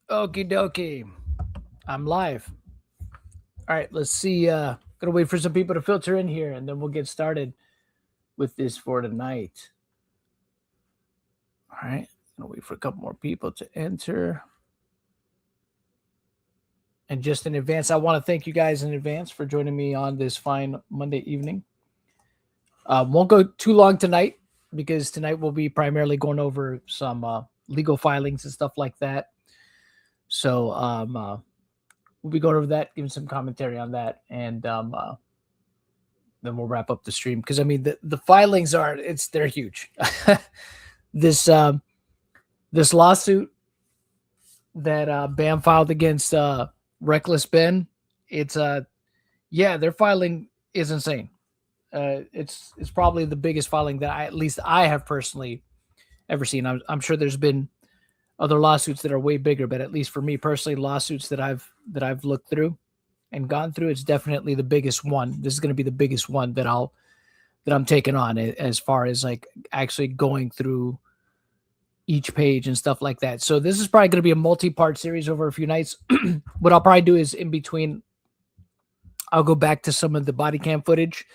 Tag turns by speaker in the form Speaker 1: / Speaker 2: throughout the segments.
Speaker 1: Okie dokie. I'm live. All right, let's see. Gonna wait for some people to filter in here and then we'll get started with this for tonight. All right, gonna wait for a couple more people to enter. And just in advance, I want to thank you guys in advance for joining me on this fine Monday evening. Won't go too long tonight because tonight we'll be primarily going over some legal filings and stuff like that. So we'll be going over that, giving some commentary on that, and then we'll wrap up the stream because I mean the filings they're huge. this this lawsuit that Bam filed against Reckless Ben, it's yeah, their filing is insane. It's probably the biggest filing that at least I have personally ever seen. I'm sure there's been other lawsuits that are way bigger, but at least for me personally, lawsuits that I've looked through and gone through, it's definitely the biggest one. This is going to be the biggest one that I'm taking on as far as like actually going through each page and stuff like that. So this is probably going to be a multi-part series over a few nights. What I'll probably do is in between, I'll go back to some of the body cam footage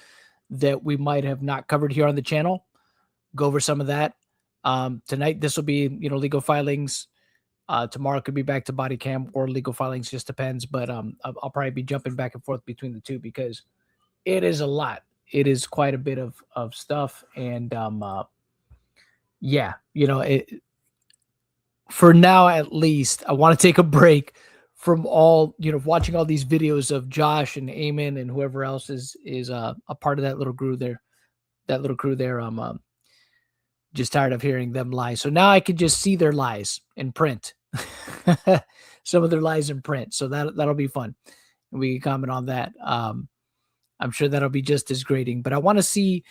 Speaker 1: that we might have not covered here on the channel, go over some of that. Tonight, this will be, legal filings. Tomorrow could be back to body cam or legal filings, just depends. But I'll probably be jumping back and forth between the two because it is a lot. It is quite a bit of stuff. And yeah, for now, at least, I want to take a break from all, watching all these videos of Josh and Ammon and whoever else is a part of that little crew there. I'm just tired of hearing them lie. So now I can just see their lies in print. Some of their lies in print. So that'll be fun. And we can comment on that. I'm sure that'll be just as grating. But I want to see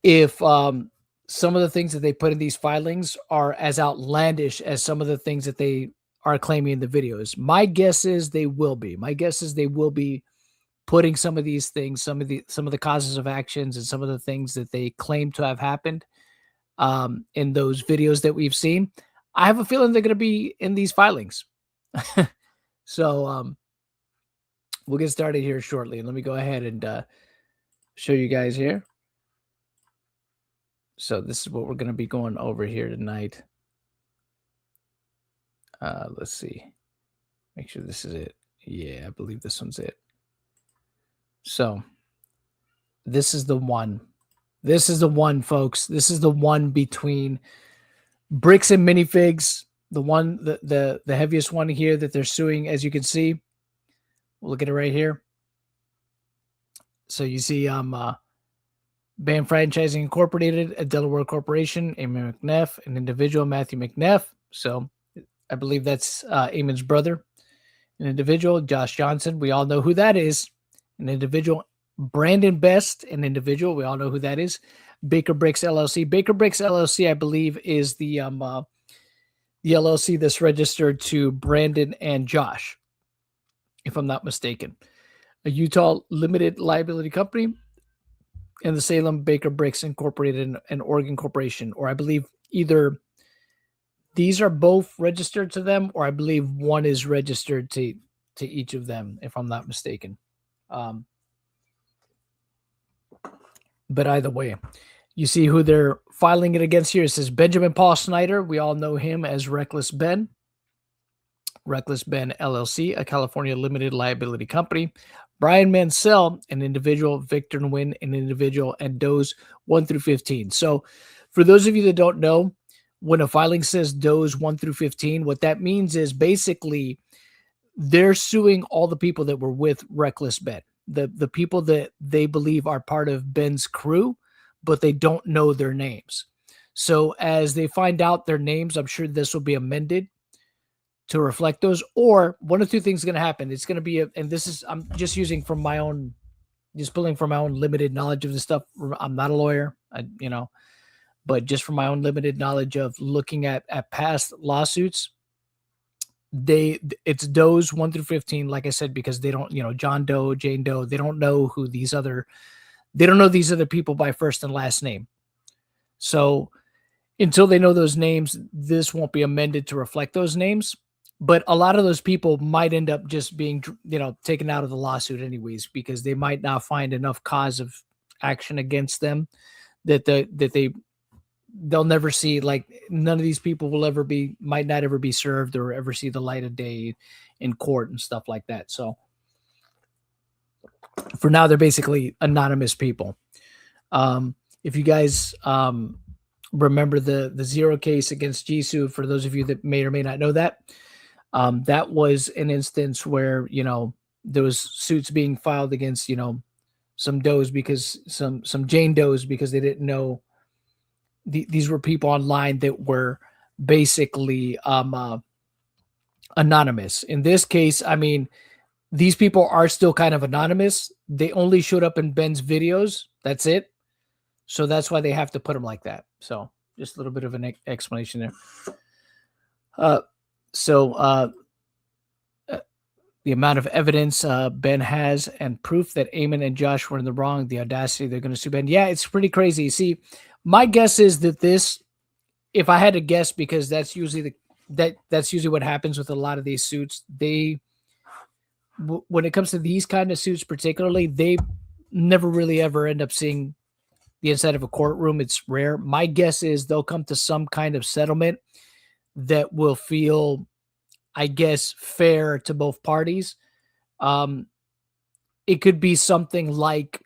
Speaker 1: if some of the things that they put in these filings are as outlandish as some of the things that they are claiming in the videos. My guess is they will be. My guess is they will be putting some of these things, some of the causes of actions and some of the things that they claim to have happened in those videos that we've seen. I have a feeling they're going to be in these filings. So we'll get started here shortly. And let me go ahead and show you guys here. So this is what we're going to be going over here tonight. Let's see. Make sure this is it. Yeah, I believe this one's it. So this is the one. This is the one, folks. This is the one between Bricks and Minifigs. The one, the heaviest one here that they're suing, as you can see. We'll look at it right here. So you see Bam Franchising Incorporated, a Delaware corporation, Ammon McNeff, an individual, Matthew McNeff. So I believe that's Ammon's brother. An individual, Josh Johnson. We all know who that is. An individual, Brandon Best, an individual. We all know who that is. Baker Bricks LLC. Baker Bricks LLC, I believe, is the LLC that's registered to Brandon and Josh, if I'm not mistaken. A Utah limited liability company, and the Salem Baker Bricks Incorporated, an Oregon corporation, or I believe either these are both registered to them, or I believe one is registered to each of them, if I'm not mistaken. But either way, you see who they're filing it against here. It says Benjamin Paul Snyder. We all know him as Reckless Ben. Reckless Ben LLC, a California limited liability company. Brian Mansell, an individual. Victor Nguyen, an individual. And Does 1 through 15. So for those of you that don't know, when a filing says Does 1 through 15, what that means is basically they're suing all the people that were with Reckless Ben. The people that they believe are part of Ben's crew, but they don't know their names. So as they find out their names, I'm sure this will be amended to reflect those. Or one of two things is going to happen. It's going to be, and this is, I'm just using from my own, just pulling from my own limited knowledge of this stuff. I'm not a lawyer, but just from my own limited knowledge of looking at past lawsuits, it's Does 1 through 15, like I said, because they don't, John Doe, Jane Doe, they don't know who they don't know these other people by first and last name. So until they know those names, this won't be amended to reflect those names. But a lot of those people might end up just being, taken out of the lawsuit anyways, because they might not find enough cause of action against them that they'll never see. Like, none of these people might not ever be served or ever see the light of day in court and stuff like that. So for now, they're basically anonymous people. If you guys remember the Zero case against Jisoo, for those of you that may or may not know that, that was an instance where, there was suits being filed against, some does, because some Jane does, because they didn't know these were people online that were basically anonymous. In this case, I mean, these people are still kind of anonymous. They only showed up in Ben's videos. That's it. So that's why they have to put them like that. So just a little bit of an explanation there. The amount of evidence Ben has and proof that Ammon and Josh were in the wrong, the audacity they're going to sue Ben. Yeah, it's pretty crazy. See, my guess is that this, if I had to guess, because that's usually that's usually what happens with a lot of these suits. When it comes to these kind of suits particularly, they never really ever end up seeing the inside of a courtroom. It's rare. My guess is they'll come to some kind of settlement that will feel, I guess, fair to both parties. It could be something like,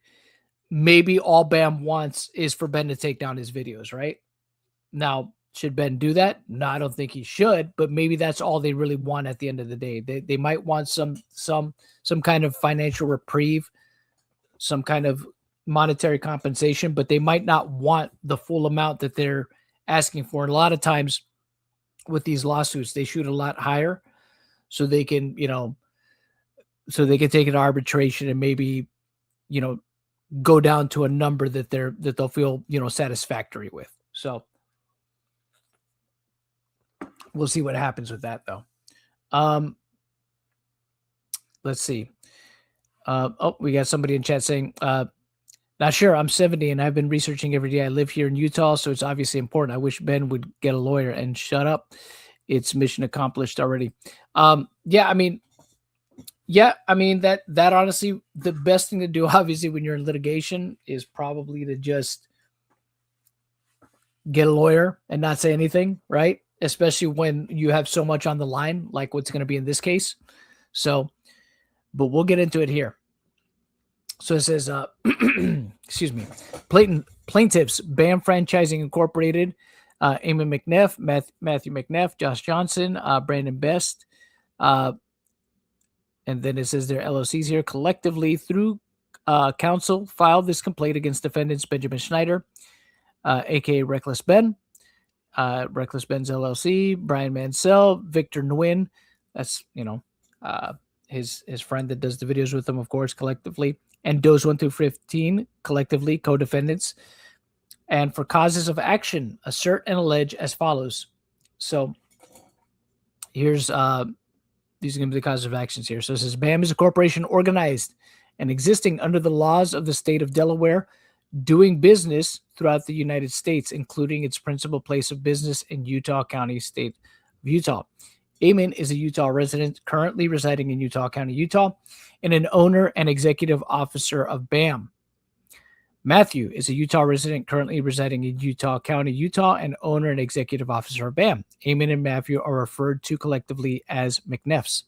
Speaker 1: maybe all Bam wants is for Ben to take down his videos, right? Now, should Ben do that? No, I don't think he should, but maybe that's all they really want at the end of the day. They might want some kind of financial reprieve, some kind of monetary compensation, but they might not want the full amount that they're asking for. And a lot of times with these lawsuits, they shoot a lot higher so they can, so they can take it to arbitration and maybe, go down to a number that they'll feel, satisfactory with. So we'll see what happens with that, though. Let's see. We got somebody in chat saying, not sure. I'm 70 and I've been researching every day. I live here in Utah, so it's obviously important. I wish Ben would get a lawyer and shut up. It's mission accomplished already. Yeah, I mean, that honestly, the best thing to do, obviously, when you're in litigation is probably to just get a lawyer and not say anything, right? Especially when you have so much on the line, like what's going to be in this case. So, but we'll get into it here. So it says, excuse me, plaintiffs, BAM Franchising Incorporated, Ammon McNeff, Matthew McNeff, Josh Johnson, Brandon Best, and then it says their LLCs here, collectively through counsel filed this complaint against defendants Benjamin Schneider, aka Reckless Ben, Reckless Ben's LLC, Brian Mansell, Victor Nguyen, that's his friend that does the videos with him, of course, collectively, and Does 1 through 15, collectively, co-defendants, and for causes of action, assert and allege as follows. So here's these are going to be the causes of actions here. So it says BAM is a corporation organized and existing under the laws of the state of Delaware, doing business throughout the United States, including its principal place of business in Utah County, state of Utah. Ammon is a Utah resident currently residing in Utah County, Utah, and an owner and executive officer of BAM. Matthew is a Utah resident currently residing in Utah County, Utah, and owner and executive officer of BAM. Ammon and Matthew are referred to collectively as McNeffs.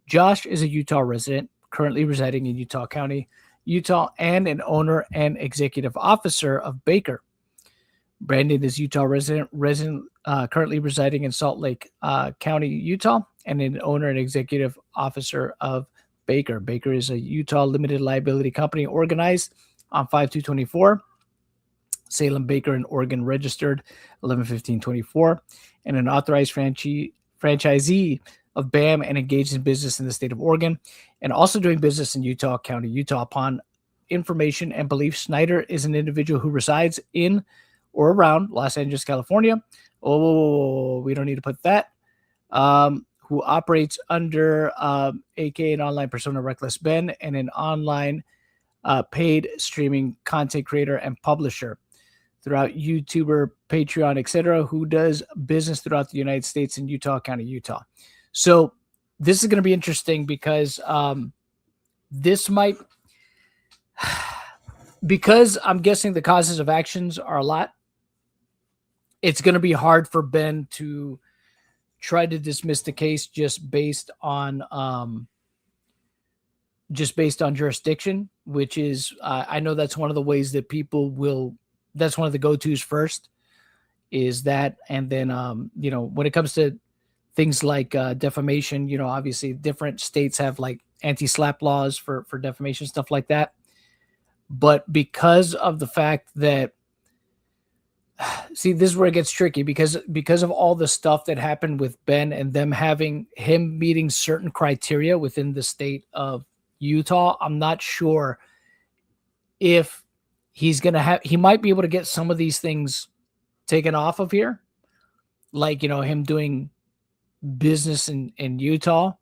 Speaker 1: Josh is a Utah resident currently residing in Utah County, Utah, and an owner and executive officer of Baker. Brandon is Utah resident currently residing in Salt Lake County, Utah, and an owner and executive officer of Baker. Baker is a Utah limited liability company organized on 5/2/24. Salem, Baker, and Oregon registered 11/15/24, and an authorized franchisee of BAM and engaged in business in the state of Oregon, and also doing business in Utah County, Utah. Upon information and belief, Schneider is an individual who resides in or around Los Angeles, California. Oh, we don't need to put that. Who operates under aka an online persona, Reckless Ben, and an online paid streaming content creator and publisher. throughout YouTuber, Patreon, etc., who does business throughout the United States in Utah County, Utah. So this is going to be interesting because this might, because I'm guessing the causes of actions are a lot. It's going to be hard for Ben to try to dismiss the case just based on jurisdiction, which is I know that's one of the ways that people will. That's one of the go-tos first, is that, and then when it comes to things like defamation, obviously different states have like anti-slap laws for defamation, stuff like that. But because of the fact that, see, this is where it gets tricky, because of all the stuff that happened with Ben and them having him meeting certain criteria within the state of Utah, I'm not sure if he's going to have, he might be able to get some of these things taken off of here. Like, him doing business in Utah,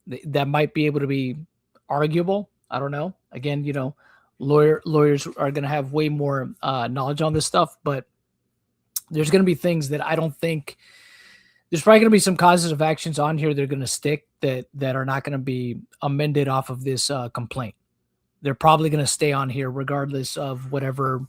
Speaker 1: that might be able to be arguable. I don't know. Again, lawyers are going to have way more knowledge on this stuff, but there's going to be things that I don't think, there's probably going to be some causes of actions on here that are going to stick that are not going to be amended off of this complaint. They're probably going to stay on here regardless of whatever,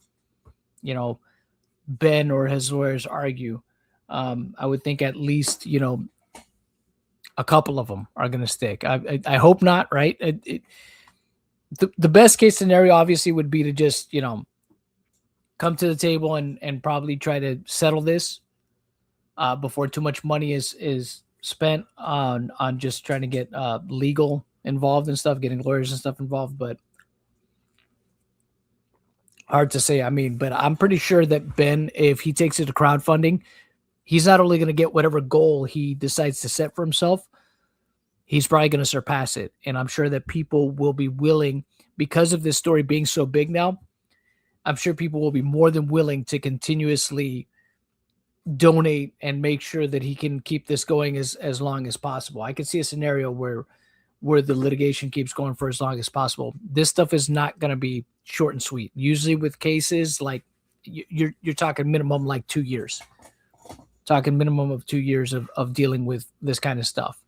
Speaker 1: Ben or his lawyers argue. I would think at least, a couple of them are going to stick. I hope not, right? The best case scenario obviously would be to just, come to the table and probably try to settle this before too much money is spent on just trying to get legal involved and stuff, getting lawyers and stuff involved. But hard to say. I mean, but I'm pretty sure that Ben, if he takes it to crowdfunding, he's not only going to get whatever goal he decides to set for himself, he's probably going to surpass it. And I'm sure that people will be willing, because of this story being so big now, I'm sure people will be more than willing to continuously donate and make sure that he can keep this going as long as possible. I can see a scenario where the litigation keeps going for as long as possible. This stuff is not going to be short and sweet. Usually with cases like you're talking minimum like 2 years, talking minimum of 2 years of dealing with this kind of stuff.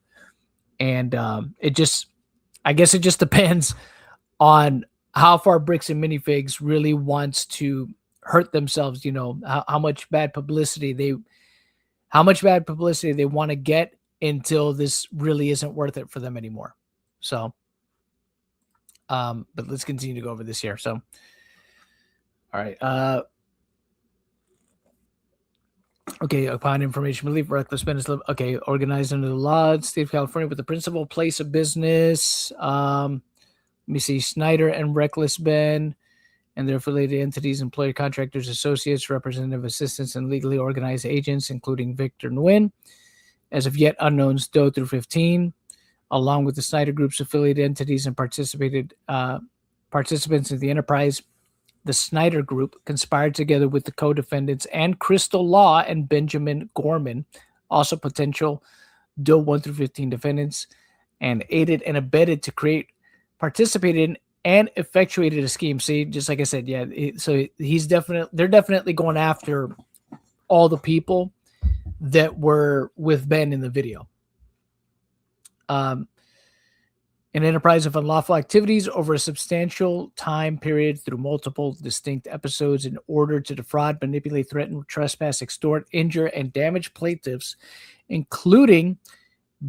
Speaker 1: And I guess it just depends on how far Bricks and Minifigs really wants to hurt themselves, how much bad publicity they want to get until this really isn't worth it for them anymore. So, but let's continue to go over this here. So, all right. Okay, upon information belief, reckless spend is organized under the law, state of California, with the principal place of business. Let me see, Snyder and Reckless Ben and their affiliated entities, employer contractors, associates, representative assistants, and legally organized agents, including Victor Nguyen, as of yet unknowns, Doe through 15, along with the Snyder Group's affiliated entities and participants in the enterprise. The Snyder Group conspired together with the co-defendants and Crystal Law and Benjamin Gorman, also potential Doe 1 through 15 defendants, and aided and abetted to create, participated in, and effectuated a scheme. See, just like I said, yeah. So they're definitely going after all the people that were with Ben in the video. An enterprise of unlawful activities over a substantial time period through multiple distinct episodes in order to defraud, manipulate, threaten, trespass, extort, injure, and damage plaintiffs, including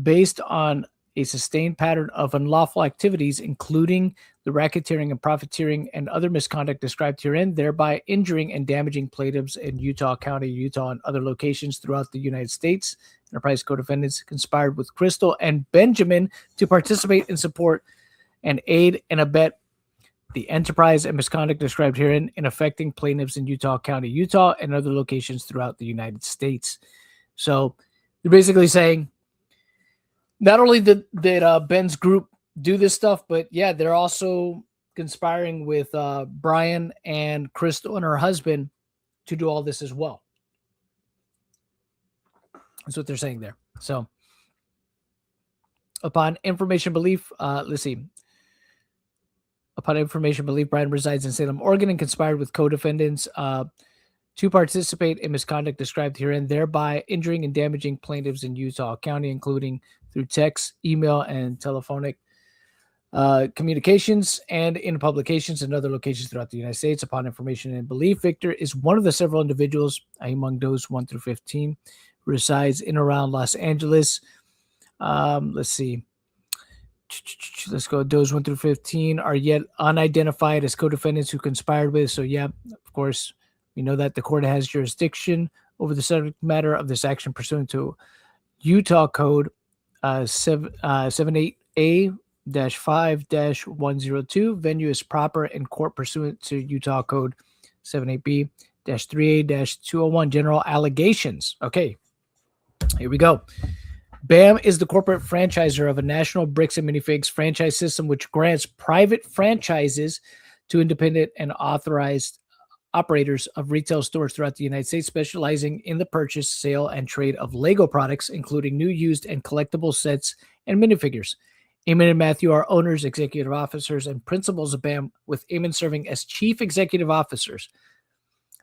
Speaker 1: based on a sustained pattern of unlawful activities, including the racketeering and profiteering and other misconduct described herein, thereby injuring and damaging plaintiffs in Utah County, Utah, and other locations throughout the United States. Enterprise co-defendants conspired with Crystal and Benjamin to participate and support and aid and abet the enterprise and misconduct described herein in affecting plaintiffs in Utah County, Utah, and other locations throughout the United States. So they're basically saying, not only did Ben's group do this stuff, but yeah, they're also conspiring with Brian and Crystal and her husband to do all this as well. That's what they're saying there. So, upon information belief, let's see. Upon information belief, Brian resides in Salem, Oregon, and conspired with co-defendants to participate in misconduct described herein, thereby injuring and damaging plaintiffs in Utah County, including through text, email, and telephonic communications and in publications and other locations throughout the United States. Upon information and belief, Victor is one of the several individuals among those 1 through 15 who resides in around Los Angeles. Let's see. Let's go. Those 1 through 15 are yet unidentified as co-defendants who conspired with. So, yeah, of course, we know that the court has jurisdiction over the subject matter of this action pursuant to Utah Code 78A 5-102. Venue is proper in court pursuant to Utah Code 78B 3A-201. General allegations. Okay, here we go. BAM is the corporate franchisor of a national bricks and minifigs franchise system, which grants private franchises to independent and authorized operators of retail stores throughout the United States, specializing in the purchase, sale, and trade of Lego products, including new, used, and collectible sets and minifigures. Ammon and Matthew are owners, executive officers, and principals of BAM, with Ammon serving as chief executive officers.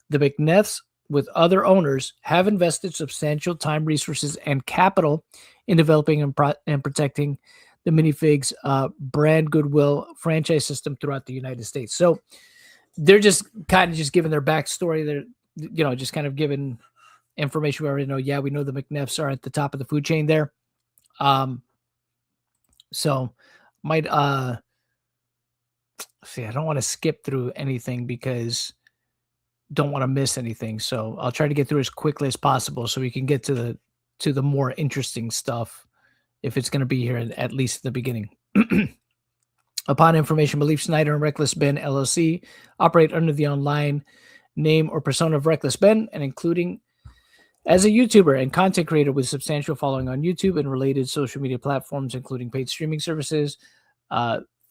Speaker 1: The McNeffs, with other owners, have invested substantial time, resources, and capital in developing and protecting the Minifigs brand goodwill franchise system throughout the United States. So they're just kind of just giving their backstory. They're, just kind of giving information we already know. Yeah, we know the McNeffs are at the top of the food chain there. So might see, I don't want to skip through anything because don't want to miss anything. So I'll try to get through as quickly as possible so we can get to the more interesting stuff if it's going to be here at least at the beginning. Upon information, belief Snyder and Reckless Ben LLC operate under the online name or persona of Reckless Ben, and including as a YouTuber and content creator with substantial following on YouTube and related social media platforms, including paid streaming services,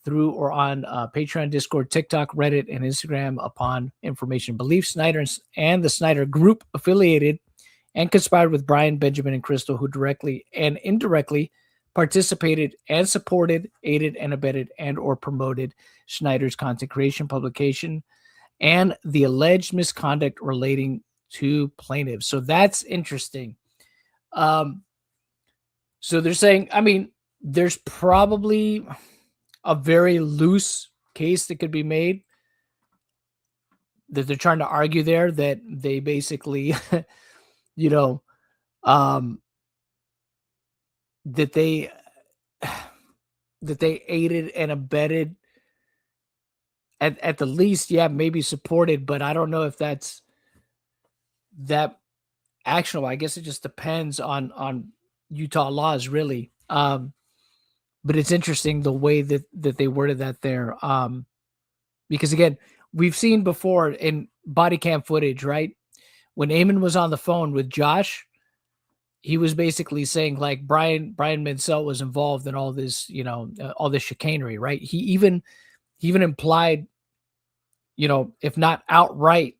Speaker 1: through or on Patreon, Discord, TikTok, Reddit, and Instagram. Upon information, belief Snyder and the Snyder Group affiliated and conspired with Brian, Benjamin, and Crystal, who directly and indirectly participated and supported, aided and abetted, and or promoted Snyder's content creation, publication, and the alleged misconduct relating to plaintiffs. So that's interesting. So they're saying, I mean, there's probably a very loose case that could be made that they're trying to argue there that they basically, that they aided and abetted at the least, yeah, maybe supported, but I don't know if that's that actionable. I guess it just depends on Utah laws, really. But it's interesting the way that they worded that there. Because again, we've seen before in body cam footage, right? When Ammon was on the phone with Josh, he was basically saying like Brian Mansell was involved in all this, all this chicanery, right? He even implied, if not outright,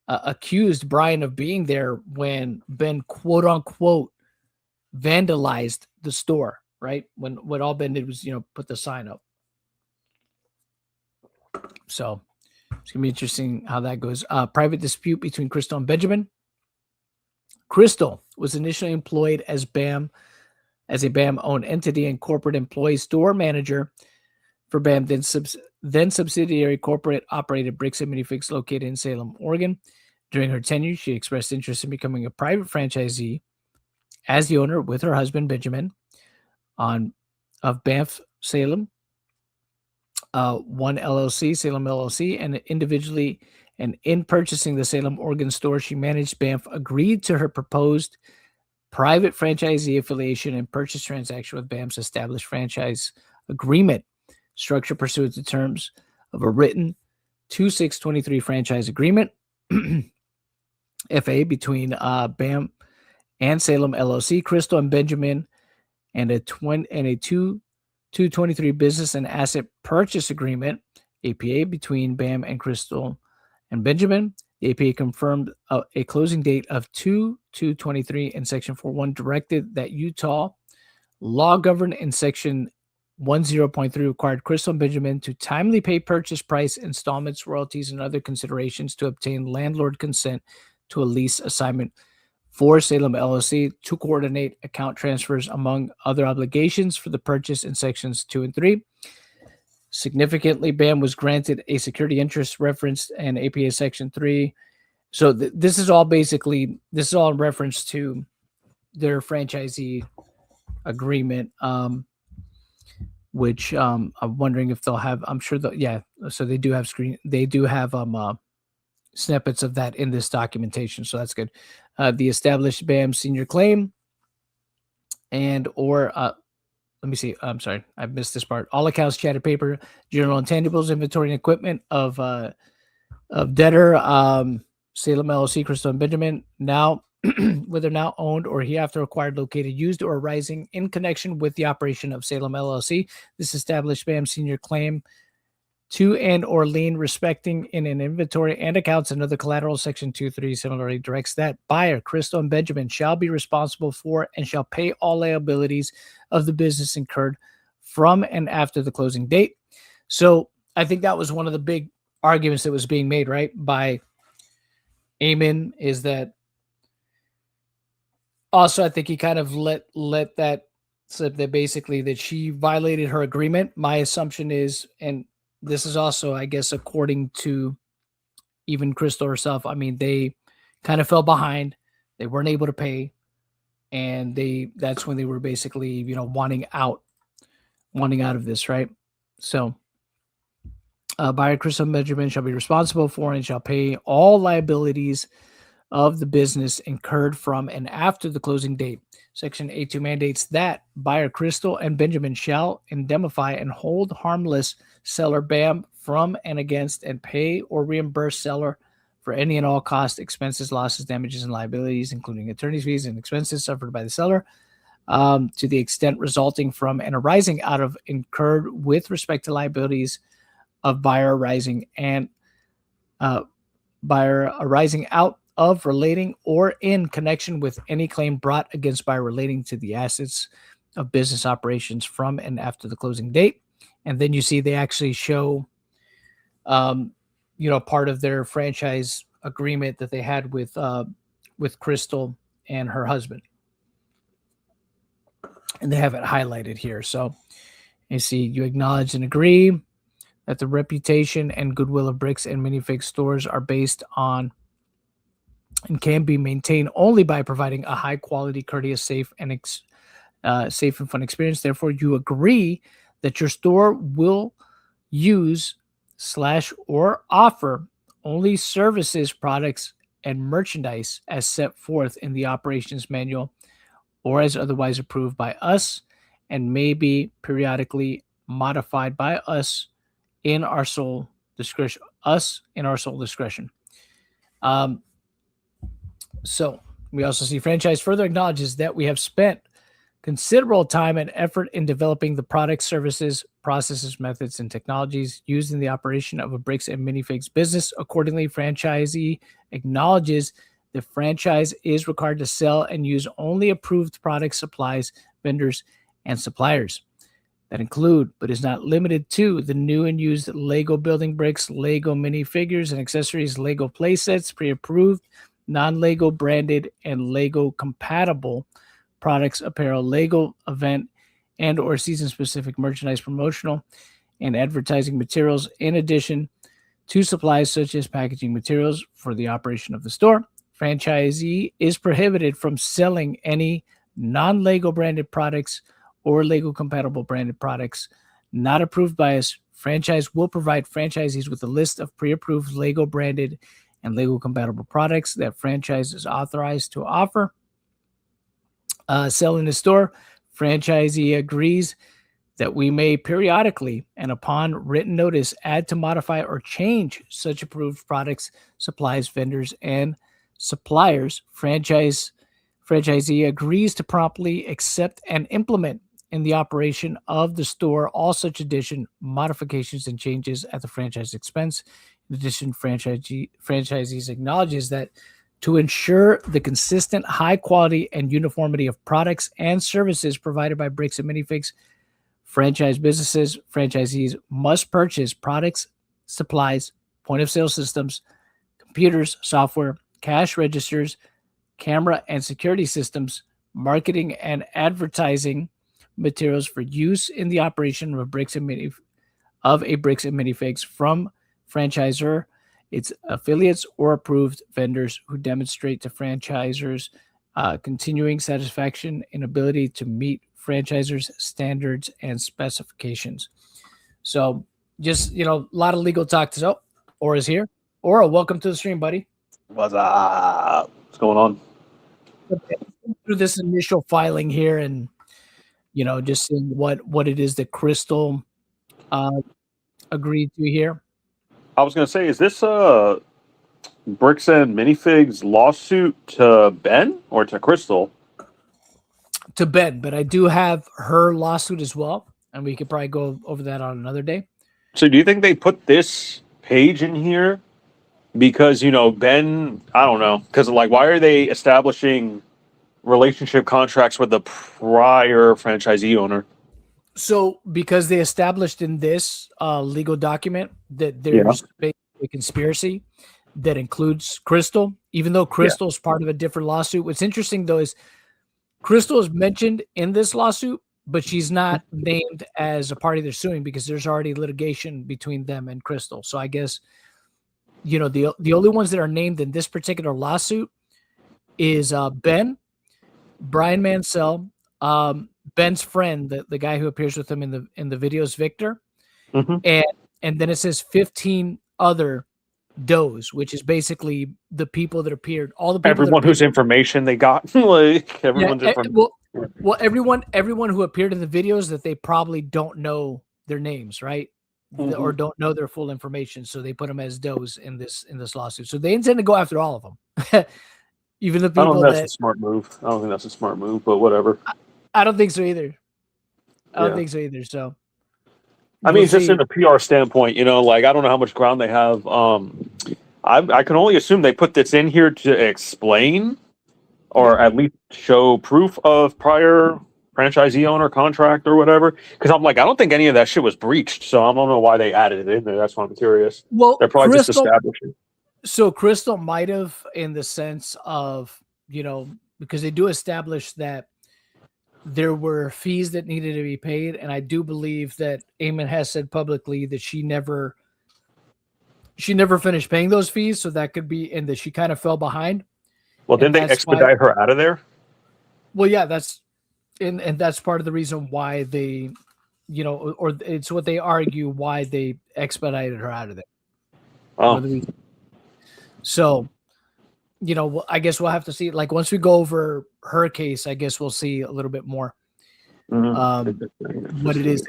Speaker 1: accused Brian of being there when Ben, quote unquote, vandalized the store, right? When what all Ben did was, put the sign up. So it's gonna be interesting how that goes. Private dispute between Crystal and Benjamin. Crystal was initially employed as a BAM owned entity and corporate employee store manager for BAM, then subsidiary corporate operated bricks and minifigs located in Salem, Oregon. During her tenure, she expressed interest in becoming a private franchisee as the owner with her husband, Benjamin, of Banff Salem, One LLC, Salem LLC, and individually, and in purchasing the Salem, Oregon store she managed, Banff agreed to her proposed private franchisee affiliation and purchase transaction with BAM's established franchise agreement, structured pursuant to terms of a written 2623 franchise agreement, FA, between BAM and Salem LLC, Crystal and Benjamin, and a 223 business and asset purchase agreement, APA, between BAM and Crystal and Benjamin. The APA confirmed a closing date of 2/2/23, and Section 4.1 directed that Utah law govern in Section 10.3 required Crystal and Benjamin to timely pay purchase price, installments, royalties, and other considerations to obtain landlord consent to a lease assignment for Salem LLC to coordinate account transfers among other obligations for the purchase in sections 2 and 3. Significantly, BAM was granted a security interest referenced in APA section 3. So this is all in reference to their franchisee agreement, which I'm wondering if they'll have. I'm sure that So they do have snippets of that in this documentation. So that's good. The established BAM senior claim let me see. I'm sorry, I missed this part. All accounts, chatted paper, general intangibles, inventory, and equipment of debtor, Salem LLC, Crystal and Benjamin, now whether now owned or hereafter acquired, located, used, or arising in connection with the operation of Salem LLC. This established BAM senior claim to and or lien respecting in an inventory and accounts and other collateral. Section 2.3 similarly directs that buyer, Crystal and Benjamin, shall be responsible for and shall pay all liabilities of the business incurred from and after the closing date. So I think that was one of the big arguments that was being made, right, by Ammon, is that also I think he kind of let that slip, that basically that she violated her agreement. My assumption is, and this is also, I guess, according to even Crystal herself, I mean, they kind of fell behind. They weren't able to pay. And that's when they were basically, wanting out of this, right? So buyer Crystal Benjamin shall be responsible for and shall pay all liabilities of the business incurred from and after the closing date. Section 8.2 mandates that buyer Crystal and Benjamin shall indemnify and hold harmless seller BAM from and against and pay or reimburse seller for any and all costs, expenses, losses, damages, and liabilities, including attorney's fees and expenses suffered by the seller, to the extent resulting from and arising out of incurred with respect to liabilities of buyer arising out of, relating, or in connection with any claim brought against buyer relating to the assets of business operations from and after the closing date. And then you see they actually show, part of their franchise agreement that they had with Crystal and her husband. And they have it highlighted here. So you see, you acknowledge and agree that the reputation and goodwill of Bricks and Minifigs stores are based on and can be maintained only by providing a high quality, courteous, safe and fun experience. Therefore, you agree that your store will use or offer only services, products, and merchandise as set forth in the operations manual or as otherwise approved by us, and may be periodically modified by us in our sole discretion. So we also see franchise further acknowledges that we have spent considerable time and effort in developing the products, services, processes, methods, and technologies used in the operation of a Bricks and Minifigs business. Accordingly, franchisee acknowledges the franchise is required to sell and use only approved products, supplies, vendors, and suppliers that include, but is not limited to, the new and used Lego building bricks, Lego minifigures and accessories, Lego play sets, pre-approved, non-Lego branded, and Lego compatible products, apparel, Lego event and or season-specific merchandise, promotional and advertising materials, in addition to supplies such as packaging materials for the operation of the store. Franchisee is prohibited from selling any non-Lego branded products or Lego compatible branded products not approved by us. Franchise will provide franchisees with a list of pre-approved Lego branded and Lego compatible products that franchise is authorized to offer. Sell in the store. Franchisee agrees that we may periodically and upon written notice add to, modify, or change such approved products, supplies, vendors, and suppliers. Franchisee agrees to promptly accept and implement in the operation of the store all such addition, modifications, and changes at the franchise expense. In addition, franchisees acknowledges that to ensure the consistent high quality and uniformity of products and services provided by Bricks and Minifigs, Franchise businesses, franchisees must purchase products, supplies, point of sale systems, computers, software, cash registers, camera and security systems, marketing and advertising materials for use in the operation of a bricks and minifigs from franchisor, its affiliates, or approved vendors who demonstrate to franchisors continuing satisfaction and ability to meet franchisors' standards and specifications. So, just a lot of legal talk. So, Aura's here. Aura, welcome to the stream, buddy.
Speaker 2: What's up? What's going on?
Speaker 1: Through this initial filing here, and just seeing what it is that Crystal agreed to here.
Speaker 2: I was gonna say, is this Bricks and Minifigs lawsuit to Ben or to Crystal?
Speaker 1: To Ben, but I do have her lawsuit as well, and we could probably go over that on another day.
Speaker 2: So, do you think they put this page in here because Ben? I don't know, because why are they establishing relationship contracts with the prior franchisee owner?
Speaker 1: So, because they established in this legal document that there's a conspiracy that includes Crystal, even though Crystal is part of a different lawsuit. What's interesting, though, is Crystal is mentioned in this lawsuit, but she's not named as a party they're suing because there's already litigation between them and Crystal. So I guess, the only ones that are named in this particular lawsuit is Ben, Brian Mansell, Ben's friend, the guy who appears with him in the videos, Victor, and then it says 15 other does, which is basically the people that appeared, all the people,
Speaker 2: everyone whose information they got, like everyone's information.
Speaker 1: Well, everyone who appeared in the videos that they probably don't know their names, right? Or don't know their full information, so they put them as does in this lawsuit. So they intend to go after all of them. Even the people.
Speaker 2: I don't think that's a smart move. I don't think that's a smart move, but whatever.
Speaker 1: I don't think so either. So,
Speaker 2: I mean, just in a PR standpoint, I don't know how much ground they have. I can only assume they put this in here to explain, or at least show proof of prior franchisee owner contract or whatever. Because I don't think any of that shit was breached, so I don't know why they added it in there. That's why I'm curious.
Speaker 1: Well,
Speaker 2: they're probably just establishing.
Speaker 1: So Crystal might have, in the sense of, because they do establish that there were fees that needed to be paid. And I do believe that Ammon has said publicly that she never finished paying those fees. So that could be, and that she kind of fell behind.
Speaker 2: Well, didn't they expedite her out of there?
Speaker 1: Well, yeah, and that's part of the reason why they, or it's what they argue why they expedited her out of there.
Speaker 2: Oh.
Speaker 1: So, I guess we'll have to see. Like, once we go over her case, I guess we'll see a little bit more what it is.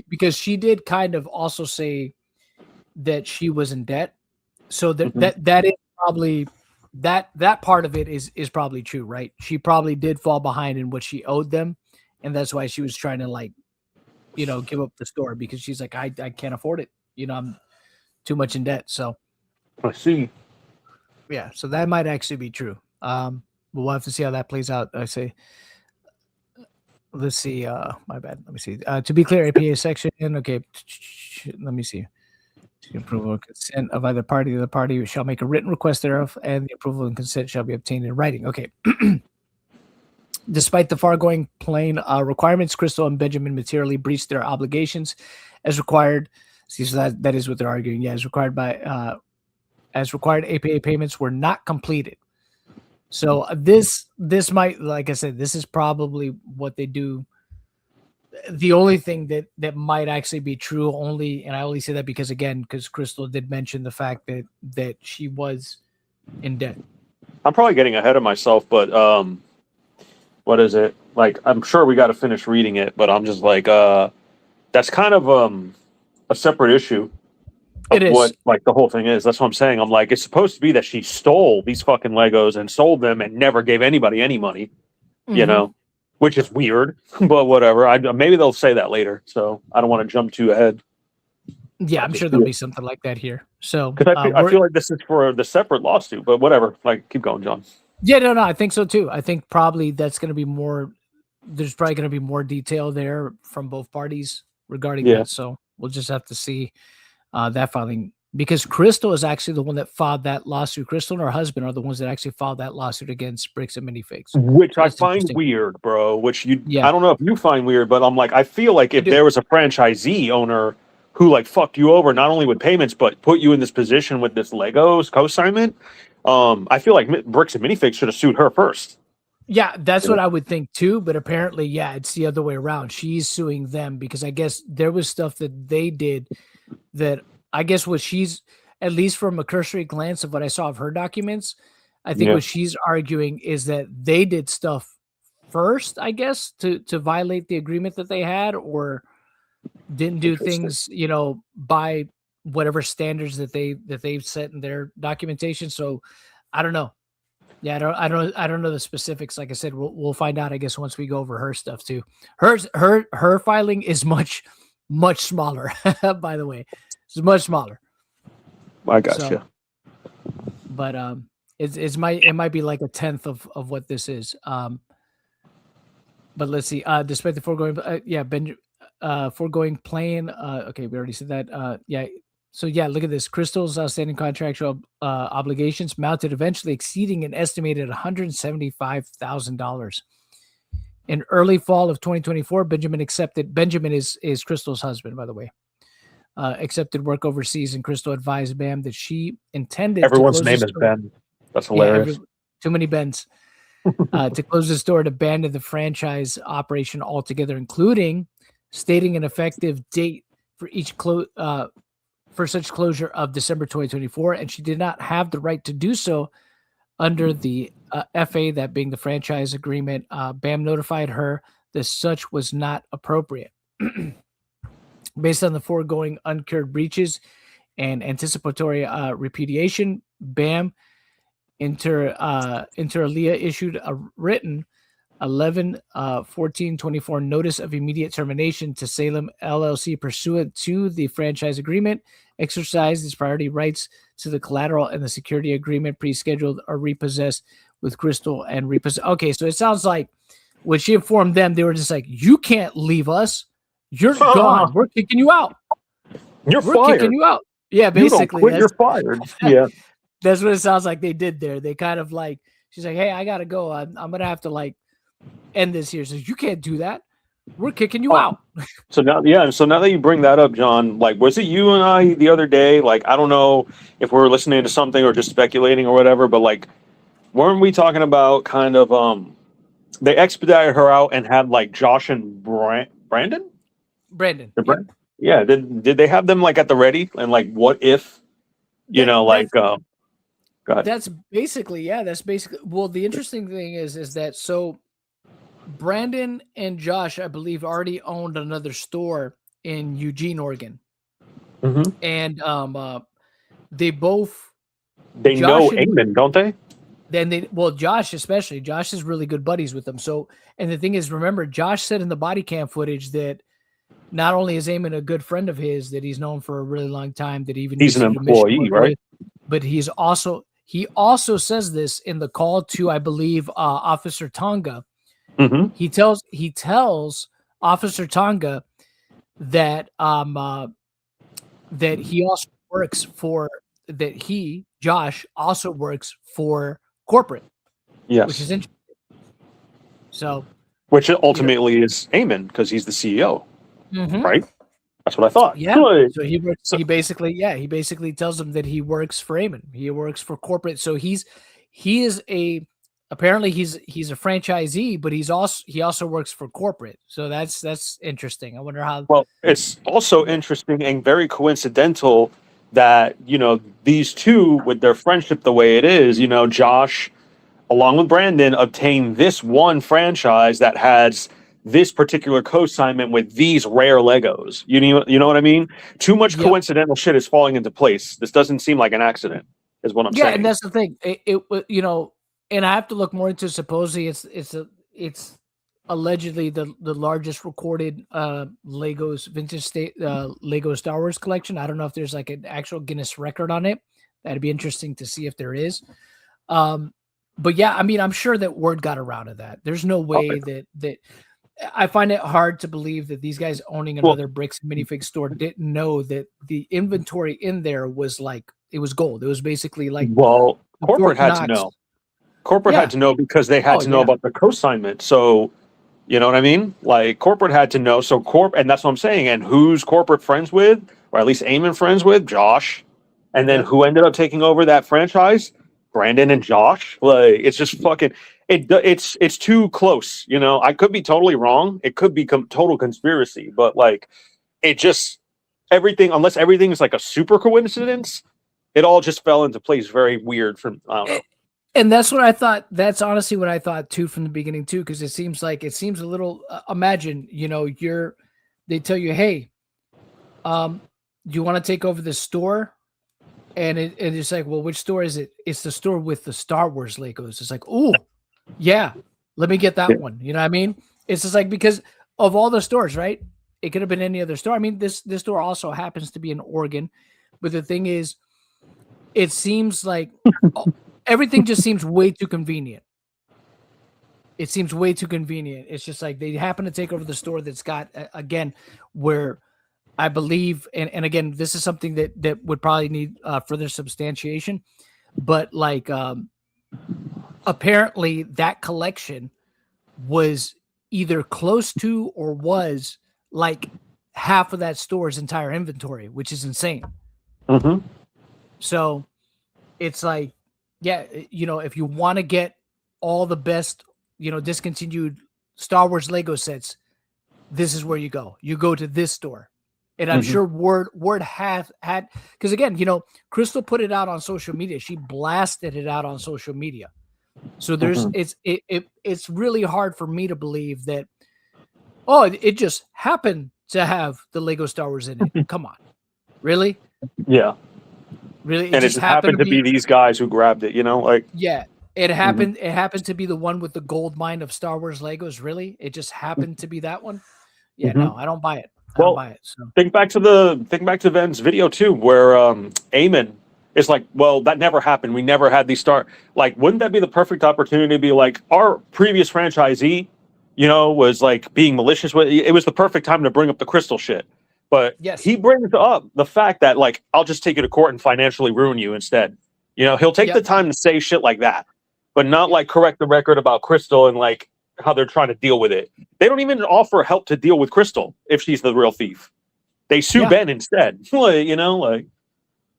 Speaker 1: Because she did kind of also say that she was in debt. So that is probably that part of it is probably true, right? She probably did fall behind in what she owed them, and that's why she was trying to give up the store, because she's like, I can't afford it. I'm too much in debt. So
Speaker 2: I see.
Speaker 1: Yeah, so that might actually be true. We'll have to see how that plays out. Let's see. My bad. Let me see. To be clear, APA section. Okay. Let me see. Approval and consent of either party. The party shall make a written request thereof, and the approval and consent shall be obtained in writing. Okay. Despite the foregoing plain requirements, Crystal and Benjamin materially breached their obligations as required. See, so that is what they're arguing. Yeah, as required by. As required, APA payments were not completed. So this might, like I said, this is probably what they do. The only thing that might actually be true, and I only say that because Crystal did mention the fact that she was in debt.
Speaker 2: I'm probably getting ahead of myself, but what is it? I'm sure we got to finish reading it, but I'm just that's kind of a separate issue. It is what the whole thing is. That's what I'm saying. I'm it's supposed to be that she stole these fucking Legos and sold them and never gave anybody any money, which is weird, but whatever. Maybe they'll say that later, so I don't want to jump too ahead.
Speaker 1: Yeah, I'm sure there'll be something like that here. So
Speaker 2: because I feel like this is for the separate lawsuit, but whatever. Keep going, John.
Speaker 1: Yeah, no, I think so too. I think probably that's going to be more there's probably going to be more detail there from both parties regarding
Speaker 2: Yeah.
Speaker 1: that. So we'll just have to see that filing, because Crystal is actually the one that filed that lawsuit. Crystal and her husband are the ones that actually filed that lawsuit against Bricks and Minifigs.
Speaker 2: Which
Speaker 1: So
Speaker 2: I
Speaker 1: that's
Speaker 2: find
Speaker 1: interesting.
Speaker 2: weird, bro.
Speaker 1: Yeah,
Speaker 2: I don't know if you find weird, but I'm like, I feel like
Speaker 1: I
Speaker 2: if
Speaker 1: do.
Speaker 2: there was a franchisee owner who like fucked you over, not only with payments, but put you in this position with this Legos co-assignment, I feel like Bricks and Minifigs should have sued her first.
Speaker 1: Yeah, that's
Speaker 2: You
Speaker 1: what
Speaker 2: know?
Speaker 1: I would think too. But apparently, yeah, it's the other way around. She's suing them because I guess there was stuff that they did that I guess what she's, at least from a cursory glance of what I saw of her documents, I think
Speaker 2: Yeah.
Speaker 1: what she's arguing is that they did stuff first, I guess, to violate the agreement that they had, or didn't do
Speaker 2: Interesting.
Speaker 1: things, by whatever standards that they've set in their documentation. So I don't know. Yeah, I don't know the specifics. Like I said, we'll find out, I guess, once we go over her stuff too. Her filing is much smaller, by the way. It's much smaller.
Speaker 2: I got
Speaker 1: So,
Speaker 2: you.
Speaker 1: but it might be like a tenth of what this is. But let's see. Despite the foregoing, foregoing plan. Okay, we already said that. Yeah. So yeah, look at this. Crystal's outstanding contractual obligations mounted, eventually exceeding an estimated $175,000. In early fall of 2024, Benjamin is Crystal's husband, by the way. Accepted work overseas, and Crystal advised Bam that she intended
Speaker 2: Everyone's
Speaker 1: to
Speaker 2: name is Ben. That's hilarious.
Speaker 1: too many Bens. To close the store and abandon the franchise operation altogether, including stating an effective date for each for such closure of December 2024, and she did not have the right to do so under the FA, that being the franchise agreement. BAM notified her that such was not appropriate. Based on the foregoing uncured breaches and anticipatory repudiation, BAM inter alia issued a written 11/14/24 notice of immediate termination to Salem LLC pursuant to the franchise agreement, exercised its priority rights to the collateral and the security agreement, pre-scheduled or repossessed with Crystal and repossessed. Okay, so it sounds like when she informed them, they were just like, "You can't leave us. You're gone. We're kicking you out.
Speaker 2: We're
Speaker 1: kicking
Speaker 2: fired.
Speaker 1: you out." Yeah,
Speaker 2: You don't
Speaker 1: basically,
Speaker 2: quit, you're fired. Yeah.
Speaker 1: that's what it sounds like they did there. They kind of like, she's like, "Hey, I gotta go. I'm gonna have to like end this here." So you can't do that. We're kicking you out.
Speaker 2: So now that you bring that up, John, like, was it you and I the other day? Like, I don't know if we're listening to something or just speculating or whatever, but like, weren't we talking about kind of they expedited her out and had like Josh and Brandon?
Speaker 1: Brandon.
Speaker 2: Yep. Yeah. Did they have them like at the ready? And like, what if, go ahead.
Speaker 1: That's basically, well, the interesting thing is that, so Brandon and Josh, I believe, already owned another store in Eugene, Oregon.
Speaker 2: Mm-hmm.
Speaker 1: And they both,
Speaker 2: they know Ammon, don't they?
Speaker 1: Then Josh especially, Josh is really good buddies with them. So, and the thing is, remember, Josh said in the body cam footage that not only is Ammon a good friend of his that he's known for a really long time, that even
Speaker 2: he's an employee, right?
Speaker 1: But he also says this in the call to, I believe, Officer Tonga.
Speaker 2: Mm-hmm.
Speaker 1: He tells Officer Tonga that that he also works for, Josh also works for corporate.
Speaker 2: Yes.
Speaker 1: Which is interesting. So,
Speaker 2: which ultimately is Ammon, because he's the CEO, right? That's what I thought.
Speaker 1: Yeah. So he basically tells him that he works for Ammon. He works for corporate. So apparently he's a franchisee, but he also works for corporate. So that's interesting. I wonder how.
Speaker 2: Well, it's also interesting and very coincidental that, these two, with their friendship the way it is, Josh, along with Brandon, obtained this one franchise that has this particular co-assignment with these rare Legos. You know what I mean? Too much coincidental shit is falling into place. This doesn't seem like an accident, is what I'm saying.
Speaker 1: Yeah, and that's the thing. It and I have to look more into. Supposedly, it's allegedly the largest recorded Legos vintage Lego Star Wars collection. I don't know if there's like an actual Guinness record on it. That'd be interesting to see if there is. But yeah, I mean, I'm sure that word got around of that. There's no way that I find it hard to believe that these guys owning
Speaker 2: Well,
Speaker 1: another bricks and minifig store didn't know that the inventory in there was like it was gold. It was basically like
Speaker 2: well,
Speaker 1: the
Speaker 2: corporate
Speaker 1: Fort
Speaker 2: had to
Speaker 1: Knox.
Speaker 2: know. Corporate had
Speaker 1: Yeah.
Speaker 2: to know because they had
Speaker 1: Oh
Speaker 2: to know
Speaker 1: yeah.
Speaker 2: about the co-assignment. So, you know what I mean? Like corporate had to know. So and that's what I'm saying. And who's corporate friends with, or at least Ammon friends with? Josh. And then
Speaker 1: Yep.
Speaker 2: who ended up taking over that franchise? Brandon and Josh. Like it's just fucking. It's too close. You know, I could be totally wrong. It could be total conspiracy, but like it just everything unless everything is like a super coincidence, it all just fell into place very weird from I don't know.
Speaker 1: And that's what I thought. That's honestly what I thought too from the beginning too, because it seems a little. Imagine, they tell you, hey, do you want to take over this store? And it's like, well, which store is it? It's the store with the Star Wars Legos. It's like, oh, yeah, let me get
Speaker 2: Yeah.
Speaker 1: that one. You know what I mean? It's just like because of all the stores, right? It could have been any other store. I mean, this store also happens to be in Oregon, but the thing is, it seems like everything just seems way too convenient. It seems way too convenient. It's just like they happen to take over the store that's got again where I believe, and again, this is something that would probably need further substantiation, but like apparently that collection was either close to or was like half of that store's entire inventory, which is insane.
Speaker 2: Mm-hmm.
Speaker 1: So it's like, yeah, if you want to get all the best, discontinued Star Wars Lego sets, this is where you go. You go to this store. And I'm
Speaker 2: Mm-hmm.
Speaker 1: sure Word had because again, Crystal put it out on social media. She blasted it out on social media. So
Speaker 2: Mm-hmm.
Speaker 1: it's really hard for me to believe that it just happened to have the Lego Star Wars in it. Come on. Really?
Speaker 2: Yeah.
Speaker 1: Really? It
Speaker 2: And it
Speaker 1: just
Speaker 2: just
Speaker 1: happened to
Speaker 2: happened to be
Speaker 1: be
Speaker 2: these guys who grabbed it, like
Speaker 1: yeah. It
Speaker 2: Mhm.
Speaker 1: happened to be the one with the gold mine of Star Wars Legos. Really? It just happened to be that one? Yeah,
Speaker 2: Mhm.
Speaker 1: no, I don't buy it. I don't
Speaker 2: Well,
Speaker 1: buy it. So
Speaker 2: think back to Ben's video too, where Eamon is like, well, that never happened. We never had these start. Like, wouldn't that be the perfect opportunity to be like our previous franchisee, was like being malicious with it was the perfect time to bring up the crystal shit. But
Speaker 1: yes.
Speaker 2: he brings up the fact that like I'll just take you to court and financially ruin you instead. He'll take the
Speaker 1: Yep.
Speaker 2: time to say shit like that, but not
Speaker 1: Yep.
Speaker 2: like correct the record about Crystal and like how they're trying to deal with it. They don't even offer help to deal with Crystal if she's the real thief. They sue
Speaker 1: Yeah.
Speaker 2: Ben instead. Like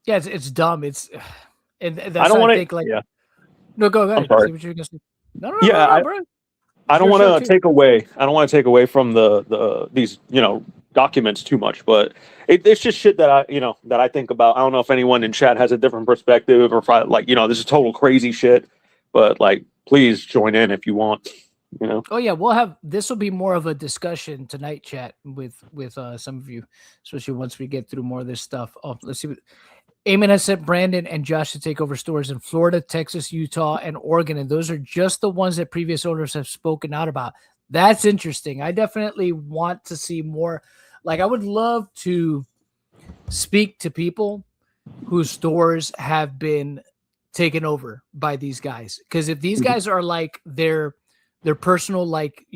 Speaker 1: Yeah, it's dumb. And
Speaker 2: I
Speaker 1: that's
Speaker 2: don't
Speaker 1: I
Speaker 2: want to.
Speaker 1: think like
Speaker 2: Yeah,
Speaker 1: no, go
Speaker 2: I'm
Speaker 1: ahead.
Speaker 2: sorry.
Speaker 1: See what you're gonna say. No, no, no,
Speaker 2: Yeah,
Speaker 1: no, no, bro.
Speaker 2: I
Speaker 1: It's
Speaker 2: don't
Speaker 1: your
Speaker 2: want
Speaker 1: show
Speaker 2: to
Speaker 1: too.
Speaker 2: take away. I don't want to take away from the these documents too much, but it's just shit that I think about. I don't know if anyone in chat has a different perspective or if this is total crazy shit. But like, please join in if you want.
Speaker 1: Oh yeah, we'll have this will be more of a discussion tonight, chat with some of you, especially once we get through more of this stuff. Oh, let's see what Eamon has sent Brandon and Josh to take over stores in Florida, Texas, Utah, and Oregon, and those are just the ones that previous owners have spoken out about. That's interesting. I definitely want to see more. Like, I would love to speak to people whose stores have been taken over by these guys. Because if these guys are like their personal, like,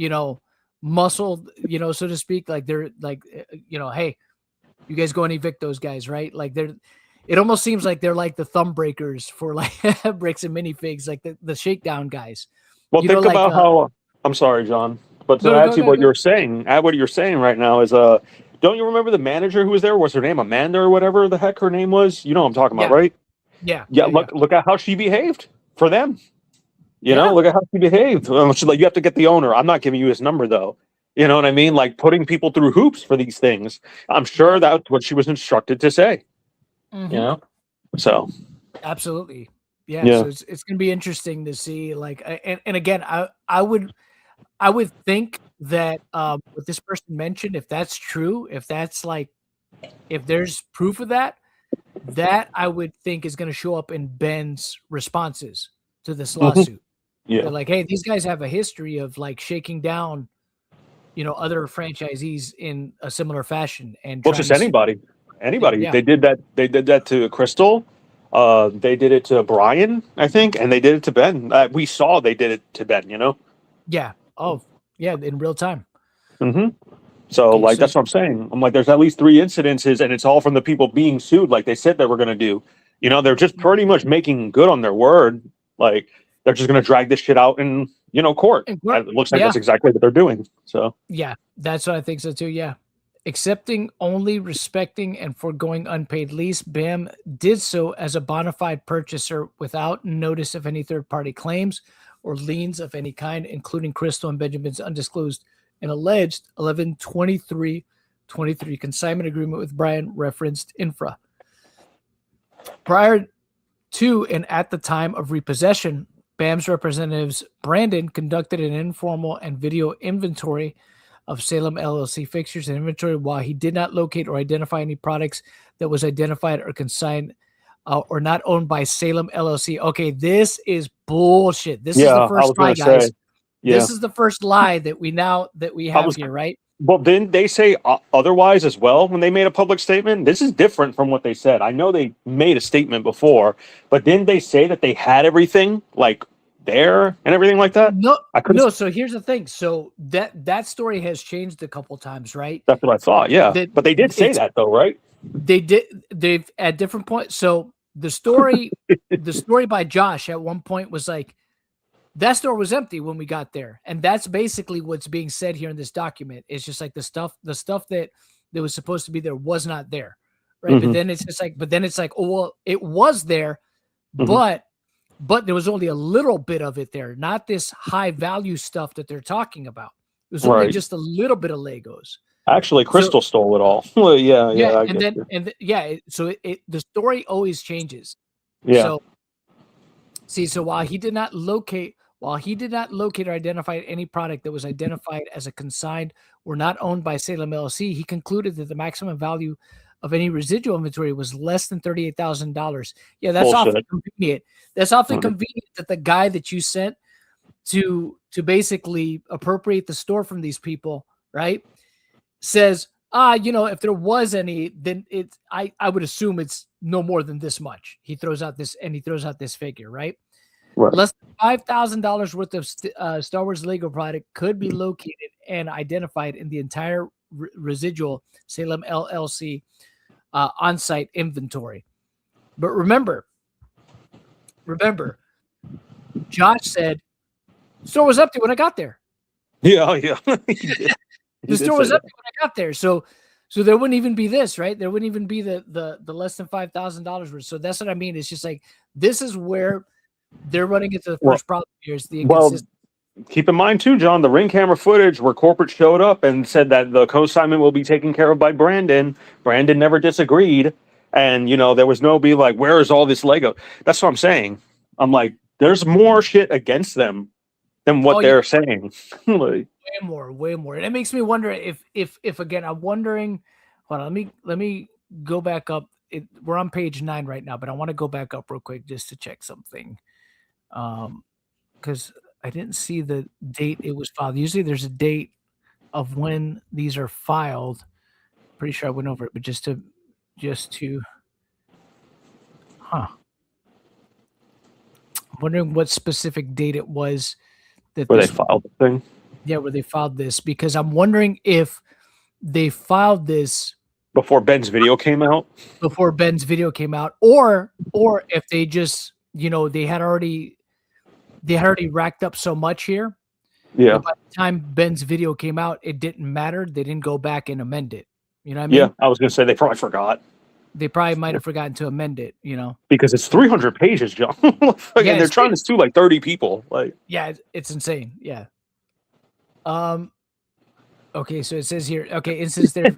Speaker 1: muscle, so to speak, like they're like, hey, you guys go and evict those guys, right? Like it almost seems like they're like the thumb breakers for like bricks and minifigs, like the shakedown guys.
Speaker 2: Well, think
Speaker 1: Like
Speaker 2: about how. I'm sorry, John, but to
Speaker 1: no,
Speaker 2: add to what
Speaker 1: go.
Speaker 2: you're saying, add what you're saying right now is don't you remember the manager who was there? Was her name Amanda or whatever the heck her name was? You know what I'm talking about,
Speaker 1: Yeah,
Speaker 2: right?
Speaker 1: yeah,
Speaker 2: Yeah,
Speaker 1: yeah, yeah.
Speaker 2: look at how she behaved for them.
Speaker 1: Yeah.
Speaker 2: Look at how she behaved. She's like, you have to get the owner. I'm not giving you his number though. You know what I mean? Like putting people through hoops for these things. I'm sure
Speaker 1: Yep.
Speaker 2: that's what she was instructed to say.
Speaker 1: Mm-hmm.
Speaker 2: So
Speaker 1: Absolutely. Yeah.
Speaker 2: yeah.
Speaker 1: So it's gonna be interesting to see. Like, and again, I would think that what this person mentioned, if that's true, if that's like, if there's proof of that, that I would think is going to show up in Ben's responses to this
Speaker 2: Mhm.
Speaker 1: lawsuit.
Speaker 2: Yeah.
Speaker 1: They're like, hey, these guys have a history of like shaking down, other franchisees in a similar fashion and
Speaker 2: Well,
Speaker 1: trying
Speaker 2: just
Speaker 1: to,
Speaker 2: anybody.
Speaker 1: yeah,
Speaker 2: They did that. They did that to Crystal. They did it to Brian, I think, and they did it to Ben. We saw they did it to Ben.
Speaker 1: yeah. Oh, yeah, in real time.
Speaker 2: Mm-hmm. So,
Speaker 1: Okay,
Speaker 2: like,
Speaker 1: so
Speaker 2: that's what I'm saying. I'm like, there's at least 3 incidences, and it's all from the people being sued, like they said they were going to do. You know, they're just pretty much making good on their word. Like, they're just going to drag this shit out in, court. And it looks like
Speaker 1: yeah,
Speaker 2: that's exactly what they're doing. So,
Speaker 1: yeah, that's what I think so too. Yeah. Accepting only, respecting, and foregoing unpaid lease, BAM did so as a bona fide purchaser without notice of any third-party claims or liens of any kind, including Crystal and Benjamin's undisclosed and alleged 11/23/23 consignment agreement with Brian referenced infra. Prior to and at the time of repossession, BAM's representatives Brandon conducted an informal and video inventory of Salem LLC fixtures and inventory while he did not locate or identify any products that was identified or consigned or not owned by Salem LLC. Okay, this is bullshit. This is
Speaker 2: yeah,
Speaker 1: the
Speaker 2: I
Speaker 1: first
Speaker 2: was going
Speaker 1: lie,
Speaker 2: to say,
Speaker 1: guys.
Speaker 2: yeah.
Speaker 1: This is the first lie that we
Speaker 2: I
Speaker 1: have
Speaker 2: was
Speaker 1: here, right?
Speaker 2: Well, didn't they say otherwise as well when they made a public statement? This is different from what they said. I know they made a statement before, but didn't they say that they had everything like there and everything like that?
Speaker 1: No,
Speaker 2: I couldn't.
Speaker 1: no. So here's the thing. So that story has changed a couple times, right?
Speaker 2: That's what I thought. Yeah,
Speaker 1: That
Speaker 2: but they did say
Speaker 1: it's
Speaker 2: that though, right?
Speaker 1: they've at different points. So the story by Josh at one point was like, that store was empty when we got there. And that's basically what's being said here in this document. It's just like the stuff that was supposed to be there was not there. Right.
Speaker 2: Mm-hmm.
Speaker 1: But then it's like, oh, well, it was there,
Speaker 2: Mm-hmm.
Speaker 1: but there was only a little bit of it there, not this high value stuff that they're talking about. It was only
Speaker 2: Right.
Speaker 1: just a little bit of Legos.
Speaker 2: Actually, Crystal stole it all. Well, yeah, I
Speaker 1: And
Speaker 2: get
Speaker 1: then,
Speaker 2: you.
Speaker 1: so the story always changes.
Speaker 2: Yeah.
Speaker 1: So see, so while he did not locate or identify any product that was identified as a consigned or not owned by Salem LLC, he concluded that the maximum value of any residual inventory was less than $38,000. Yeah, that's
Speaker 2: Bullshit.
Speaker 1: awfully convenient. That's awfully
Speaker 2: Mhm.
Speaker 1: convenient that the guy that you sent to basically appropriate the store from these people, right, says, if there was any, then I would assume it's no more than this much. He throws out this figure, right?
Speaker 2: Right.
Speaker 1: Less than $5,000 worth of Star Wars Lego product could be located and identified in the entire residual Salem LLC on-site inventory. But remember, Josh said, store was empty when I got there.
Speaker 2: Yeah.
Speaker 1: The store was empty when I got there. So there wouldn't even be this, right? There wouldn't even be the less than $5,000 worth. So that's what I mean. It's just like, this is where they're running into the first problem here is the inconsistency.
Speaker 2: Keep in mind too, John, the ring camera footage where corporate showed up and said that the co-assignment will be taken care of by Brandon. Brandon never disagreed. And, there was no be like, where is all this Lego? That's what I'm saying. I'm like, there's more shit against them than what they're saying. Like,
Speaker 1: way more. And it makes me wonder if again, I'm wondering, hold on, let me go back up. We're on page 9 right now, but I want to go back up real quick just to check something. Because I didn't see the date it was filed. Usually there's a date of when these are filed. Pretty sure I went over it, but just to I'm wondering what specific date it was that
Speaker 2: where they filed the thing.
Speaker 1: Yeah, where they filed this, because I'm wondering if they filed this
Speaker 2: before Ben's video came out.
Speaker 1: Or if they just, they had already racked up so much here.
Speaker 2: Yeah.
Speaker 1: By the time Ben's video came out, it didn't matter. They didn't go back and amend it. You know what I mean?
Speaker 2: Yeah, I was going to say they probably forgot.
Speaker 1: They probably might have forgotten to amend it,
Speaker 2: Because it's 300 pages, John. And they're trying to sue like 30 people. Like,
Speaker 1: yeah, it's insane. Yeah. Okay, so it says here. Okay, it says they're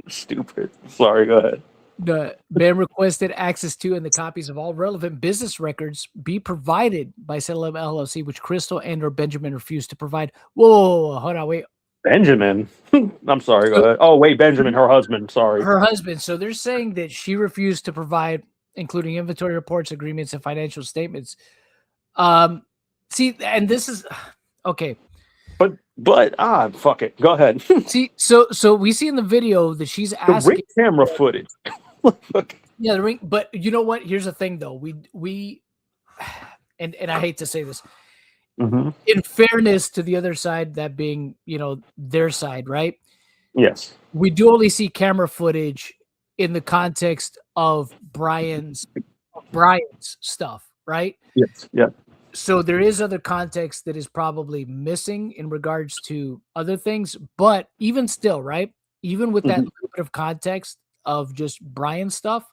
Speaker 2: stupid. Sorry, go ahead.
Speaker 1: The BAM requested access to and the copies of all relevant business records be provided by Salem LLC, which Crystal and/or Benjamin refused to provide. Whoa, hold on, wait.
Speaker 2: Benjamin. I'm sorry, go ahead. Oh, wait, Benjamin, her husband. Sorry.
Speaker 1: Her husband. So they're saying that she refused to provide, including inventory reports, agreements, and financial statements. See, and this is okay.
Speaker 2: But fuck it. Go ahead.
Speaker 1: See, so we see in the video that she's asking
Speaker 2: the ring camera footage.
Speaker 1: Yeah, the ring. But you know what? Here's the thing, though. We and I hate to say this.
Speaker 2: Mm-hmm.
Speaker 1: In fairness to the other side, that being, their side, right?
Speaker 2: Yes.
Speaker 1: We do only see camera footage in the context of Brian's stuff, right?
Speaker 2: Yes. Yeah.
Speaker 1: So there is other context that is probably missing in regards to other things, but even still, right? Even with that
Speaker 2: Mm-hmm.
Speaker 1: little bit of context of just Brian stuff,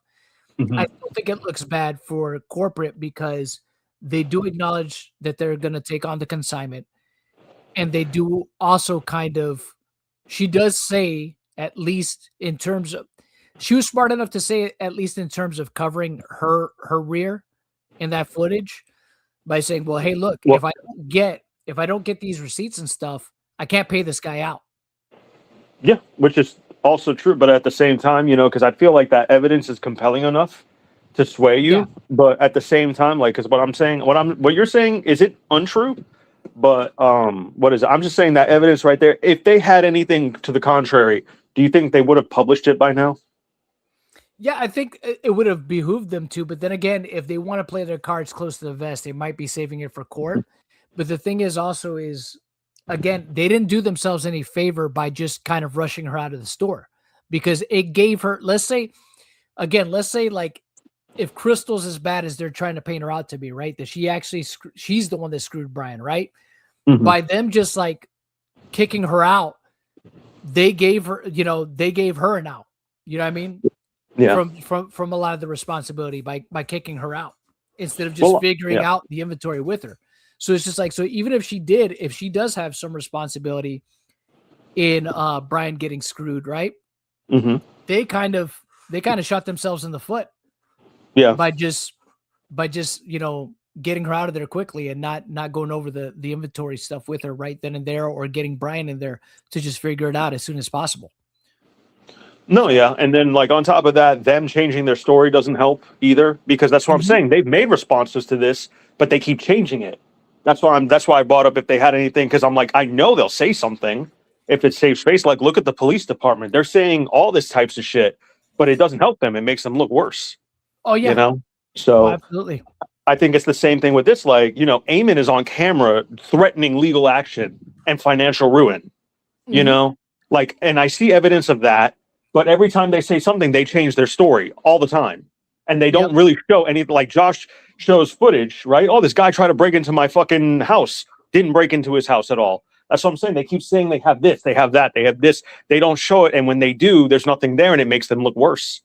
Speaker 2: Mm-hmm.
Speaker 1: I still think it looks bad for corporate because they do acknowledge that they're going to take on the consignment, and they do also kind of. She does say, at least in terms of, she was smart enough to say, at least in terms of covering her rear in that footage, by saying, well, hey, look,
Speaker 2: Well,
Speaker 1: if I don't get these receipts and stuff, I can't pay this guy out.
Speaker 2: yeah, which is also true, but at the same time, because I feel like that evidence is compelling enough to sway you,
Speaker 1: Yeah.
Speaker 2: but at the same time, like, because what you're saying isn't untrue, but what is it? I'm just saying that evidence right there. If they had anything to the contrary, do you think they would have published it by now?
Speaker 1: Yeah, I think it would have behooved them to, but then again, if they want to play their cards close to the vest, they might be saving it for court. But the thing is also is, again, they didn't do themselves any favor by just kind of rushing her out of the store, because it gave her, let's say like, if Crystal's as bad as they're trying to paint her out to be, right? That she's the one that screwed Brian, right?
Speaker 2: Mhm.
Speaker 1: By them just like kicking her out, they gave her an out. You know what I mean?
Speaker 2: Yeah.
Speaker 1: From a lot of the responsibility by kicking her out instead of just
Speaker 2: Well,
Speaker 1: figuring
Speaker 2: yeah.
Speaker 1: out the inventory with her. So it's just like, so even if she does have some responsibility in Brian getting screwed, right?
Speaker 2: Hmm.
Speaker 1: They kind of shot themselves in the foot
Speaker 2: Yeah.
Speaker 1: by just getting her out of there quickly and not going over the inventory stuff with her right then and there, or getting Brian in there to just figure it out as soon as possible.
Speaker 2: No, yeah. And then, like, on top of that, them changing their story doesn't help either, because that's what I'm saying. They've made responses to this, but they keep changing it. That's why I brought up if they had anything, because I'm like, I know they'll say something if it saves face. Like, look at the police department. They're saying all this types of shit, but it doesn't help them. It makes them look worse.
Speaker 1: Oh yeah.
Speaker 2: So
Speaker 1: absolutely.
Speaker 2: I think it's the same thing with this. Like, Ammon is on camera threatening legal action and financial ruin. Like, and I see evidence of that, but every time they say something, they change their story all the time, and they don't really show any. Like, Josh shows footage, right? Oh, this guy tried to break into my fucking house, didn't break into his house at all. That's what I'm saying. They keep saying they have this, they have that, they have this. They don't show it, and when they do, there's nothing there, and it makes them look worse.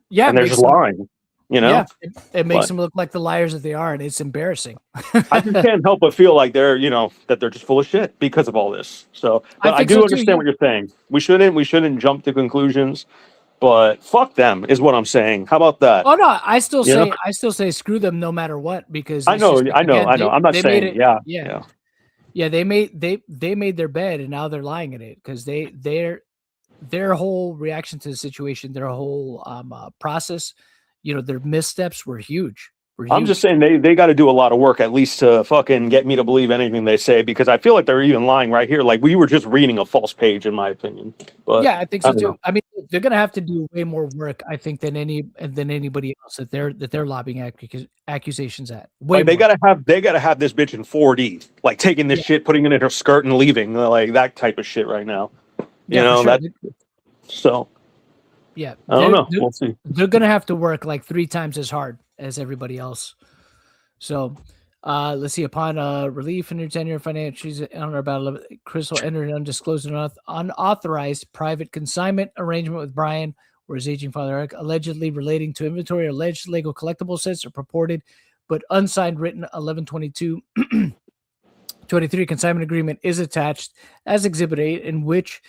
Speaker 1: Yeah,
Speaker 2: And they're just lying.
Speaker 1: Yeah, it makes them look like the liars that they are, and it's embarrassing.
Speaker 2: I just can't help but feel like that they're just full of shit because of all this. So, but I do understand what you're saying. We shouldn't jump to conclusions, but fuck them is what I'm saying. How about that?
Speaker 1: Oh no, I still say screw them no matter what, because
Speaker 2: I know. I'm not saying,
Speaker 1: yeah. They made their bed, and now they're lying in it, because their whole reaction to the situation, their whole process, their missteps were huge.
Speaker 2: I'm just saying they got to do a lot of work, at least, to fucking get me to believe anything they say, because I feel like they're even lying right here. Like, we were just reading a false page, in my opinion. But
Speaker 1: yeah, I think so too.
Speaker 2: know.
Speaker 1: I mean, they're gonna have to do way more work, I think, than anybody else that they're lobbying accusations at.
Speaker 2: Like, they gotta have this bitch in 4D, like taking this shit, putting it in her skirt and leaving, like that type of shit right now.
Speaker 1: Sure.
Speaker 2: So.
Speaker 1: Yeah,
Speaker 2: I don't know. We'll see.
Speaker 1: They're gonna have to work like 3 times as hard as everybody else. So, let's see. Upon relief in her tenure, financials on or about Crystal entered an undisclosed and unauthorized private consignment arrangement with Brian, or his aging father, Eric, allegedly relating to inventory, alleged legal collectible sets, or purported but unsigned written 11/22/23 consignment agreement is attached as Exhibit 8, in which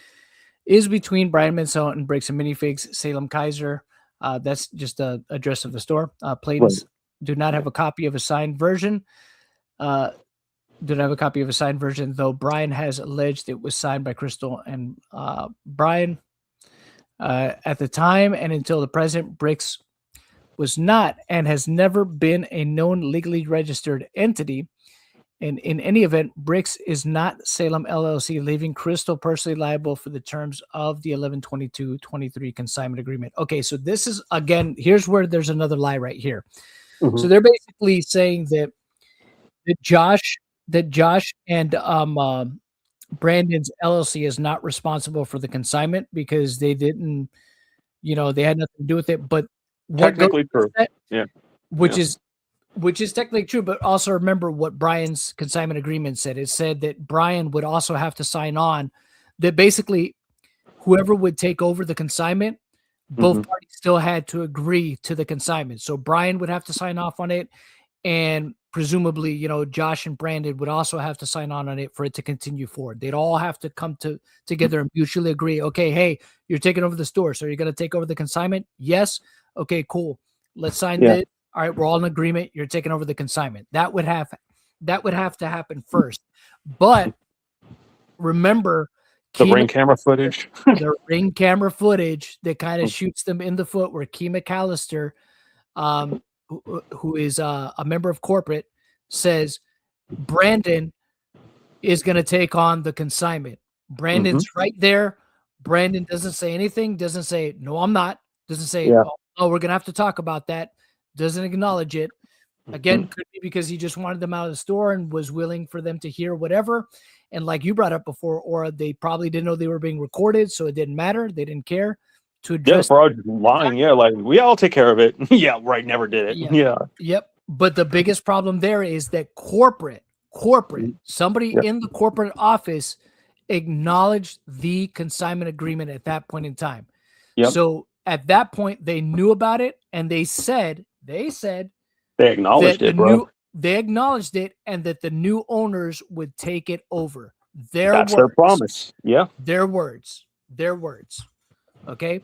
Speaker 1: is between Brian Mansell and Briggs and Minifigs, Salem Kaiser. That's just the address of the store. Planes do not have a copy of a signed version. Though Brian has alleged it was signed by Crystal and Brian. At the time and until the present, Briggs was not and has never been a known legally registered entity. And in any event, Briggs is not Salem LLC, leaving Crystal personally liable for the terms of the 11/22/23 consignment agreement. Okay, so this is, again, here's where there's another lie right here. So they're basically saying that Josh that Josh and Brandon's LLC is not responsible for the consignment because they didn't, they had nothing to do with it. But what goes
Speaker 2: Technically true.
Speaker 1: with that,
Speaker 2: Yeah.
Speaker 1: which
Speaker 2: Yeah.
Speaker 1: is which is technically true, but also remember what Brian's consignment agreement said. It said that Brian would also have to sign on that basically whoever would take over the consignment, both
Speaker 2: Mhm.
Speaker 1: parties still had to agree to the consignment. So Brian would have to sign off on it, and presumably, Josh and Brandon would also have to sign on it for it to continue forward. They'd all have to come together and mutually agree. Okay, hey, you're taking over the store, so you're going to take over the consignment. Yes. Okay, cool. Let's sign
Speaker 2: Yeah.
Speaker 1: this. All right, we're all in agreement. You're taking over the consignment. That would have to happen first. But remember,
Speaker 2: The ring camera footage.
Speaker 1: the ring camera footage that kind of shoots them in the foot, where Key McAllister, who is a member of corporate, says Brandon is going to take on the consignment. Brandon's right there. Brandon doesn't say anything, doesn't say, no, I'm not, doesn't say,
Speaker 2: Yeah.
Speaker 1: oh, we're going to have to talk about that, doesn't acknowledge it. Again, could be because he just wanted them out of the store and was willing for them to hear whatever. And like you brought up before, or they probably didn't know they were being recorded, so it didn't matter. They didn't care to
Speaker 2: Yeah,
Speaker 1: address.
Speaker 2: bro, lying. Yeah, like we all take care of it. Yeah, right. Never did it.
Speaker 1: Yeah.
Speaker 2: Yeah.
Speaker 1: Yep. But the biggest problem there is that corporate, somebody
Speaker 2: Yeah.
Speaker 1: in the corporate office acknowledged the consignment agreement at that point in time.
Speaker 2: Yep.
Speaker 1: So at that point, they knew about it, and they said
Speaker 2: They acknowledged
Speaker 1: that
Speaker 2: it, bro.
Speaker 1: they acknowledged it, and that the new owners would take it over.
Speaker 2: That's their promise. Yeah.
Speaker 1: Their words. Okay.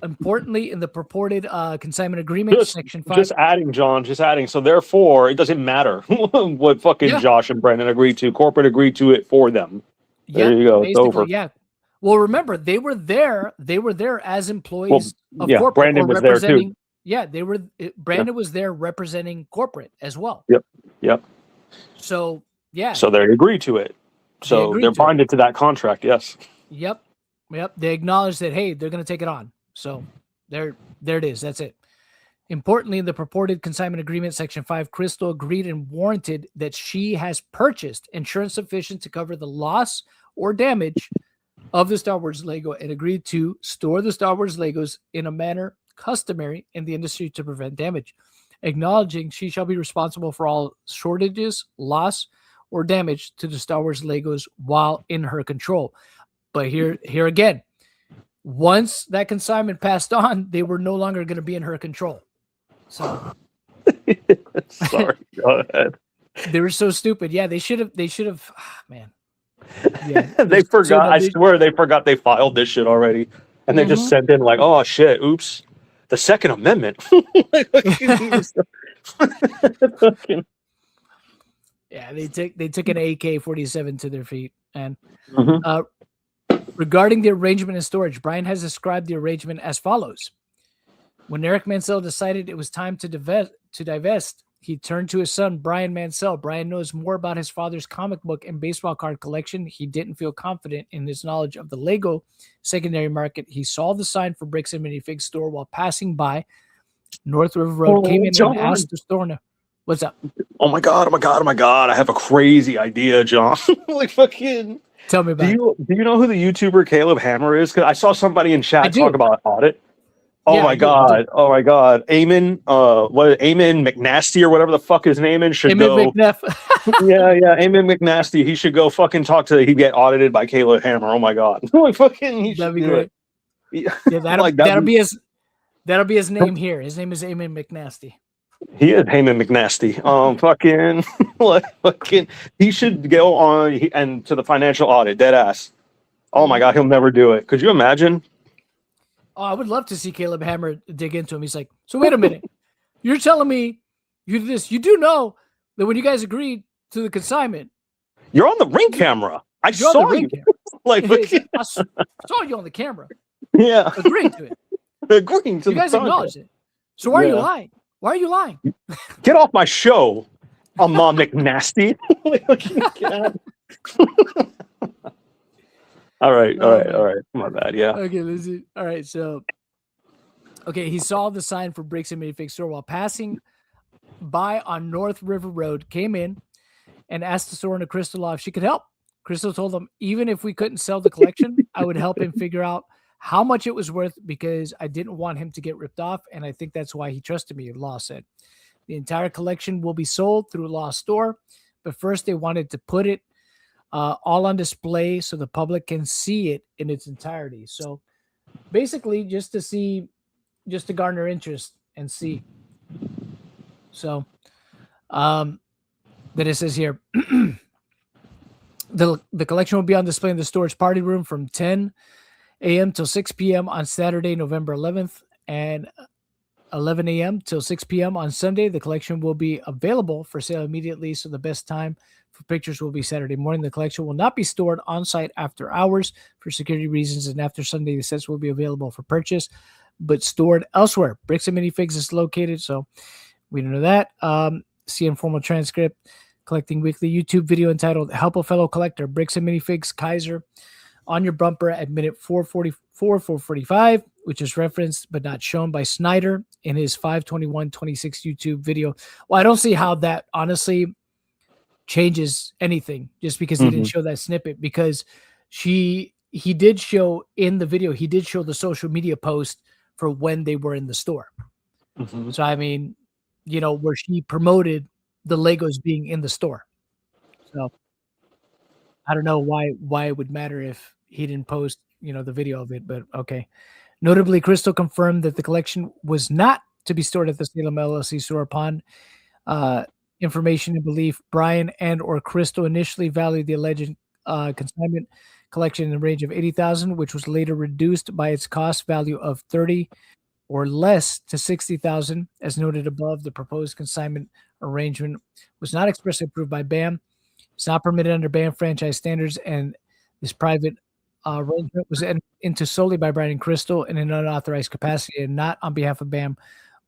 Speaker 1: Importantly, in the purported consignment agreement, section 5.
Speaker 2: Just adding, John. Just adding. So therefore, it doesn't matter what fucking Josh and Brandon agreed to. Corporate agreed to it for them. There you go. It's over.
Speaker 1: Yeah. Well, remember, they were there as employees of corporate.
Speaker 2: Brandon was there too.
Speaker 1: Yeah, Brandon was there representing corporate as well.
Speaker 2: Yep.
Speaker 1: So yeah.
Speaker 2: So they agreed to it. So they're bonded to that contract. Yes.
Speaker 1: Yep. They acknowledged that, hey, they're going to take it on. So there it is. That's it. Importantly, in the purported consignment agreement, section 5, Crystal agreed and warranted that she has purchased insurance sufficient to cover the loss or damage of the Star Wars Lego, and agreed to store the Star Wars Legos in a manner customary in the industry to prevent damage, acknowledging she shall be responsible for all shortages, loss, or damage to the Star Wars Legos while in her control. But here again, once that consignment passed on, they were no longer going to be in her control. So
Speaker 2: sorry, go ahead.
Speaker 1: They were so stupid. Yeah, they should have. Man, yeah,
Speaker 2: they forgot. I swear they forgot they filed this shit already, and they just sent in like, "Oh shit, oops, the Second Amendment."
Speaker 1: Yeah, they took an AK-47 to their feet. And regarding the arrangement and storage, Brian has described the arrangement as follows: when Eric Mansell decided it was time to divest, he turned to his son, Brian Mansell. Brian knows more about his father's comic book and baseball card collection. He didn't feel confident in his knowledge of the Lego secondary market. He saw the sign for Bricks and Minifigs store while passing by North River Road, came in and asked the store owner, "What's up?"
Speaker 2: Oh my god! I have a crazy idea, John. Like fucking.
Speaker 1: Tell me about it.
Speaker 2: Do you know who the YouTuber Caleb Hammer is? Because I saw somebody in chat talk about audit. Oh my god! Oh my god! Ammon, Ammon McNasty or whatever the fuck his name is should go. yeah, Ammon McNasty. He should go fucking talk to. He'd get audited by Caleb Hammer. Oh my god! Like fucking.
Speaker 1: That'd be great. Yeah, that'll be his name here. His name is Ammon McNasty.
Speaker 2: He is Ammon McNasty. Fucking. He should go on and to the financial audit. Dead ass. Oh my god! He'll never do it. Could you imagine?
Speaker 1: Oh, I would love to see Caleb Hammer dig into him. He's like, so wait a minute. You're telling me you do this. You do know that when you guys agreed to the consignment.
Speaker 2: You're on the ring camera. I saw you.
Speaker 1: I saw you on the camera.
Speaker 2: Yeah.
Speaker 1: Agreeing to it.
Speaker 2: Agreeing to
Speaker 1: you guys acknowledged it. So why are you lying? Why are you lying?
Speaker 2: Get off my show, Mom McNasty. All right. My bad. Yeah.
Speaker 1: Okay, let's see. All right, so he saw the sign for Bricks and Minifigs store while passing by on North River Road, came in and asked the store owner, Crystal Law, if she could help. Crystal told them, even if we couldn't sell the collection, I would help him figure out how much it was worth because I didn't want him to get ripped off. And I think that's why he trusted me, Law said. The entire collection will be sold through Law's store, but first they wanted to put it all on display so the public can see it in its entirety. So basically just to garner interest and see. So then it says here, the collection will be on display in the storage party room from 10 a.m. till 6 p.m. on Saturday, November 11th, and 11 a.m. till 6 p.m. on Sunday. The collection will be available for sale immediately, so the best time for pictures will be Saturday morning. The collection will not be stored on site after hours for security reasons, and after Sunday, the sets will be available for purchase, but stored elsewhere. Bricks and Minifigs is located, so we don't know that. See informal transcript. Collecting weekly YouTube video entitled Help a Fellow Collector, Bricks and Minifigs Kaiser on your bumper at minute 444, 445, which is referenced but not shown by Snyder in his 521-26 YouTube video. Well, I don't see how that honestly changes anything just because he didn't show that snippet, because he did show in the video, he did show the social media post for when they were in the store. So, I mean, you know, where she promoted the Legos being in the store. So I don't know why it would matter if he didn't post, you know, the video of it, but okay. Notably, Crystal confirmed that the collection was not to be stored at the Salem LLC store. Upon information and belief, Brian and or Crystal initially valued the alleged consignment collection in the range of $80,000, which was later reduced by its cost value of $30,000 or less to $60,000. As noted above, the proposed consignment arrangement was not expressly approved by BAM. It's not permitted under BAM franchise standards, and this private arrangement was entered into solely by Brian and Crystal in an unauthorized capacity and not on behalf of BAM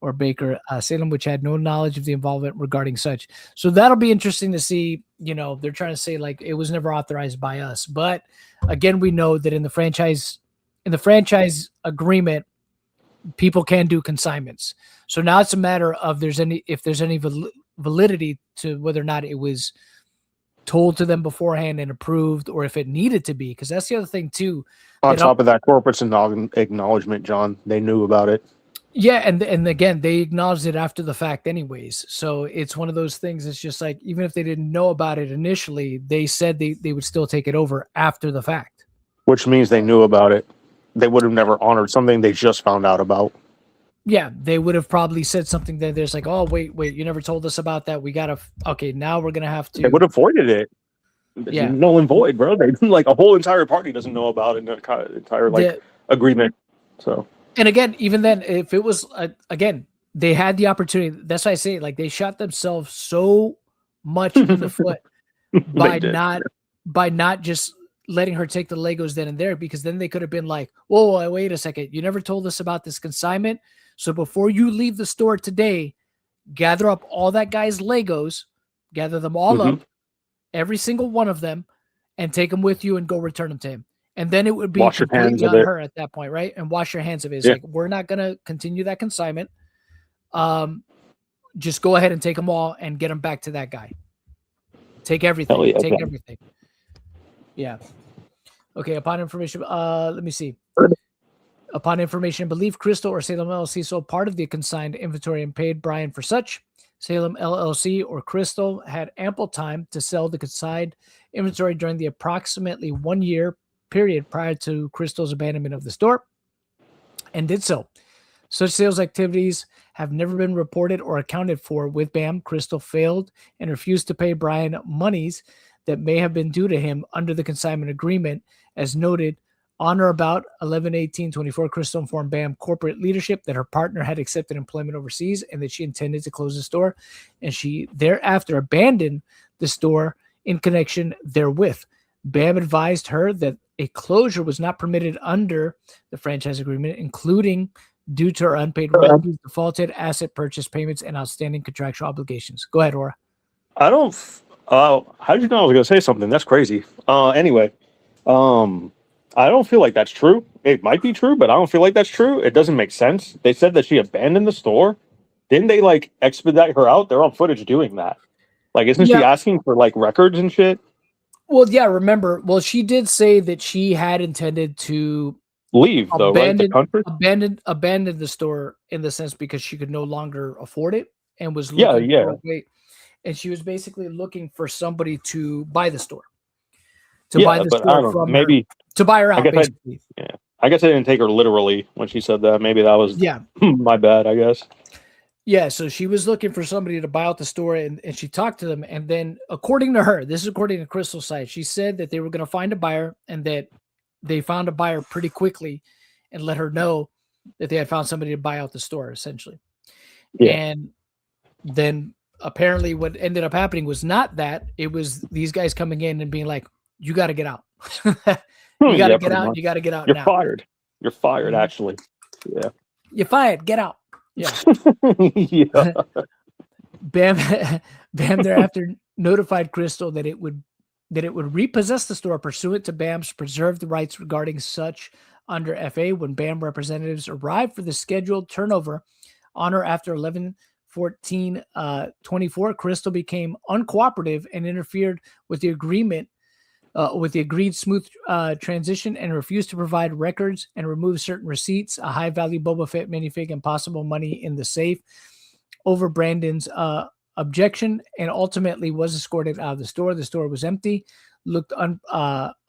Speaker 1: or Baker Salem, which had no knowledge of the involvement regarding such. So that'll be interesting to see. You know, they're trying to say like it was never authorized by us, but again, we know that in the franchise agreement, people can do consignments. So now it's a matter of if there's any validity to whether or not it was told to them beforehand and approved, or if it needed to be, because that's the other thing too.
Speaker 2: On top of that, corporate's acknowledgement, John, they knew about it.
Speaker 1: Yeah, and again, they acknowledged it after the fact anyways. So it's one of those things. It's just like, even if they didn't know about it initially, they said they would still take it over after the fact.
Speaker 2: Which means they knew about it. They would have never honored something they just found out about.
Speaker 1: Yeah, they would have probably said something that there's like, oh, wait, you never told us about that. We got to, okay, now we're going to have to.
Speaker 2: They would have voided it.
Speaker 1: Yeah.
Speaker 2: Null and void, bro. They like a whole entire party doesn't know about it, an entire like agreement. So. And
Speaker 1: again, even then, if it was, again, they had the opportunity. That's why I say, like, they shot themselves so much in the foot by not just letting her take the Legos then and there, because then they could have been like, whoa, wait a second. You never told us about this consignment. So before you leave the store today, gather up all that guy's Legos, gather them all up, every single one of them, and take them with you and go return them to him. And then it would be completely on her at that point, right? And wash your hands of it. It's like, we're not going to continue that consignment. Just go ahead and take them all and get them back to that guy. Take everything.
Speaker 2: Yeah,
Speaker 1: take everything. Yeah. Okay. Upon information, let me see. Upon information and belief, Crystal or Salem LLC sold part of the consigned inventory and paid Brian for such. Salem LLC or Crystal had ample time to sell the consigned inventory during the approximately 1 year period prior to Crystal's abandonment of the store, and did so. Such sales activities have never been reported or accounted for with BAM. Crystal failed and refused to pay Brian monies that may have been due to him under the consignment agreement. As noted, on or about 11/18/24, Crystal informed BAM corporate leadership that her partner had accepted employment overseas and that she intended to close the store, and she thereafter abandoned the store in connection therewith. BAM advised her that a closure was not permitted under the franchise agreement, including due to her unpaid royalties, defaulted asset purchase payments, and outstanding contractual obligations. Go ahead, Aura.
Speaker 2: I don't. How did you know I was going to say something? That's crazy. Anyway, I don't feel like that's true. It might be true, but I don't feel like that's true. It doesn't make sense. They said that she abandoned the store. Didn't they like expedite her out? They're on footage doing that. Like, isn't she asking for like records and shit?
Speaker 1: Well, yeah, remember, she did say that she had intended to
Speaker 2: Leave though, right? The country.
Speaker 1: abandon the store in the sense because she could no longer afford it and was
Speaker 2: Yeah,
Speaker 1: looking
Speaker 2: yeah.
Speaker 1: for a way. And she was basically looking for somebody to buy the store. To buy the
Speaker 2: but I
Speaker 1: store
Speaker 2: don't know.
Speaker 1: from
Speaker 2: Maybe
Speaker 1: her. To buy her out, basically.
Speaker 2: I guess I didn't take her literally when she said that. Maybe that was
Speaker 1: Yeah.
Speaker 2: my bad, I guess.
Speaker 1: Yeah, so she was looking for somebody to buy out the store, and she talked to them. And then, according to her, this is according to Crystal's site, she said that they were going to find a buyer and that they found a buyer pretty quickly and let her know that they had found somebody to buy out the store, essentially.
Speaker 2: Yeah.
Speaker 1: And then apparently what ended up happening was not that. It was these guys coming in and being like, you got to get out. You got to get out. You got to get out.
Speaker 2: You're fired. You're fired, actually. Yeah.
Speaker 1: You're fired. Get out. Yeah.
Speaker 2: Yeah.
Speaker 1: Bam thereafter notified Crystal that it would repossess the store pursuant to BAM's preserved rights regarding such under FA. When BAM representatives arrived for the scheduled turnover on or after 11/14/24, Crystal became uncooperative and interfered with the agreed smooth transition and refused to provide records and remove certain receipts, a high-value Boba Fett minifig, and possible money in the safe over Brandon's objection, and ultimately was escorted out of the store. The store was empty, looked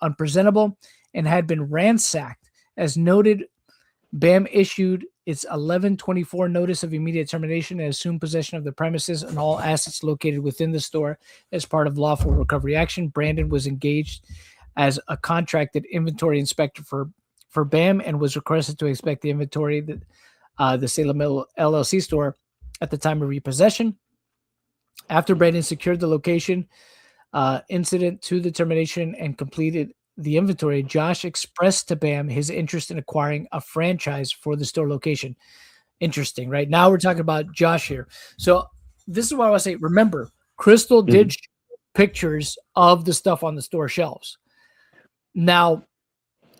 Speaker 1: unpresentable, and had been ransacked. As noted, BAM issued its 11/24 notice of immediate termination and assumed possession of the premises and all assets located within the store as part of lawful recovery action. Brandon was engaged as a contracted inventory inspector for BAM and was requested to inspect the inventory that the Salem LLC store at the time of repossession. After Brandon secured the location incident to the termination and completed the inventory, Josh expressed to BAM his interest in acquiring a franchise for the store location. Interesting, right? Now we're talking about Josh here. So this is what I want to say. Remember, Crystal did show pictures of the stuff on the store shelves. Now,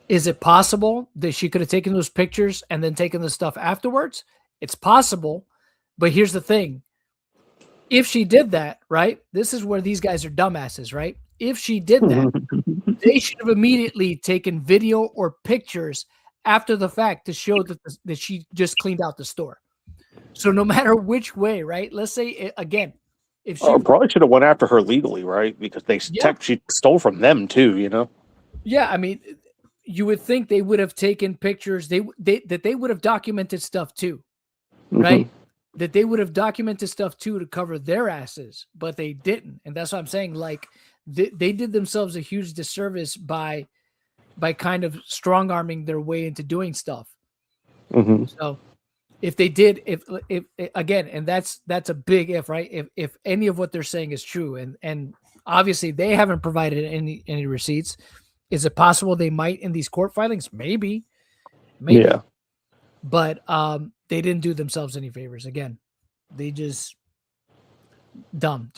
Speaker 1: is it possible that she could have taken those pictures and then taken the stuff afterwards? It's possible, but here's the thing. If she did that, right, this is where these guys are dumbasses, right? If she did that, they should have immediately taken video or pictures after the fact to show that she just cleaned out the store. So no matter which way, right? Let's say, again, if she
Speaker 2: probably should have went after her legally, right? Because she stole from them too, you know?
Speaker 1: Yeah, I mean, you would think they would have taken pictures. That they would have documented stuff too, right? That they would have documented stuff too to cover their asses, but they didn't. And that's what I'm saying. Like they did themselves a huge disservice by kind of strong arming their way into doing stuff. So if they did, if again, and that's a big if, right? If any of what they're saying is true, and obviously they haven't provided any receipts. Is it possible they might in these court filings? Maybe. Yeah. But they didn't do themselves any favors. Again, they just dumb.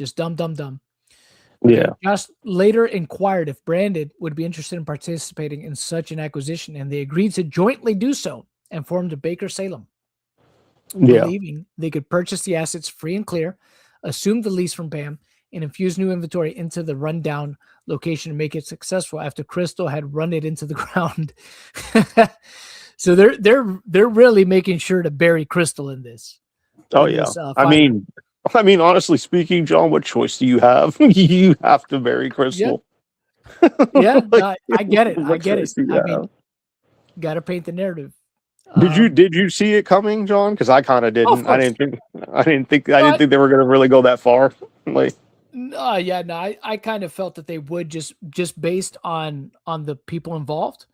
Speaker 2: Yeah.
Speaker 1: Josh later inquired if Brandon would be interested in participating in such an acquisition, and they agreed to jointly do so and formed a Baker Salem, believing they could purchase the assets free and clear, assume the lease from BAM, and infuse new inventory into the rundown location and make it successful after Crystal had run it into the ground. So they're really making sure to bury Crystal in this.
Speaker 2: Oh yeah. I mean, honestly speaking, John, what choice do you have? You have to bury Crystal.
Speaker 1: Yeah, no, I get it. I get it. I mean, got to paint the narrative.
Speaker 2: Did you see it coming, John? Because I kind of didn't. I didn't think they were going to really go that far. Like,
Speaker 1: I kind of felt that they would just based on the people involved.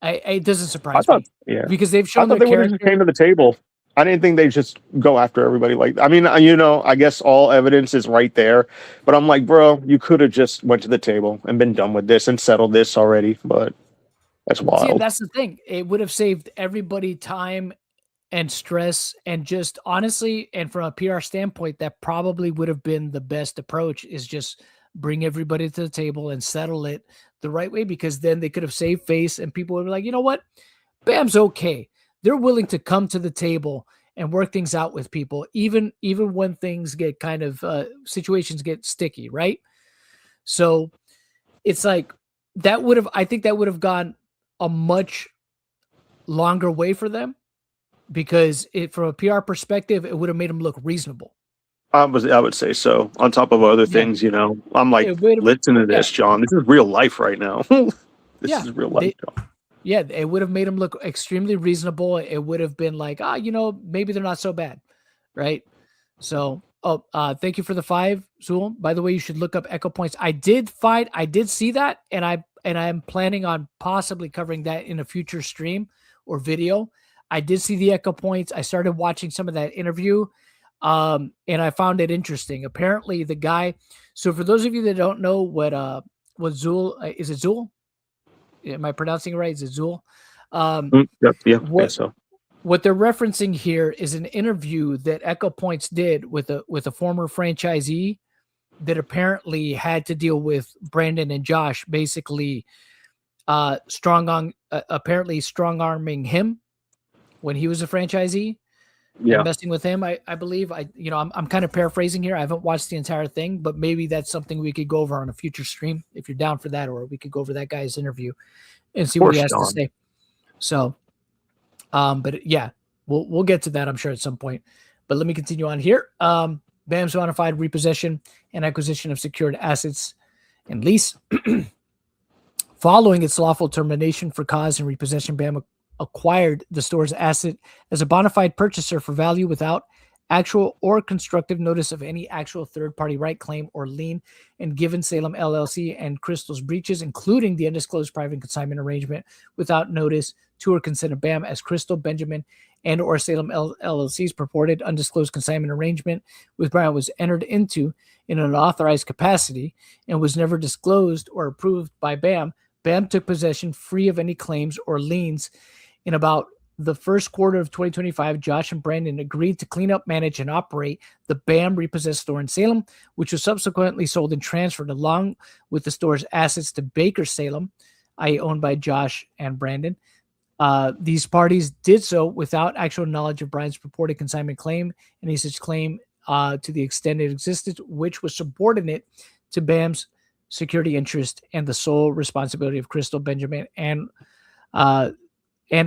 Speaker 1: It doesn't surprise me. Yeah, because they've shown
Speaker 2: they would have just came to the table. I didn't think they just go after everybody. Like, I mean, I guess all evidence is right there, but I'm like, bro, you could have just went to the table and been done with this and settled this already. But that's wild.
Speaker 1: See, that's the thing. It would have saved everybody time and stress, and just honestly, and from a PR standpoint, that probably would have been the best approach, is just bring everybody to the table and settle it the right way, because then they could have saved face and people would be like, you know what? BAM's okay. They're willing to come to the table and work things out with people, even when things get kind of situations get sticky, right? So it's like I think that would have gone a much longer way for them, because from a PR perspective, it would have made them look reasonable.
Speaker 2: I would say so. On top of other things, I'm like, listen to this, John. This is real life right now. This is real life, John.
Speaker 1: Yeah, it would have made them look extremely reasonable. It would have been like, maybe they're not so bad, right? So, thank you for the 5, Zool. By the way, you should look up Echo Points. I did see that, and I'm planning on possibly covering that in a future stream or video. I did see the Echo Points. I started watching some of that interview, and I found it interesting. Apparently, the guy. So, for those of you that don't know what Zool is, it Zool? Am I pronouncing it right? Is it Zool? What they're referencing here is an interview that Echo Points did with a former franchisee that apparently had to deal with Brandon and Josh, basically apparently strong arming him when he was a franchisee. And messing with him, I believe. I'm kind of paraphrasing here. I haven't watched the entire thing, but maybe that's something we could go over on a future stream if you're down for that, or we could go over that guy's interview and see what he has to say. So, but yeah, we'll get to that, I'm sure, at some point. But let me continue on here. BAM's bona fide repossession and acquisition of secured assets and lease. Following its lawful termination for cause and repossession, BAM acquired the store's asset as a bona fide purchaser for value without actual or constructive notice of any actual third-party right, claim, or lien, and given Salem LLC and Crystal's breaches, including the undisclosed private consignment arrangement, without notice to or consent of BAM, as Crystal, Benjamin, and or Salem LLC's purported undisclosed consignment arrangement with Brian was entered into in an authorized capacity and was never disclosed or approved by BAM. BAM took possession free of any claims or liens. In about the first quarter of 2025, Josh and Brandon agreed to clean up, manage, and operate the BAM repossessed store in Salem, which was subsequently sold and transferred along with the store's assets to Baker Salem, owned by Josh and Brandon. These parties did so without actual knowledge of Brian's purported consignment claim and his claim to the extent it existed, which was subordinate to BAM's security interest and the sole responsibility of Crystal, Benjamin, and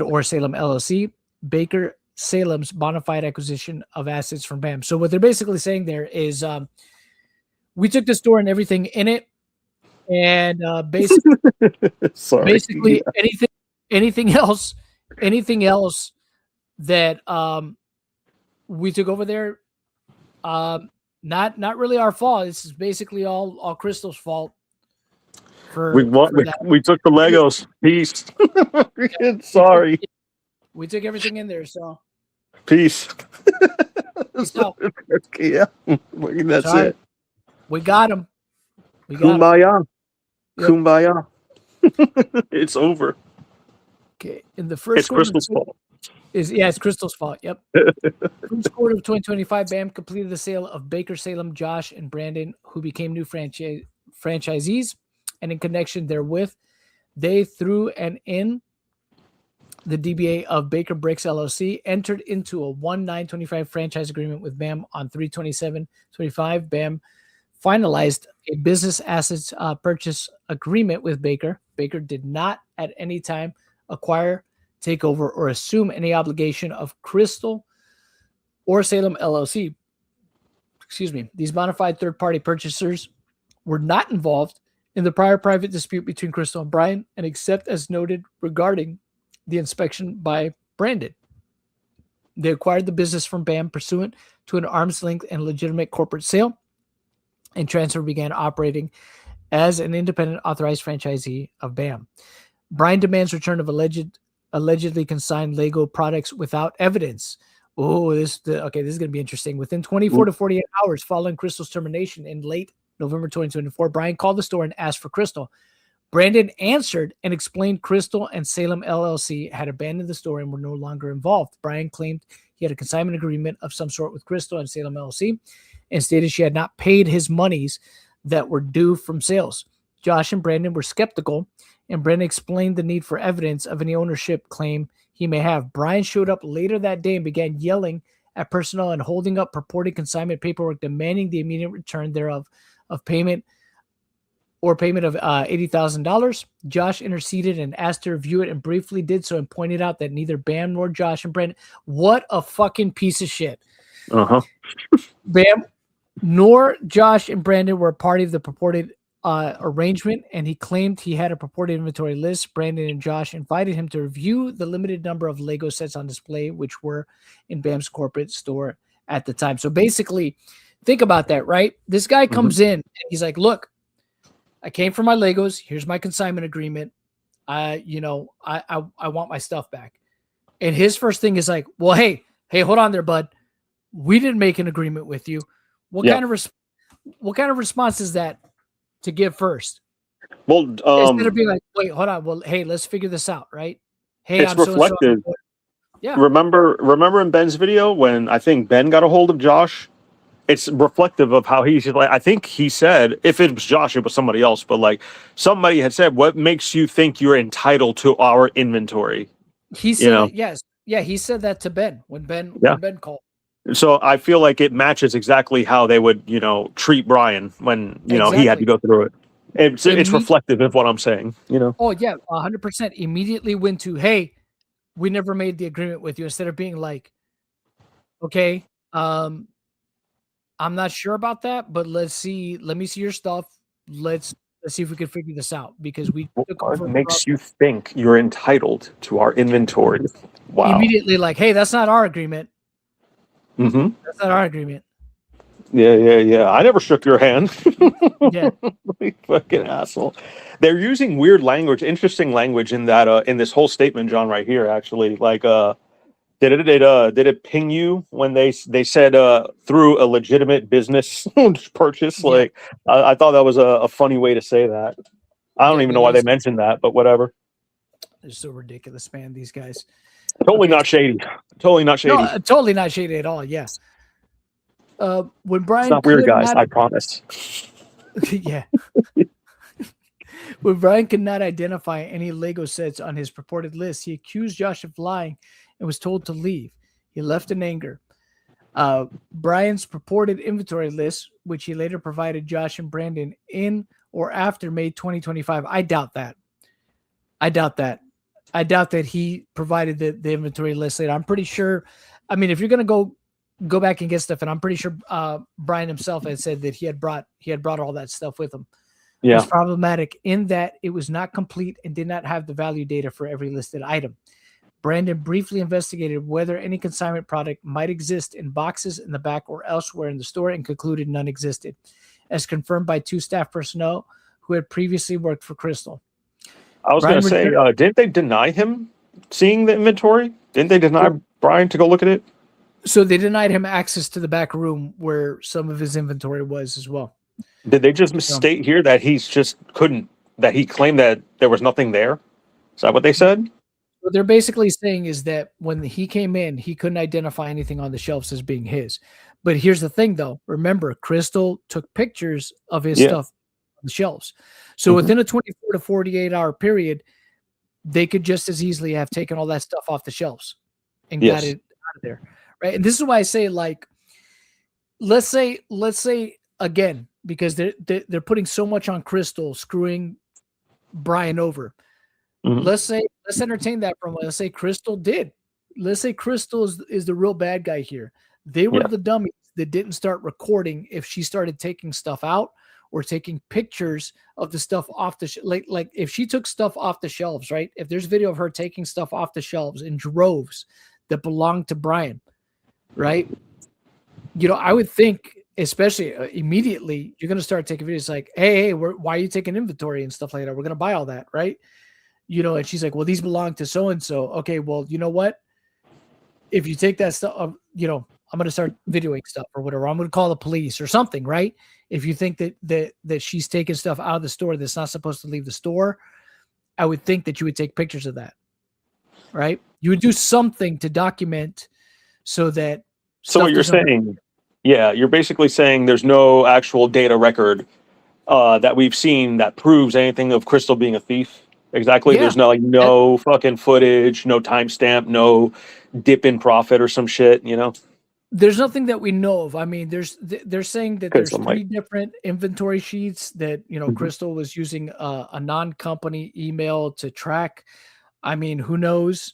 Speaker 1: or Salem LLC, Baker Salem's bona fide acquisition of assets from BAM. So what they're basically saying there is we took the store and everything in it, and basically, anything else that we took over there, not really our fault. This is basically all Crystal's fault.
Speaker 2: We took the Legos. Peace. Sorry.
Speaker 1: We took everything in there, so
Speaker 2: peace.
Speaker 1: Yeah.
Speaker 2: That's it.
Speaker 1: We got him.
Speaker 2: Kumbaya. Kumbaya. It's over.
Speaker 1: Okay. In the first,
Speaker 2: it's Crystal's fault.
Speaker 1: It's Crystal's fault. Yep. First quarter of 2025, BAM completed the sale of Baker Salem, Josh, and Brandon, who became new franchisees. And in connection therewith, they, through and in the DBA of Baker Bricks LLC, entered into a 1/9/25 franchise agreement with BAM on 3/27/25. BAM finalized a business assets purchase agreement with Baker. Baker did not at any time acquire, take over, or assume any obligation of Crystal or Salem LLC. Excuse me. These bona fide third-party purchasers were not involved in the prior private dispute between Crystal and Brian, and except as noted regarding the inspection by Brandon. They acquired the business from BAM pursuant to an arm's length and legitimate corporate sale, and transfer began operating as an independent authorized franchisee of BAM. Brian demands return of allegedly consigned Lego products without evidence. Oh, this is going to be interesting. Within 24 to 48 hours following Crystal's termination in late November 2024, Brian called the store and asked for Crystal. Brandon answered and explained Crystal and Salem LLC had abandoned the store and were no longer involved. Brian claimed he had a consignment agreement of some sort with Crystal and Salem LLC and stated she had not paid his monies that were due from sales. Josh and Brandon were skeptical, and Brandon explained the need for evidence of any ownership claim he may have. Brian showed up later that day and began yelling at personnel and holding up purported consignment paperwork demanding the immediate return thereof of payment of $80,000. Josh interceded and asked to review it and briefly did so and pointed out that neither Bam nor Josh and Brandon, what a fucking piece of shit. Bam nor Josh and Brandon were a party of the purported arrangement, and he claimed he had a purported inventory list. Brandon and Josh invited him to review the limited number of Lego sets on display, which were in Bam's corporate store at the time. So basically, think about that, right? This guy comes in and he's like, look, I came for my Legos. Here's my consignment agreement. I want my stuff back. And his first thing is like, well, hey, hold on there, bud. We didn't make an agreement with you. What kind of response is that to give first?
Speaker 2: Well,
Speaker 1: instead of being like, wait, hold on. Well, hey, let's figure this out, right? Hey,
Speaker 2: it's reflective.
Speaker 1: Yeah.
Speaker 2: Remember in Ben's video when I think Ben got a hold of Josh? It's reflective of how he's like, I think he said, if it was Josh, it was somebody else, but like somebody had said, what makes you think you're entitled to our inventory?
Speaker 1: He said, yes. Yeah, he said that to Ben when Ben called.
Speaker 2: So I feel like it matches exactly how they would, treat Brian when, he had to go through it. It's reflective of what I'm saying,
Speaker 1: Oh, yeah, 100%. Immediately went to, hey, we never made the agreement with you, instead of being like, okay, I'm not sure about that, but let me see your stuff. Let's see if we can figure this out, because we
Speaker 2: what makes you think you're entitled to our inventory? Wow.
Speaker 1: Immediately like, hey, that's not our agreement. That's not our agreement.
Speaker 2: Yeah. I never shook your hand.
Speaker 1: Yeah.
Speaker 2: Fucking asshole. They're using weird language, interesting language in that in this whole statement, John, right here, actually. Like did it ping you when they said through a legitimate business purchase?
Speaker 1: Yeah.
Speaker 2: Like I thought that was a funny way to say that. I don't even know why they mentioned that, but whatever.
Speaker 1: They're so ridiculous, man, these guys.
Speaker 2: Totally not shady. Totally not shady.
Speaker 1: No, totally not shady at all. Yeah. When Brian,
Speaker 2: it's not weird, guys. I promise.
Speaker 1: Yeah. When Brian could not identify any Lego sets on his purported list, he accused Josh of lying and was told to leave. He left in anger. Brian's purported inventory list, which he later provided Josh and Brandon in or after May 2025. I doubt that. I doubt that he provided the inventory list later. I'm pretty sure. I mean, if you're going to go back and get stuff, and I'm pretty sure Brian himself had said that he had brought all that stuff with him.
Speaker 2: Yeah.
Speaker 1: It was problematic in that it was not complete and did not have the value data for every listed item. Brandon briefly investigated whether any consignment product might exist in boxes in the back or elsewhere in the store and concluded none existed, as confirmed by 2 staff personnel who had previously worked for Crystal.
Speaker 2: I was going to say, didn't they deny him seeing the inventory? Didn't they deny Brian to go look at it?
Speaker 1: So they denied him access to the back room where some of his inventory was as well.
Speaker 2: Did they just state here that he claimed that there was nothing there? Is that what they said?
Speaker 1: What they're basically saying is that when he came in, he couldn't identify anything on the shelves as being his. But here's the thing, though. Remember, Crystal took pictures of his stuff on the shelves. So within a 24 to 48 hour period, they could just as easily have taken all that stuff off the shelves and got it out of there. Right. And this is why I say, like, let's say again, because they're putting so much on Crystal screwing Brian over. Let's entertain that from. Let's say Crystal did. Let's say Crystal is the real bad guy here. They were the dummies that didn't start recording if she started taking stuff out or taking pictures of the stuff off the like if she took stuff off the shelves, right? If there's video of her taking stuff off the shelves in droves that belonged to Brian, right? I would think, especially immediately, you're going to start taking videos like, hey, why are you taking inventory and stuff like that? We're going to buy all that, right? And she's like, well, these belong to so-and-so. Okay, well, you know what? If you take that stuff, I'm going to start videoing stuff or whatever. I'm going to call the police or something, right? If you think that she's taking stuff out of the store that's not supposed to leave the store, I would think that you would take pictures of that, right? You would do something to document so that.
Speaker 2: So what you're saying, you're basically saying there's no actual data record that we've seen that proves anything of Crystal being a thief. Exactly. Yeah. There's no fucking footage, no timestamp, no dip in profit or some shit,
Speaker 1: There's nothing that we know of. I mean, they're saying that
Speaker 2: Because
Speaker 1: there's
Speaker 2: I'm
Speaker 1: 3
Speaker 2: like,
Speaker 1: different inventory sheets that,
Speaker 2: mhm.
Speaker 1: Crystal was using a non-company email to track. I mean, who knows?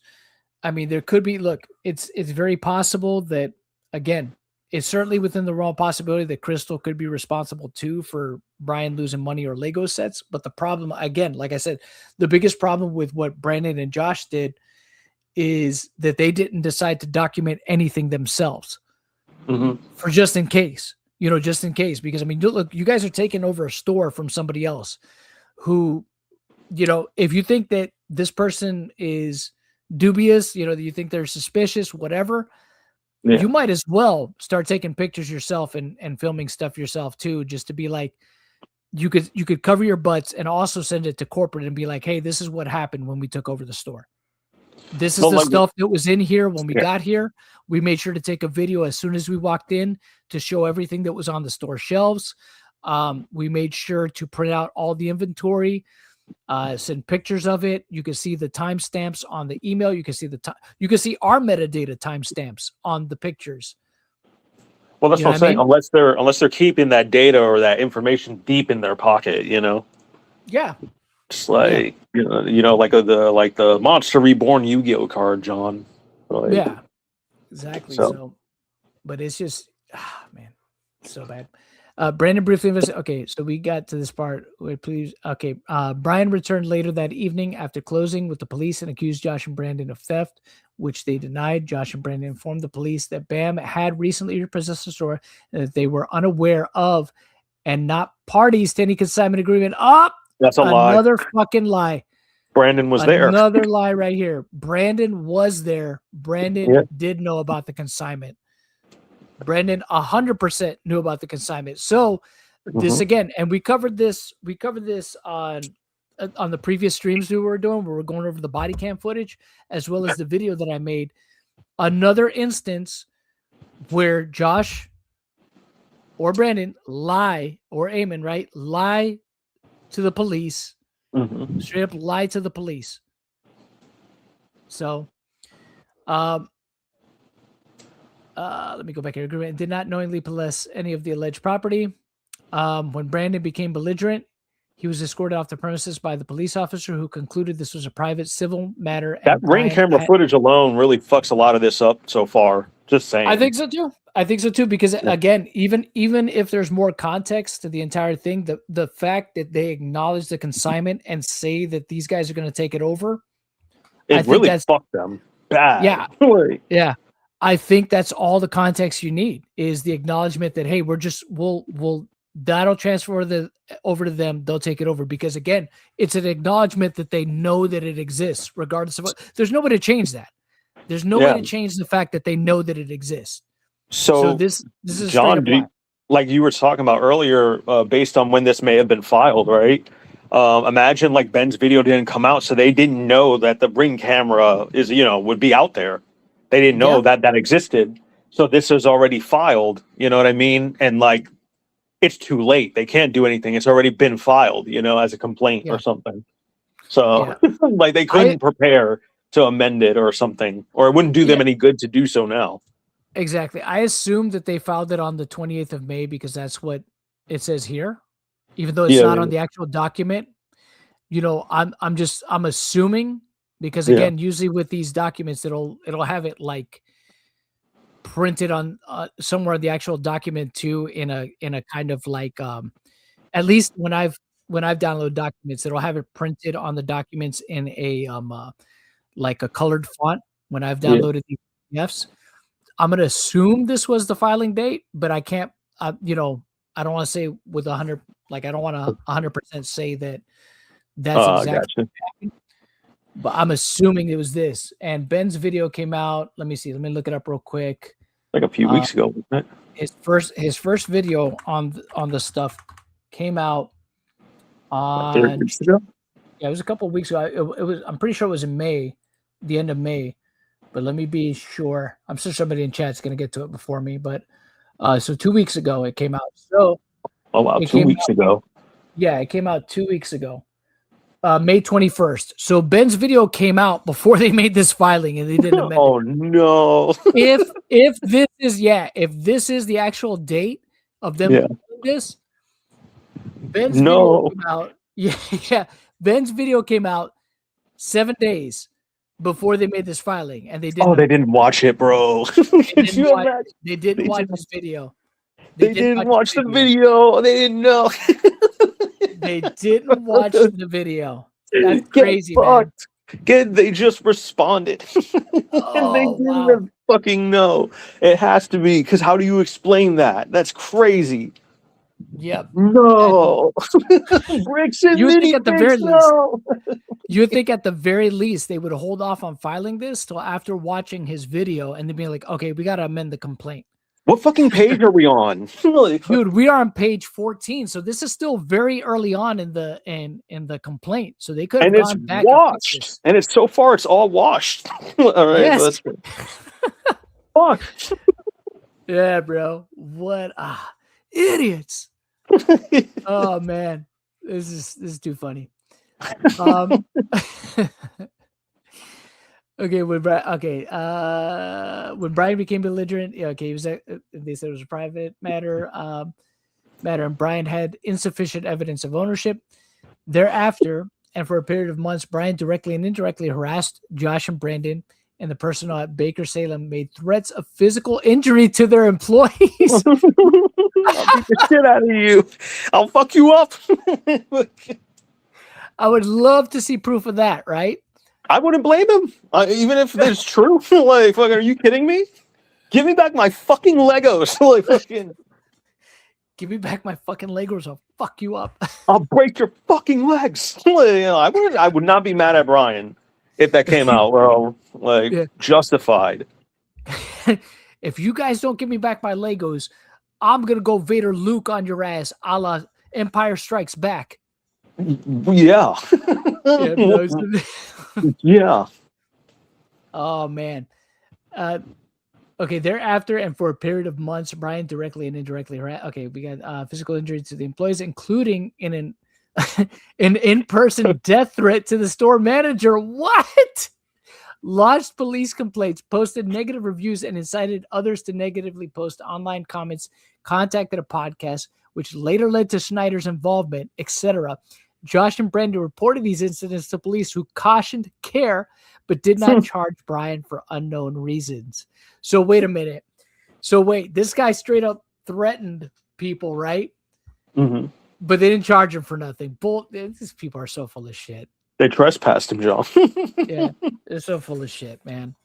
Speaker 1: I mean, there could be. Look, it's very possible that, again, it's certainly within the realm of possibility that Crystal could be responsible too for Brian losing money or Lego sets. But the problem, again, like I said, the biggest problem with what Brandon and Josh did is that they didn't decide to document anything themselves for just in case. Just in case, because I mean, look, you guys are taking over a store from somebody else who, if you think that this person is dubious, you think they're suspicious, whatever,
Speaker 2: Yeah.
Speaker 1: you might as well start taking pictures yourself and filming stuff yourself too, just to be like, you could cover your butts and also send it to corporate and be like, hey, this is what happened when we took over the store. This is
Speaker 2: But
Speaker 1: the
Speaker 2: like,
Speaker 1: stuff that was in here when we
Speaker 2: yeah.
Speaker 1: got here. We made sure to take a video as soon as we walked in to show everything that was on the store shelves. We made sure to print out all the inventory, send pictures of it. You can see the timestamps on the email. You can see you can see our metadata timestamps on the pictures.
Speaker 2: Well, that's
Speaker 1: You know
Speaker 2: what I'm saying.
Speaker 1: I mean?
Speaker 2: Unless they're keeping that data or that information deep in their pocket,
Speaker 1: Yeah.
Speaker 2: It's
Speaker 1: Yeah.
Speaker 2: like the Monster Reborn Yu-Gi-Oh card, John. Like,
Speaker 1: Yeah. Exactly.
Speaker 2: so
Speaker 1: So, but it's just, man, so bad. Brandon briefly okay, so we got to this part. Wait, please. Okay. Brian returned later that evening after closing with the police and accused Josh and Brandon of theft, which they denied. Josh and Brandon informed the police that Bam had recently repossessed the store and that they were unaware of and not parties to any consignment agreement. Up,
Speaker 2: that's a lie.
Speaker 1: another fucking lie.
Speaker 2: Brandon was there.
Speaker 1: Another lie right here. Brandon was there. Brandon
Speaker 2: Yeah.
Speaker 1: did know about the consignment. Brandon 100% knew about the consignment. So this again, and we covered this on the previous streams we were doing, where we're going over the body cam footage as well as the video that I made. Another instance where Josh or Brandon lie, or Ammon, right? Lie to the police. Straight up lie to the police. So let me go back here. Agreement did not knowingly possess any of the alleged property. When Brandon became belligerent, he was escorted off the premises by the police officer who concluded this was a private civil matter.
Speaker 2: That
Speaker 1: And
Speaker 2: ring camera footage alone really fucks a lot of this up so far. Just saying.
Speaker 1: I think so too. Because again, even if there's more context to the entire thing, the fact that they acknowledge the consignment and say that these guys are going to take it over,
Speaker 2: it really fucked them bad.
Speaker 1: Yeah. Yeah. I think that's all the context you need, is the acknowledgement that, hey, we'll that'll transfer over to them. They'll take it over, because again, it's an acknowledgement that they know that it exists, regardless of what. There's no way to change that. There's no way to change the fact that they know that it exists. So this is
Speaker 2: John, like you were talking about earlier, based on when this may have been filed, right? Imagine like Ben's video didn't come out, so they didn't know that the ring camera would be out there. They didn't know that existed. So this is already filed, you know what I mean? And like, it's too late. They can't do anything. It's already been filed, as a complaint or something. So like they couldn't prepare to amend it or something, or it wouldn't do them any good to do so now.
Speaker 1: Exactly. I assume that they filed it on the 28th of May because that's what it says here, even though it's not on the actual document. I'm assuming, because again, usually with these documents, it'll have it like printed on somewhere in the actual document too, in a kind of like at least when I've downloaded documents, it'll have it printed on the documents in a like a colored font when I've downloaded these PDFs. I'm gonna assume this was the filing date, but I can't. I don't want to say with 100. Like I don't want to 100% say that that's exactly what happened. But I'm assuming it was this. And Ben's video came out. Let me see. Let me look it up real quick.
Speaker 2: Like a few weeks ago, wasn't
Speaker 1: it? His first video on the stuff came out on
Speaker 2: 3 weeks ago.
Speaker 1: Yeah, it was a couple of weeks ago. It was. I'm pretty sure it was in May, the end of May. But let me be sure. I'm sure somebody in chat's going to get to it before me. But so 2 weeks ago it came out. So
Speaker 2: 2 weeks ago.
Speaker 1: Yeah, it came out 2 weeks ago. May 21st. So Ben's video came out before they made this filing, and they didn't amend
Speaker 2: Oh
Speaker 1: it.
Speaker 2: no!
Speaker 1: If this is the actual date of them doing this, Ben's video came out. Yeah, Ben's video came out 7 days before they made this filing, and they didn't.
Speaker 2: Oh, they didn't watch it, bro.
Speaker 1: They didn't watch this video.
Speaker 2: They didn't watch the video. They didn't know.
Speaker 1: They didn't watch the video. That's crazy, man.
Speaker 2: They just responded. And they didn't fucking know. It has to be, because how do you explain that? That's crazy.
Speaker 1: Yep.
Speaker 2: No. Bricks and Minifigs, no.
Speaker 1: You would think at the very least they would hold off on filing this till after watching his video and then be like, okay, we got to amend the complaint.
Speaker 2: What fucking page are we on?
Speaker 1: Dude, we are on page 14, so this is still very early on in the complaint. So they could have gone back
Speaker 2: washed, and it's so far it's all washed. All right, yes. Fuck.
Speaker 1: Yeah, bro. What idiots. Oh man. This is too funny. Okay, when Brian became belligerent, they said it was a private matter, and Brian had insufficient evidence of ownership. Thereafter, and for a period of months, Brian directly and indirectly harassed Josh and Brandon, and the personnel at Baker Salem made threats of physical injury to their employees.
Speaker 2: I'll beat the shit out of you. I'll fuck you up.
Speaker 1: I would love to see proof of that, right?
Speaker 2: I wouldn't blame him, even if it's true. Like, are you kidding me? Give me back my fucking Legos. Like, fucking.
Speaker 1: Give me back my fucking Legos. I'll fuck you up.
Speaker 2: I'll break your fucking legs. I would not be mad at Brian if that came out. Well, justified.
Speaker 1: If you guys don't give me back my Legos, I'm gonna go Vader Luke on your ass, a la Empire Strikes Back.
Speaker 2: Yeah. Yeah.
Speaker 1: Oh man. Okay. Thereafter, and for a period of months, Brian directly and indirectly. Okay, we got physical injury to the employees, including an in-person death threat to the store manager. What? Lodged police complaints, posted negative reviews, and incited others to negatively post online comments. Contacted a podcast, which later led to Schneider's involvement, etc. Josh and Brandon reported these incidents to police, who cautioned care but did not charge Brian for unknown reasons. So wait a minute. This guy straight up threatened people, right?
Speaker 2: Mm-hmm.
Speaker 1: But they didn't charge him for nothing. These people are so full of shit.
Speaker 2: They trespassed him, John.
Speaker 1: Yeah, they're so full of shit, man.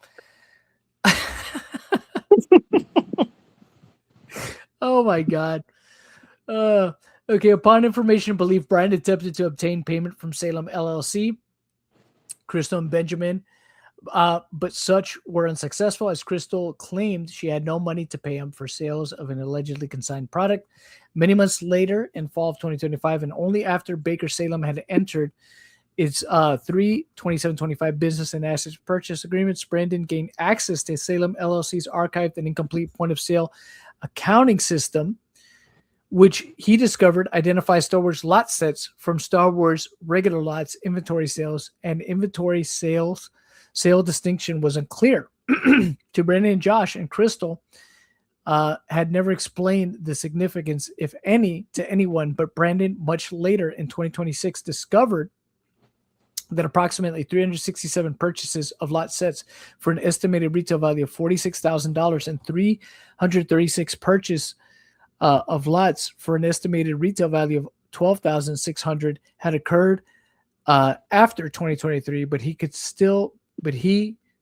Speaker 1: Oh my God. Okay, upon information and belief, Brian attempted to obtain payment from Salem LLC, Crystal and Benjamin, but such were unsuccessful, as Crystal claimed she had no money to pay him for sales of an allegedly consigned product. Many months later, in fall of 2025, and only after Baker Salem had entered its 3/27/25 business and assets purchase agreements, Brandon gained access to Salem LLC's archived and incomplete point-of-sale accounting system, which he discovered identifies Star Wars lot sets from Star Wars regular lots. Inventory sales and inventory sale distinction was unclear to Brandon and Josh, and Crystal had never explained the significance, if any, to anyone. But Brandon, much later in 2026, discovered that approximately 367 purchases of lot sets for an estimated retail value of $46,000 and 336 purchase of lots for an estimated retail value of $12,600 had occurred after 2023, but he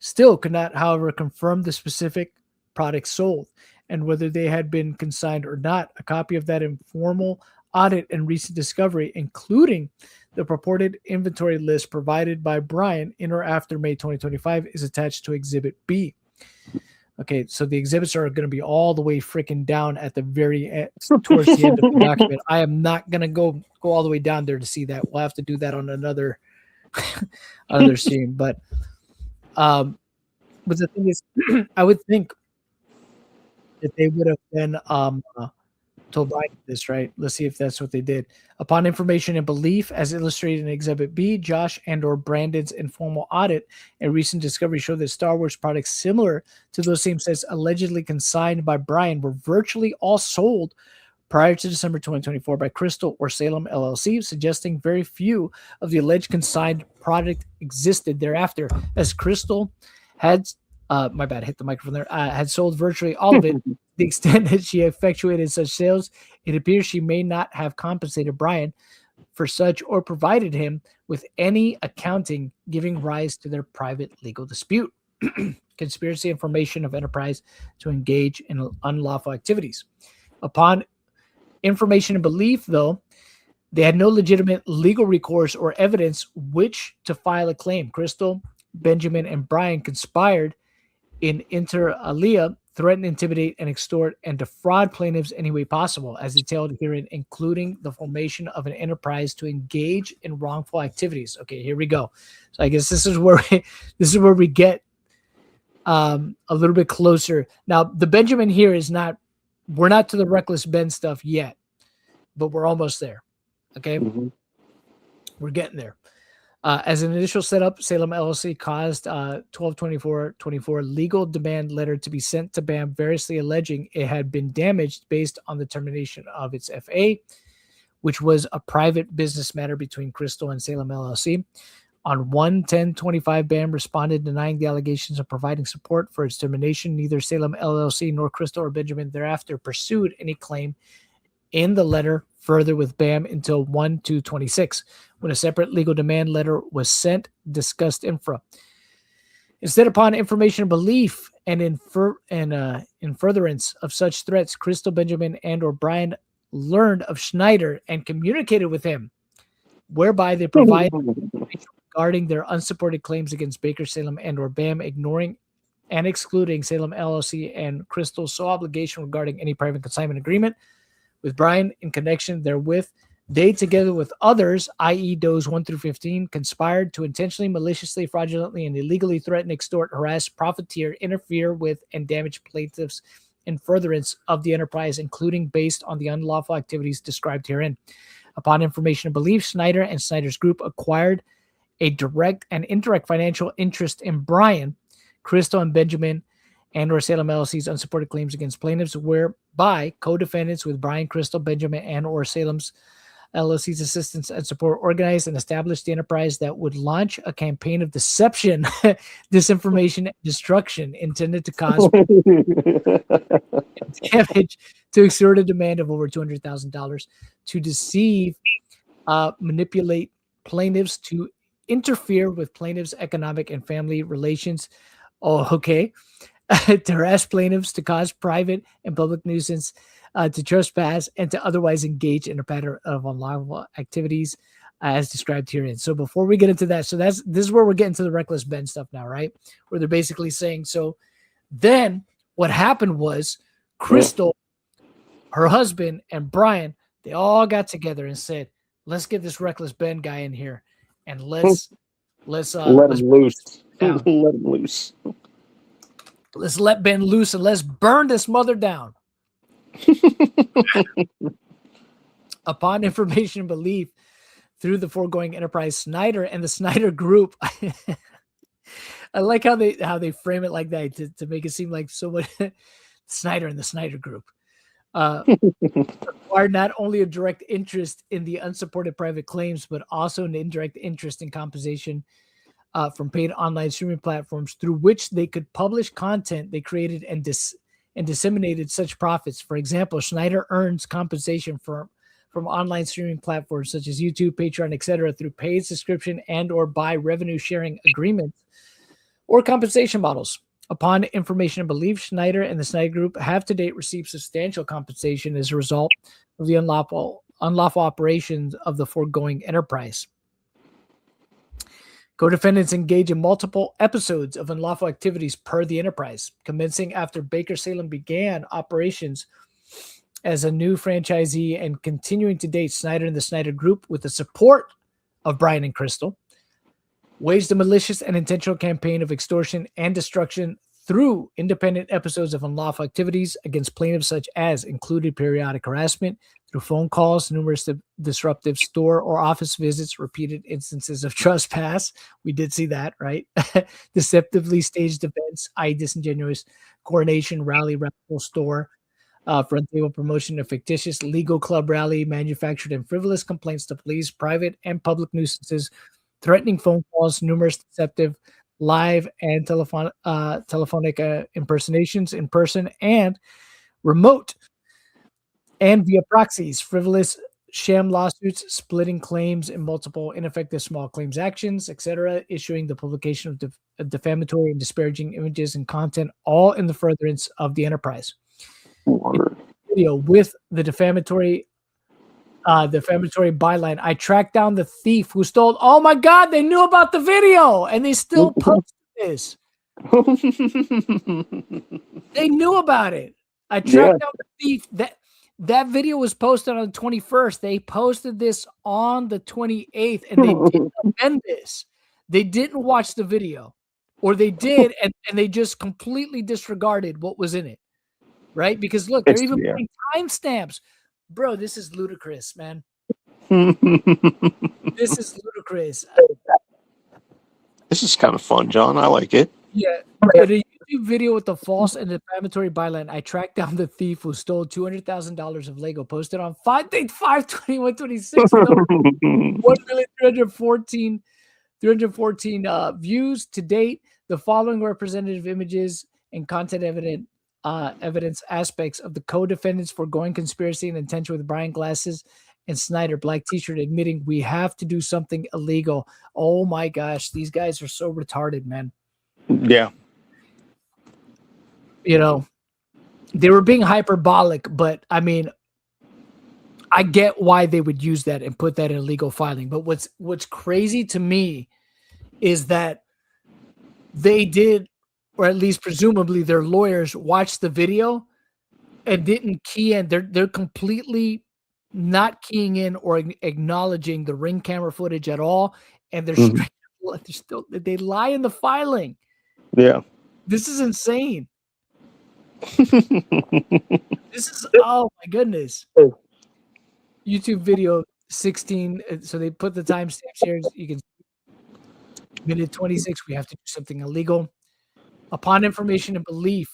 Speaker 1: still could not, however, confirm the specific products sold and whether they had been consigned or not. A copy of that informal audit and recent discovery, including the purported inventory list provided by Brian in or after May 2025, is attached to Exhibit B. Okay, so the exhibits are going to be all the way freaking down at the very end, towards the end of the document. I am not going to go all the way down there to see that. We'll have to do that on another stream. But the thing is, I would think that they would have been told Brian this, right? Let's see if that's what they did. Upon information and belief, as illustrated in Exhibit B, Josh and/or Brandon's informal audit and recent discovery show that Star Wars products similar to those same sets allegedly consigned by Brian were virtually all sold prior to December 2024 by Crystal or Salem LLC, suggesting very few of the alleged consigned product existed thereafter, as Crystal had, my bad, hit the microphone there, had sold virtually all of it. The extent that she effectuated such sales, it appears she may not have compensated Brian for such or provided him with any accounting giving rise to their private legal dispute. Conspiracy and formation of enterprise to engage in unlawful activities. Upon information and belief, though, they had no legitimate legal recourse or evidence which to file a claim. Crystal, Benjamin, and Brian conspired in inter alia, threaten, intimidate, and extort and defraud plaintiffs any way possible, as detailed herein, including the formation of an enterprise to engage in wrongful activities. Okay, here we go. So I guess this is where we get a little bit closer. Now, the Benjamin here is not. We're not to the Reckless Ben stuff yet, but we're almost there. Okay, we're getting there. As an initial setup, Salem LLC caused 12/24/24 legal demand letter to be sent to BAM, variously alleging it had been damaged based on the termination of its FA, which was a private business matter between Crystal and Salem LLC. On 1/10/25, BAM responded denying the allegations of providing support for its termination. Neither Salem LLC nor Crystal or Benjamin thereafter pursued any claim in the letter further with BAM until 1/2/26, when a separate legal demand letter was sent, discussed infra. Instead, upon information and belief and in furtherance of such threats, Crystal, Benjamin, and or Brian learned of Schneider and communicated with him, whereby they provided information regarding their unsupported claims against Baker, Salem, and or BAM, ignoring and excluding Salem LLC and Crystal's sole obligation regarding any private consignment agreement with Brian in connection therewith. They, together with others, i.e. Does 1-15, conspired to intentionally, maliciously, fraudulently, and illegally threaten, extort, harass, profiteer, interfere with, and damage plaintiffs in furtherance of the enterprise, including based on the unlawful activities described herein. Upon information and belief, Schneider and Schneider's group acquired a direct and indirect financial interest in Brian, Crystal, and Benjamin, and or Salem LLC's unsupported claims against plaintiffs, whereby co-defendants with Brian, Crystal, Benjamin, and or Salem's LLC's assistance and support organized and established the enterprise that would launch a campaign of deception, disinformation, and destruction intended to cause damage to extort a demand of over $200,000 to deceive, manipulate plaintiffs, to interfere with plaintiffs' economic and family relations. Oh, okay. To harass plaintiffs, to cause private and public nuisance, to trespass, and to otherwise engage in a pattern of unlawful activities as described herein. So before we get into that, so this is where we're getting to the Reckless Ben stuff now, right? Where they're basically saying, so then what happened was Crystal, her husband, and Brian, they all got together and said, let's get this Reckless Ben guy in here and let's
Speaker 2: let him loose.
Speaker 1: Let
Speaker 2: him loose.
Speaker 1: Let's let Ben loose and let's burn this mother down. Upon information and belief through the foregoing enterprise, Schneider and the Schneider Group. I like how they frame it like that to make it seem like someone Schneider and the Schneider Group acquired not only a direct interest in the unsupported private claims, but also an indirect interest in compensation from paid online streaming platforms through which they could publish content they created and disseminated such profits. For example, Schneider earns compensation from online streaming platforms such as YouTube, Patreon, etc., through paid subscription and or by revenue sharing agreements or compensation models. Upon information and belief, Schneider and the Schneider Group have to date received substantial compensation as a result of the unlawful operations of the foregoing enterprise. Co-defendants engage in multiple episodes of unlawful activities per the enterprise, commencing after Baker Salem began operations as a new franchisee and continuing to date. Schneider and the Schneider Group, with the support of Brian and Crystal, waged a malicious and intentional campaign of extortion and destruction through independent episodes of unlawful activities against plaintiffs, such as included periodic harassment through phone calls, numerous disruptive store or office visits, repeated instances of trespass. We did see that, right? Deceptively staged events, disingenuous coronation, rally, raffle, store, front table promotion of fictitious legal club rally, manufactured and frivolous complaints to police, private and public nuisances, threatening phone calls, numerous deceptive live and telephonic impersonations in person and remote and via proxies, frivolous sham lawsuits, splitting claims in multiple ineffective small claims actions, etc., issuing the publication of defamatory and disparaging images and content, all in the furtherance of the enterprise. Video with the defamatory byline. I tracked down the thief who stole. Oh my God, they knew about the video and they still posted this. They knew about it. I tracked down the thief. That video was posted on the 21st. They posted this on the 28th, and they didn't amend this. They didn't watch the video, or they did, and they just completely disregarded what was in it, right? Because look, they're even putting timestamps. Bro, this is ludicrous, man. This is ludicrous.
Speaker 3: This is kind of fun, John. I like it.
Speaker 1: Yeah. The YouTube video with the false and defamatory byline. I tracked down the thief who stole $200,000 of Lego. Posted on 5/21/26. 1,314 views to date. The following representative images and content evidence aspects of the co-defendants foregoing conspiracy and intention with Brian Glasses and Snyder, black t-shirt, admitting we have to do something illegal. Oh my gosh, these guys are so retarded, man.
Speaker 3: Yeah.
Speaker 1: You know, they were being hyperbolic, but I mean, I get why they would use that and put that in illegal filing. But what's crazy to me is that they did, or at least presumably their lawyers watched the video and didn't key in. They're completely not keying in or acknowledging the Ring camera footage at all, and they lie in the filing.
Speaker 3: Yeah.
Speaker 1: This is insane. This is, oh my goodness. YouTube video 16. So they put the timestamps here. You can see minute 26. We have to do something illegal. Upon information and belief,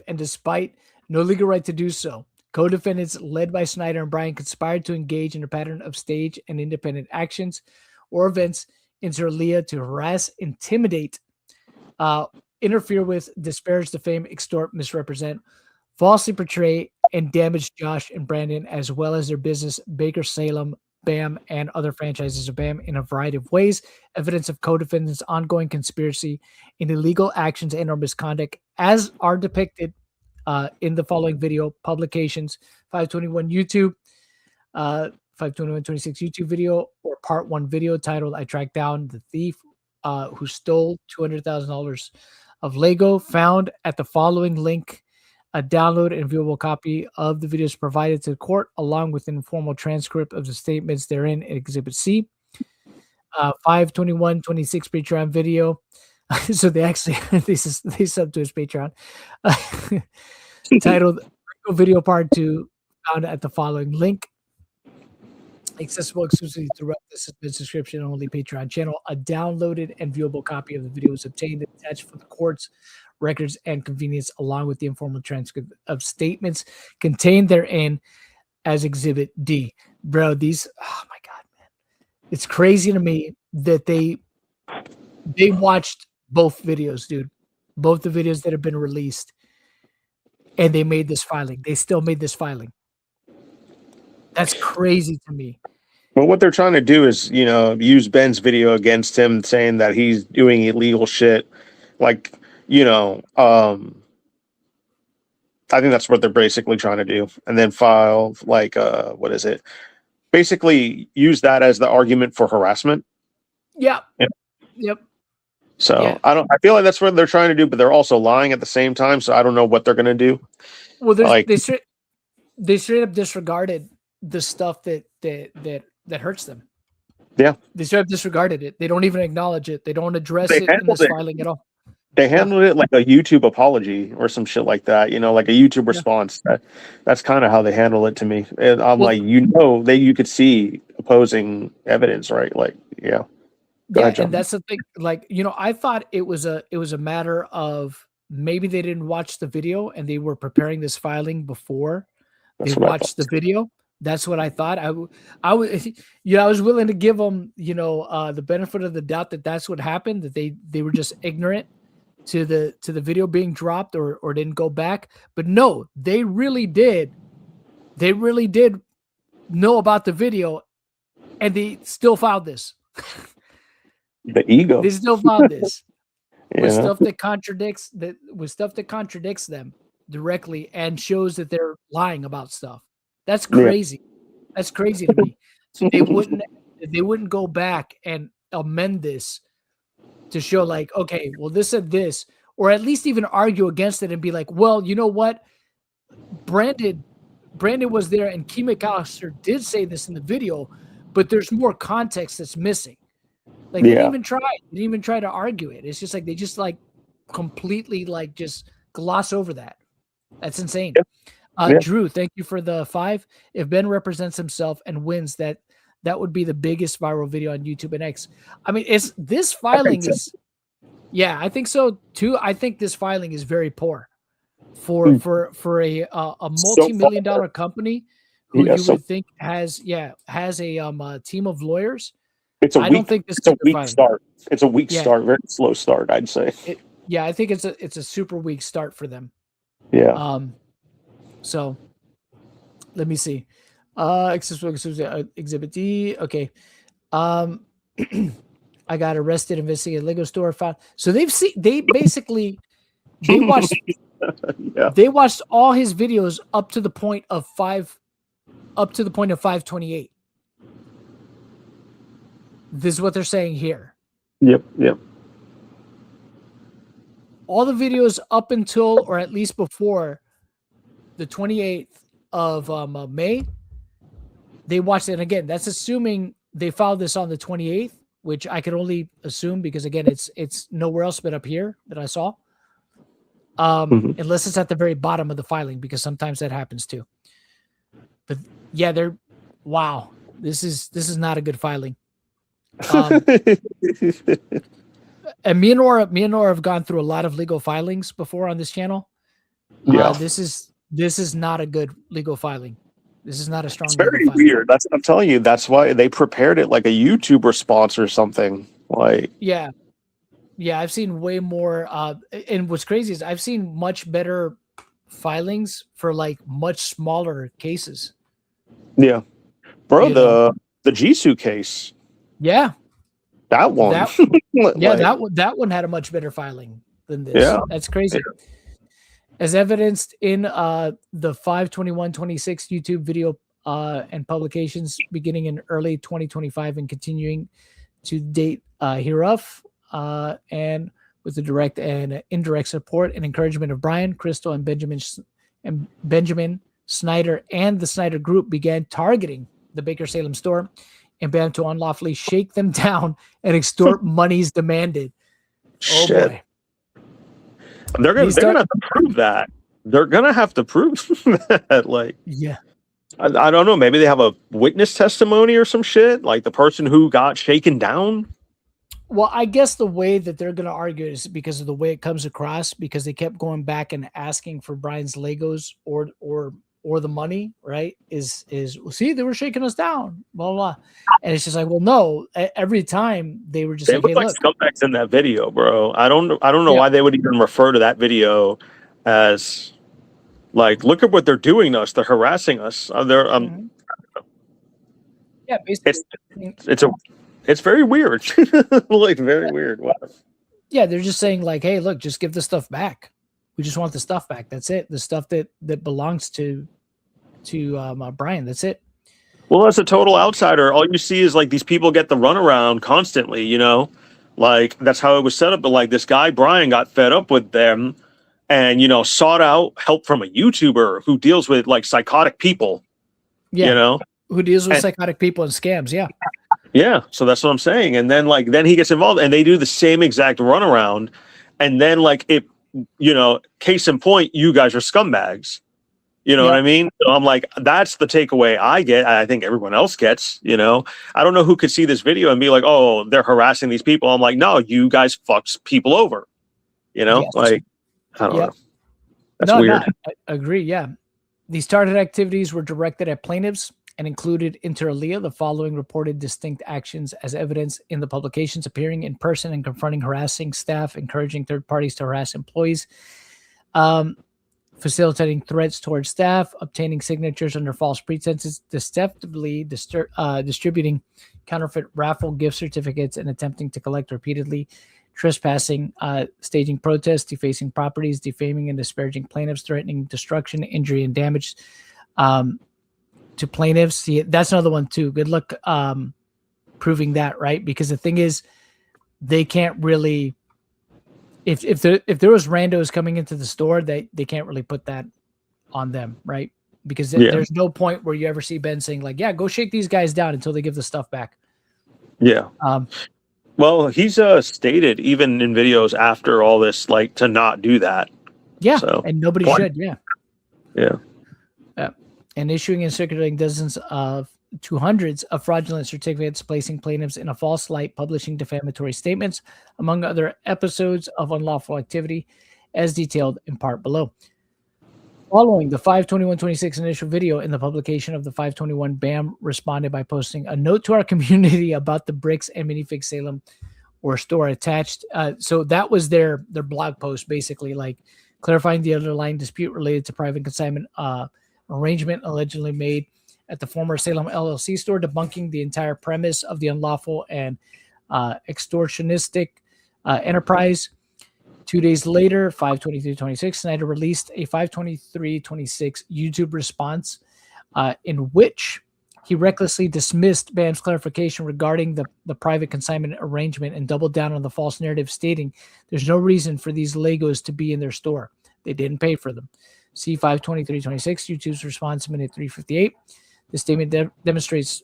Speaker 1: and despite no legal right to do so, co-defendants led by Snyder and Bryan conspired to engage in a pattern of stage and independent actions or events inter alia to harass, intimidate, interfere with, disparage, defame, extort, misrepresent, falsely portray, and damage Josh and Brandon, as well as their business, Baker Salem, BAM, and other franchises of BAM in a variety of ways. Evidence of co-defendants' ongoing conspiracy in illegal actions and or misconduct as are depicted in the following video publications: 521 YouTube, 521-26 YouTube video, or part 1 video titled I Tracked Down the Thief who Stole $200,000 of Lego, found at the following link. A download and viewable copy of the videos provided to the court, along with an informal transcript of the statements therein in Exhibit C. 5/21/26 Patreon video. So they actually they sub to his Patreon. Titled Video Part 2, found at the following link. Accessible exclusively throughout the subscription only Patreon channel. A downloaded and viewable copy of the video is obtained and attached for the court's records and convenience, along with the informal transcript of statements contained therein as Exhibit D. Bro, these, oh my God, man. It's crazy to me that they watched both videos, dude. Both the videos that have been released. And they made this filing. They still made this filing. That's crazy to me.
Speaker 3: Well, what they're trying to do is, use Ben's video against him, saying that he's doing illegal shit. Like, I think that's what they're basically trying to do. And then file, basically use that as the argument for harassment.
Speaker 1: Yeah. Yep.
Speaker 3: So yeah. I feel like that's what they're trying to do, but they're also lying at the same time. So I don't know what they're going to do.
Speaker 1: Well, they straight up disregarded the stuff that hurts them.
Speaker 3: Yeah.
Speaker 1: They straight up disregarded it. They don't even acknowledge it. They don't address
Speaker 3: They
Speaker 1: it in
Speaker 3: handled
Speaker 1: this
Speaker 3: it.
Speaker 1: filing at all.
Speaker 3: They handled it like a YouTube apology or some shit like that, like a YouTube
Speaker 1: Yeah.
Speaker 3: response. That's kind of how they handle it to me. And I'm
Speaker 1: Well,
Speaker 3: like, you could see opposing evidence, right? Like, yeah. Go
Speaker 1: yeah,
Speaker 3: ahead,
Speaker 1: and
Speaker 3: John.
Speaker 1: that's the thing. Like, I thought it was a matter of maybe they didn't watch the video and they were preparing this filing before they
Speaker 3: That's what I
Speaker 1: watched the
Speaker 3: thought.
Speaker 1: video. That's what I thought. I was, I was willing to give them, the benefit of the doubt that that's what happened. That they were just ignorant to the video being dropped or didn't go back. But no, they really did. They really did know about the video, and they still filed this.
Speaker 3: The ego.
Speaker 1: They still filed this with
Speaker 3: Yeah.
Speaker 1: stuff that contradicts them directly and shows that they're lying about stuff. That's
Speaker 3: Yeah.
Speaker 1: crazy. That's crazy to me. They wouldn't go back and amend this to show like, okay, well, this said this, or at least even argue against it and be like, well, you know what? Brandon was there and Key McAllister did say this in the video, but there's more context that's missing. Like they didn't even try. They didn't even try to argue it. It's just like they just like completely like just gloss over that. That's insane. Drew, thank you for the 5. If Ben represents himself and wins, that would be the biggest viral video on YouTube and X. I mean, this filing is, yeah, I think so too. I think this filing is very poor for a multi-million-dollar company who you would think has a team of lawyers. I don't think this is a
Speaker 3: weak start. It's a weak start, very slow start, I'd say.
Speaker 1: I think it's a super weak start for them.
Speaker 3: Yeah.
Speaker 1: So let me see. Exhibit D. Okay. I got arrested investigating Lego store found. So they watched they watched all his videos up to the point of 528. This is what they're saying here.
Speaker 3: Yep.
Speaker 1: All the videos up until, or at least before, the 28th of May, they watched it. And again, that's assuming they filed this on the 28th, which I could only assume because, again, it's nowhere else but up here that I saw. Unless it's at the very bottom of the filing, because sometimes that happens too. But yeah, wow, this is not a good filing. And me and Nora have gone through a lot of legal filings before on this channel. This is not a good legal filing. This is not a strong.
Speaker 3: It's very weird. I'm telling you, that's why they prepared it like a YouTube response or something. Like,
Speaker 1: yeah, I've seen way more. And what's crazy is I've seen much better filings for like much smaller cases.
Speaker 3: Yeah, bro, the Jisoo case.
Speaker 1: Yeah,
Speaker 3: that one.
Speaker 1: That one had a much better filing than this. Yeah, that's crazy. Yeah. As evidenced in the 5/21/26 YouTube video and publications beginning in early 2025 and continuing to date hereof, and with the direct and indirect support and encouragement of Brian, Crystal, and Benjamin Snyder and the Snyder Group, began targeting the Baker Salem store and began to unlawfully shake them down and extort monies demanded.
Speaker 3: Shit.
Speaker 1: Oh boy.
Speaker 3: They're gonna have to prove that. They're gonna have to prove that. Like,
Speaker 1: yeah,
Speaker 3: I don't know. Maybe they have a witness testimony or some shit, like the person who got shaken down.
Speaker 1: Well, I guess the way that they're gonna argue is because of the way it comes across, because they kept going back and asking for Brian's Legos or the money, right? Is see, they were shaking us down, blah blah, and it's just like, well, no. Every time they were just
Speaker 3: they
Speaker 1: like, hey, look,
Speaker 3: scumbags in that video, bro. I don't know why they would even refer to that video as like, look at what they're doing to us. They're harassing us.
Speaker 1: Yeah, basically,
Speaker 3: it's very weird, like very weird. Wow.
Speaker 1: Yeah, they're just saying like, hey, look, just give the stuff back. We just want the stuff back. That's it. The stuff that belongs to Brian. That's it.
Speaker 3: Well, as a total outsider, all you see is like these people get the runaround constantly, like that's how it was set up. But like this guy, Brian, got fed up with them and, sought out help from a YouTuber who deals with like psychotic people,
Speaker 1: who deals with psychotic people and scams. Yeah.
Speaker 3: Yeah, so that's what I'm saying. And then then he gets involved and they do the same exact runaround. And then case in point, you guys are scumbags. You know what
Speaker 1: Yep.
Speaker 3: I mean? So I'm like, that's the takeaway I get. I think everyone else gets, I don't know who could see this video and be like, oh, they're harassing these people. I'm like, no, you guys fucks people over.
Speaker 1: Yes.
Speaker 3: I don't
Speaker 1: Yep.
Speaker 3: know. That's weird.
Speaker 1: No, I agree. Yeah. These targeted activities were directed at plaintiffs and included inter alia the following reported distinct actions as evidence in the publications: appearing in person and confronting harassing staff, encouraging third parties to harass employees, facilitating threats towards staff, obtaining signatures under false pretenses, deceptively distributing counterfeit raffle gift certificates and attempting to collect repeatedly, trespassing, staging protests, defacing properties, defaming and disparaging plaintiffs, threatening destruction, injury, and damage to plaintiffs. See, that's another one too. Good luck proving that, right? Because the thing is, they can't really. If there was randos coming into the store, they can't really put that on them, right? Because there's no point where you ever see Ben saying like, "Yeah, go shake these guys down until they give the stuff back."
Speaker 3: Yeah. Well, he's stated even in videos after all this, to not do that.
Speaker 1: Yeah,
Speaker 3: so,
Speaker 1: and nobody should. Yeah.
Speaker 3: Yeah.
Speaker 1: And issuing and circulating dozens to hundreds of fraudulent certificates, placing plaintiffs in a false light, publishing defamatory statements, among other episodes of unlawful activity, as detailed in part below. Following the 5/21/26 initial video and the publication of the 5/21, BAM responded by posting a note to our community about the Bricks and Minifigs Salem or store attached. So that was their blog post, basically, clarifying the underlying dispute related to private consignment arrangement allegedly made at the former Salem LLC store, debunking the entire premise of the unlawful and extortionistic enterprise. 2 days later, 5/23/26, Snyder released a 5/23/26 YouTube response in which he recklessly dismissed BAM's clarification regarding the private consignment arrangement and doubled down on the false narrative, stating there's no reason for these Legos to be in their store. They didn't pay for them. See 5/23/26, YouTube's response, minute 3:58. The statement demonstrates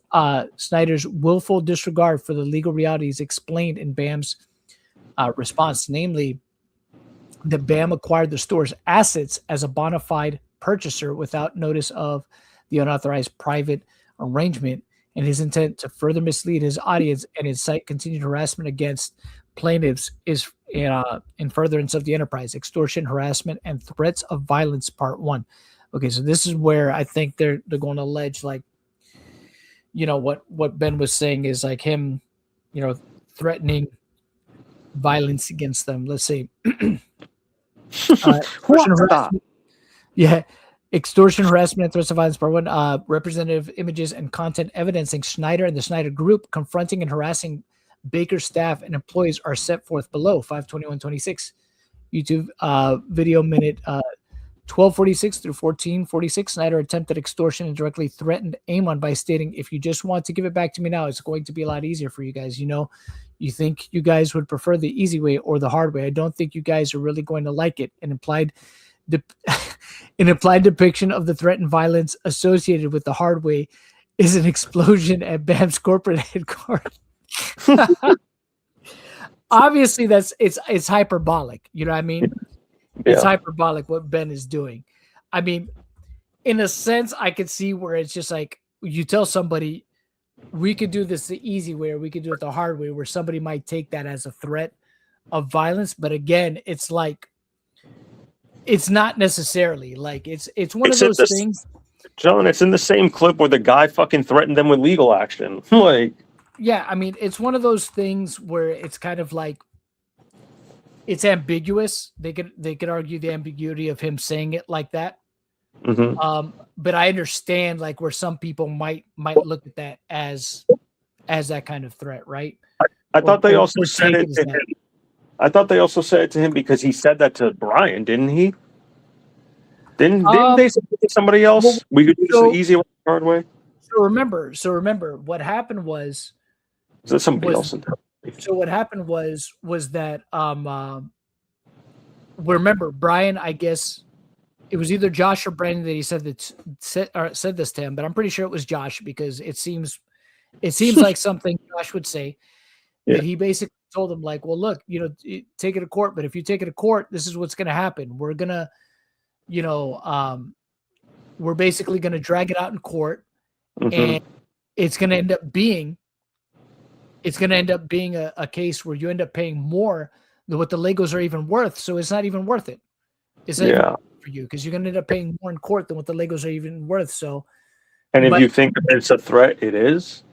Speaker 1: Snyder's willful disregard for the legal realities explained in BAM's response, namely that BAM acquired the store's assets as a bona fide purchaser without notice of the unauthorized private arrangement, and his intent to further mislead his audience and incite continued harassment against plaintiffs is in furtherance of the enterprise, extortion, harassment, and threats of violence, part 1. Okay, so this is where I think they're going to allege, what Ben was saying is him, threatening violence against them. Let's say, extortion, harassment, extortion, harassment, and threats of violence, part 1. Representative images and content evidencing Snyder and the Snyder Group confronting and harassing Baker staff and employees are set forth below. 5/21/26 YouTube video, minute 12:46 through 14:46. Snyder attempted extortion and directly threatened Ammon by stating, if you just want to give it back to me now, it's going to be a lot easier for you guys. You think you guys would prefer the easy way or the hard way. I don't think you guys are really going to like it. An implied depiction of the threat and violence associated with the hard way is an explosion at BAM's corporate headquarters. Obviously, it's hyperbolic. You know what I mean? It's hyperbolic what Ben is doing. I mean, in a sense, I could see where it's just you tell somebody, we could do this the easy way or we could do it the hard way, where somebody might take that as a threat of violence. But again, it's it's not necessarily it's one of those things.
Speaker 3: John, it's in the same clip where the guy fucking threatened them with legal action.
Speaker 1: Yeah, I mean, it's one of those things where it's kind of it's ambiguous. They could argue the ambiguity of him saying it like that.
Speaker 3: Mm-hmm.
Speaker 1: But I understand where some people might look at that as that kind of threat, right?
Speaker 3: I thought they also said it to him. I thought they also said it to him because he said that to Brian, didn't he? Didn't they say it to somebody else?
Speaker 1: Well,
Speaker 3: we could do this the easy way, the hard way.
Speaker 1: So remember, what happened was.
Speaker 3: Is that somebody else?
Speaker 1: So what happened was that remember, Brian, I guess it was either Josh or Brandon that he said this to him, but I'm pretty sure it was Josh because it seems It seems like something Josh would say.
Speaker 3: Yeah.
Speaker 1: That he basically told him, like, well, look, take it to court, but if you take it to court, this is what's going to happen. We're going to, we're basically going to drag it out in court, and it's going to end up being a case where you end up paying more than what the Legos are even worth. So it's not even worth it. It's not even for you because you're going to end up paying more in court than what the Legos are even worth. So,
Speaker 3: and if you think that it's a threat, it is.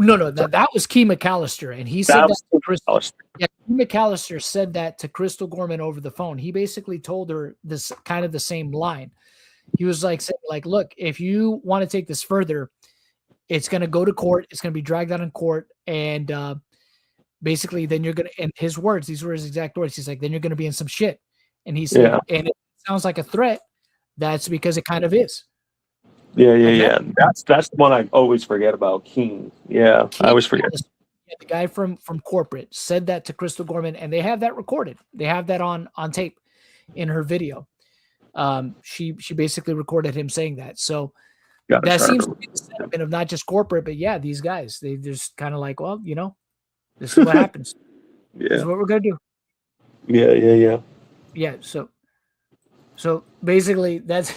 Speaker 1: No, that was Key McAllister, and he said that to Crystal. Yeah, Key McAllister said that to Crystal Gorman over the phone. He basically told her this kind of the same line. He was like, look, if you want to take this further, it's going to go to court. It's going to be dragged out in court, and basically, then you're going to. And these were his exact words. He's like, then you're going to be in some shit. And he said, and it sounds like a threat. That's because it kind of is.
Speaker 3: Yeah. That's the one I always forget about. Keen. Yeah, I always forget.
Speaker 1: Yeah, the guy from corporate said that to Crystal Gorman, and they have that recorded. They have that on tape in her video. She basically recorded him saying that. So that seems to be the sentiment of not just corporate, but these guys. They just kind of like, well, this is what happens. This is what we're gonna do. Yeah. So basically, that's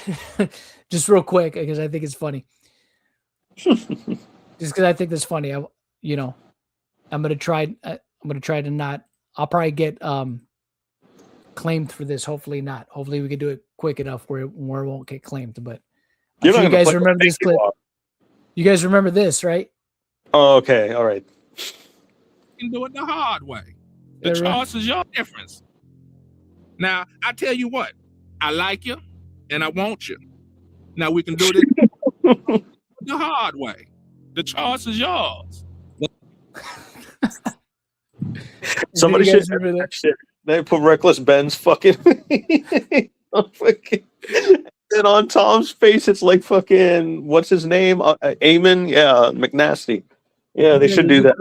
Speaker 1: just real quick because I think it's funny. Just because I think that's funny, I'm gonna try to not. I'll probably get claimed for this. Hopefully not. Hopefully we can do it quick enough where it won't get claimed. But you guys remember this clip. You guys remember this, right?
Speaker 3: Oh, okay. All right.
Speaker 4: You can do it the hard way. The choice is your difference. Now, I tell you what, I like you and I want you. Now we can do this the hard way. The choice is yours.
Speaker 3: Somebody should remember that shit. They put Reckless Ben's fucking and on Tom's face it's like fucking what's his name? Ammon? Yeah, McNasty. Yeah, they should do that.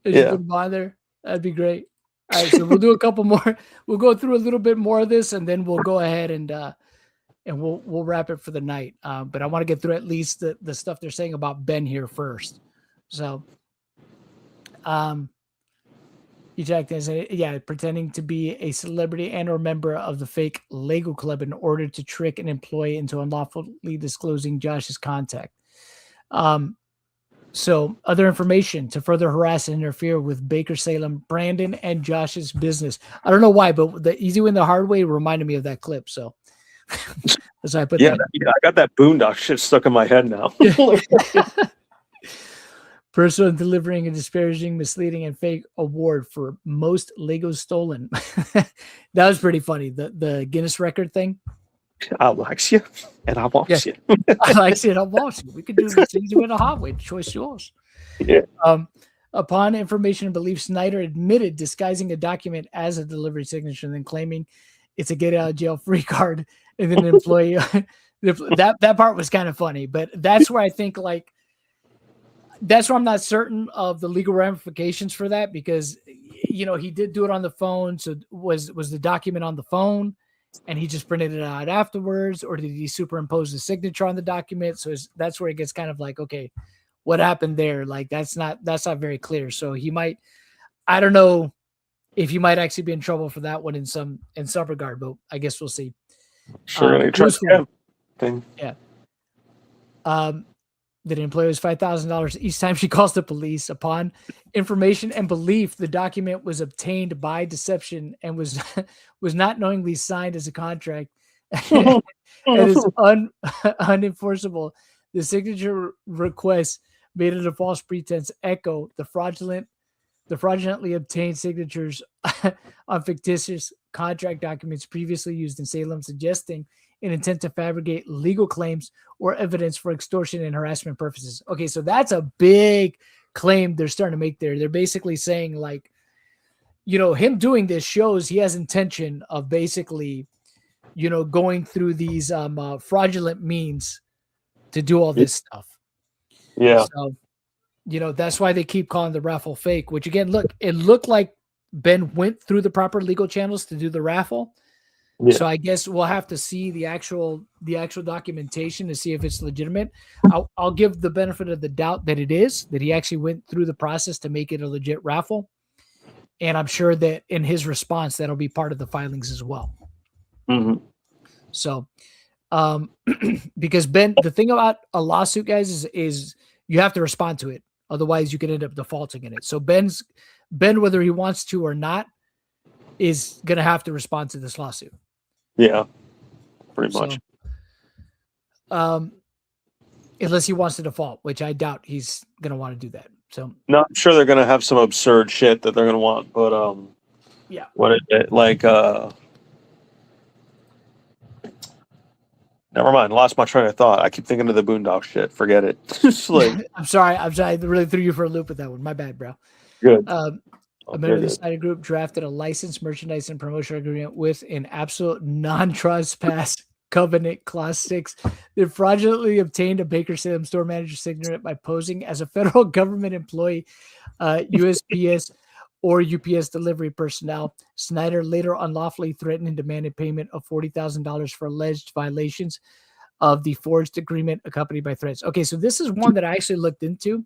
Speaker 1: There. That'd be great. All right, so we'll do a couple more. We'll go through a little bit more of this, and then we'll go ahead and we'll wrap it for the night. But I want to get through at least the stuff they're saying about Ben here first. So, he checked and said, pretending to be a celebrity and or member of the fake Lego Club in order to trick an employee into unlawfully disclosing Josh's contact. So other information to further harass and interfere with Baker Salem, Brandon, and Josh's business. I don't know why, but the easy way and the hard way reminded me of that clip. So that's why I put that.
Speaker 3: I got that Boondock shit stuck in my head now.
Speaker 1: Person delivering a disparaging, misleading, and fake award for most Legos stolen. That was pretty funny. The Guinness record thing.
Speaker 3: I likes you, and I want you.
Speaker 1: I likes you, and I want you. We could do this easy with a hot way. The choice is yours.
Speaker 3: Yeah.
Speaker 1: Upon information and belief, Snyder admitted disguising a document as a delivery signature and then claiming it's a get out of jail free card. And then an employee, that part was kind of funny, but that's where I think that's where I'm not certain of the legal ramifications for that because, he did do it on the phone. So was the document on the phone and he just printed it out afterwards, or did he superimpose the signature on the document? So that's where it gets kind of like, okay, what happened there? Like, that's not very clear. So he might, I don't know if he might actually be in trouble for that one in some regard, but I guess we'll see.
Speaker 3: Sure.
Speaker 1: Thing. Yeah. That an employee was $5,000 each time she calls the police. Upon information and belief, the document was obtained by deception and was not knowingly signed as a contract and is unenforceable. The signature request made under false pretense echo the fraudulently obtained signatures on fictitious contract documents previously used in Salem, suggesting an intent to fabricate legal claims or evidence for extortion and harassment purposes. Okay, so that's a big claim they're starting to make there. They're basically saying him doing this shows he has intention of basically, going through these fraudulent means to do all this stuff.
Speaker 3: Yeah.
Speaker 1: So, that's why they keep calling the raffle fake, which again, look, it looked like Ben went through the proper legal channels to do the raffle.
Speaker 2: Yeah.
Speaker 1: So I guess we'll have to see the actual documentation to see if it's legitimate. I'll give the benefit of the doubt that it is, that he actually went through the process to make it a legit raffle. And I'm sure that in his response, that'll be part of the filings as well.
Speaker 2: Mm-hmm.
Speaker 1: So, because Ben, the thing about a lawsuit, guys, is you have to respond to it. Otherwise, you could end up defaulting in it. So Ben, whether he wants to or not, is going to have to respond to this lawsuit.
Speaker 2: Yeah, pretty much.
Speaker 1: So, unless he wants to default, which I doubt he's going to want to do that. So,
Speaker 2: no, I'm sure they're going to have some absurd shit that they're going to want, but
Speaker 1: yeah.
Speaker 2: What is it like? Never mind. Lost my train of thought. I keep thinking of the Boondock shit. Forget it. Just like
Speaker 1: I'm sorry. I really threw you for a loop with that one. My bad, bro.
Speaker 2: good.
Speaker 1: A member of the Snyder Group drafted a licensed merchandise and promotion agreement with an absolute non-trespass covenant, Clause 6, that fraudulently obtained a Baker-Salem store manager signature by posing as a federal government employee, USPS or UPS delivery personnel. Snyder later unlawfully threatened and demanded payment of $40,000 for alleged violations of the forged agreement accompanied by threats. Okay, so this is one that I actually looked into.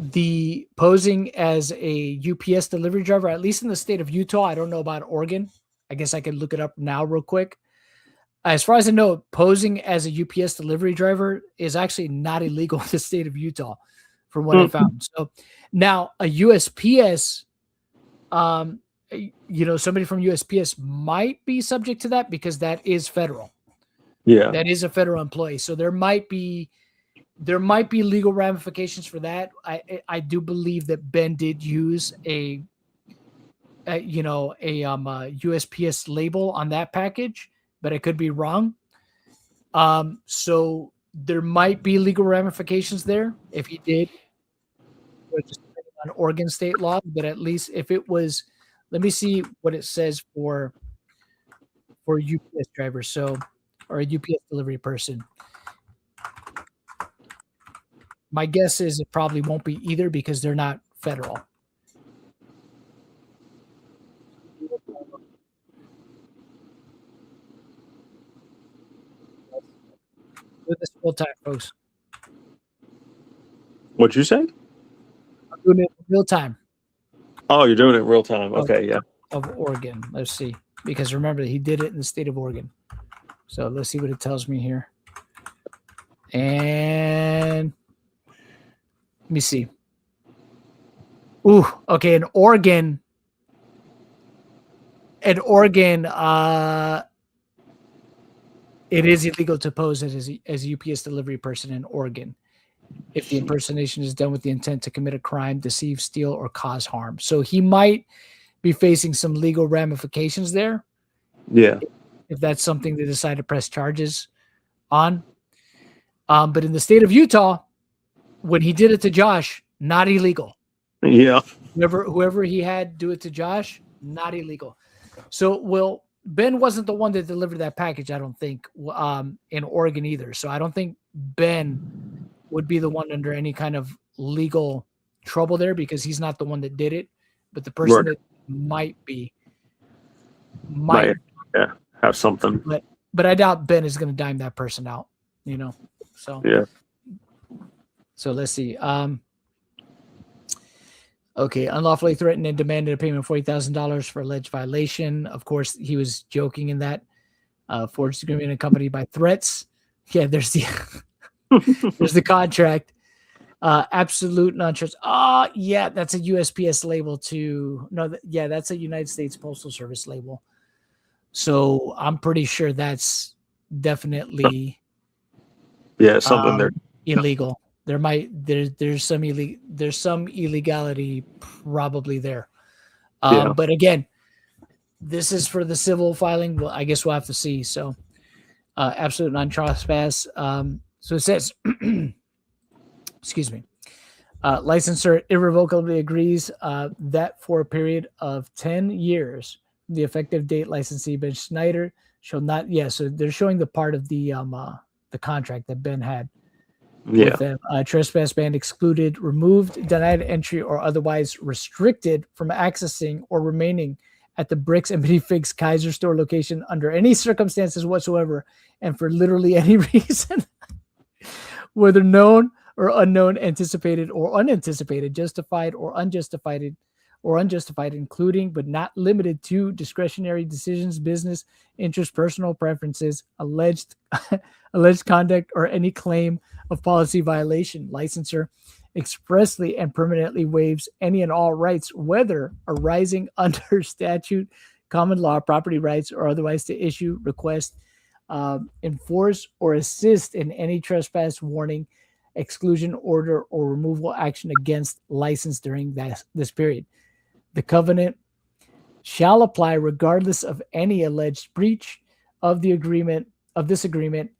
Speaker 1: The posing as a UPS delivery driver, at least in the state of Utah, I don't know about Oregon. I guess I could look it up now real quick. As far as I know, posing as a UPS delivery driver is actually not illegal in the state of Utah, from what I found. So now a USPS, somebody from USPS might be subject to that because that is federal.
Speaker 2: Yeah,
Speaker 1: that is a federal employee. So there might be legal ramifications for that. I do believe that Ben did use a USPS label on that package, but I could be wrong. So there might be legal ramifications there if he did, just depending on Oregon state law. But at least if it was, let me see what it says for UPS drivers. So, or a UPS delivery person. My guess is it probably won't be either because they're not federal. Do this full time, folks.
Speaker 2: What'd you say?
Speaker 1: I'm doing it in real time.
Speaker 2: Oh, you're doing it real time. Okay, yeah.
Speaker 1: Of Oregon. Let's see. Because remember, he did it in the state of Oregon. So let's see what it tells me here. And let me see. Ooh, okay. In Oregon, it is illegal to pose as a UPS delivery person in Oregon if the impersonation is done with the intent to commit a crime, deceive, steal, or cause harm. So he might be facing some legal ramifications there.
Speaker 2: Yeah.
Speaker 1: If that's something they decide to press charges on. But in the state of Utah, when he did it to Josh, not illegal.
Speaker 2: Yeah.
Speaker 1: Whoever he had do it to Josh, not illegal. So, Ben wasn't the one that delivered that package, I don't think, in Oregon either. So I don't think Ben would be the one under any kind of legal trouble there because he's not the one that did it. But the person that might
Speaker 2: have something.
Speaker 1: But I doubt Ben is going to dime that person out, So
Speaker 2: yeah.
Speaker 1: So let's see. Okay, unlawfully threatened and demanded a payment of $40,000 for alleged violation. Of course, he was joking in that. Forged agreement accompanied by threats. Yeah, there's the there's the contract. Absolute non-trust. Oh, yeah, that's a USPS label too. No, that's a United States Postal Service label. So I'm pretty sure that's definitely
Speaker 2: something there
Speaker 1: illegal. There's some illegality probably there. But again, this is for the civil filing. Well, I guess we'll have to see. So absolute non-trespass. So it says, excuse me, licensor irrevocably agrees that for a period of 10 years, the effective date licensee Ben Schneider shall not. Yeah, so they're showing the part of the contract that Ben had. With them. Trespass ban excluded, removed, denied entry, or otherwise restricted from accessing or remaining at the Bricks and Minifigs Kaiser store location under any circumstances whatsoever and for literally any reason, whether known or unknown, anticipated or unanticipated, justified or unjustified, including but not limited to discretionary decisions, business interests, personal preferences, alleged conduct, or any claim of policy violation. Licensor expressly and permanently waives any and all rights, whether arising under statute, common law, property rights, or otherwise, to issue, request, enforce, or assist in any trespass, warning, exclusion, order, or removal action against license during this period. The covenant shall apply regardless of any alleged breach of the agreement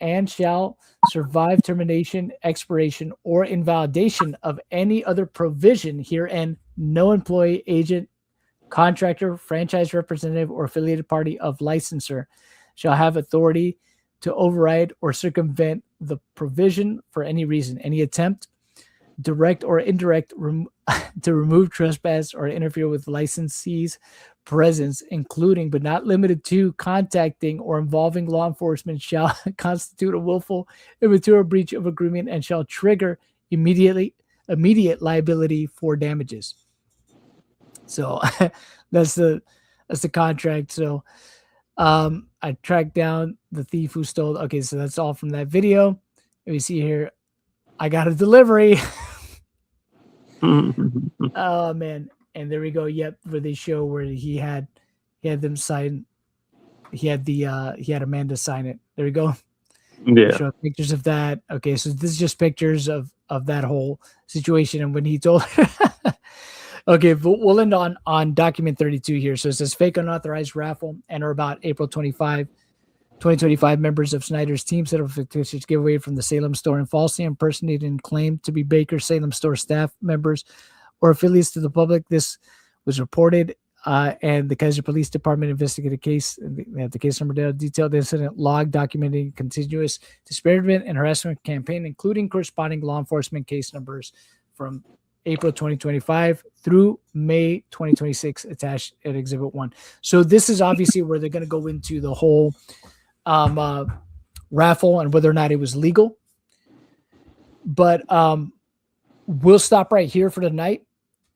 Speaker 1: and shall survive termination, expiration, or invalidation of any other provision herein. No employee, agent, contractor, franchise representative, or affiliated party of licensor shall have authority to override or circumvent the provision for any reason. Any attempt, direct or indirect, to remove, trespass, or interfere with licensee's presence, including but not limited to contacting or involving law enforcement, shall constitute a willful immaterial breach of agreement and shall trigger immediate liability for damages. So that's the contract. So I tracked down the thief who stole. Okay, so that's all from that video. And we see here, I got a delivery. Oh man. And there we go. Yep, where they show where he had them sign. He had Amanda sign it. There we go.
Speaker 3: Yeah.
Speaker 1: Show pictures of that. Okay, so this is just pictures of that whole situation. And when he told her, okay, but we'll end on document 32 here. So it says fake unauthorized raffle and or about April 25, 2025, members of Snyder's team set up a fictitious giveaway from the Salem store and falsely impersonated and claimed to be Baker Salem store staff members or affiliates to the public. This was reported, and the Kaiser Police Department investigated the case. They have the case number there, detailed incident log documenting continuous disparagement and harassment campaign, including corresponding law enforcement case numbers from April 2025 through May 2026, attached at Exhibit 1. So this is obviously where they're going to go into the whole raffle and whether or not it was legal. But we'll stop right here for tonight,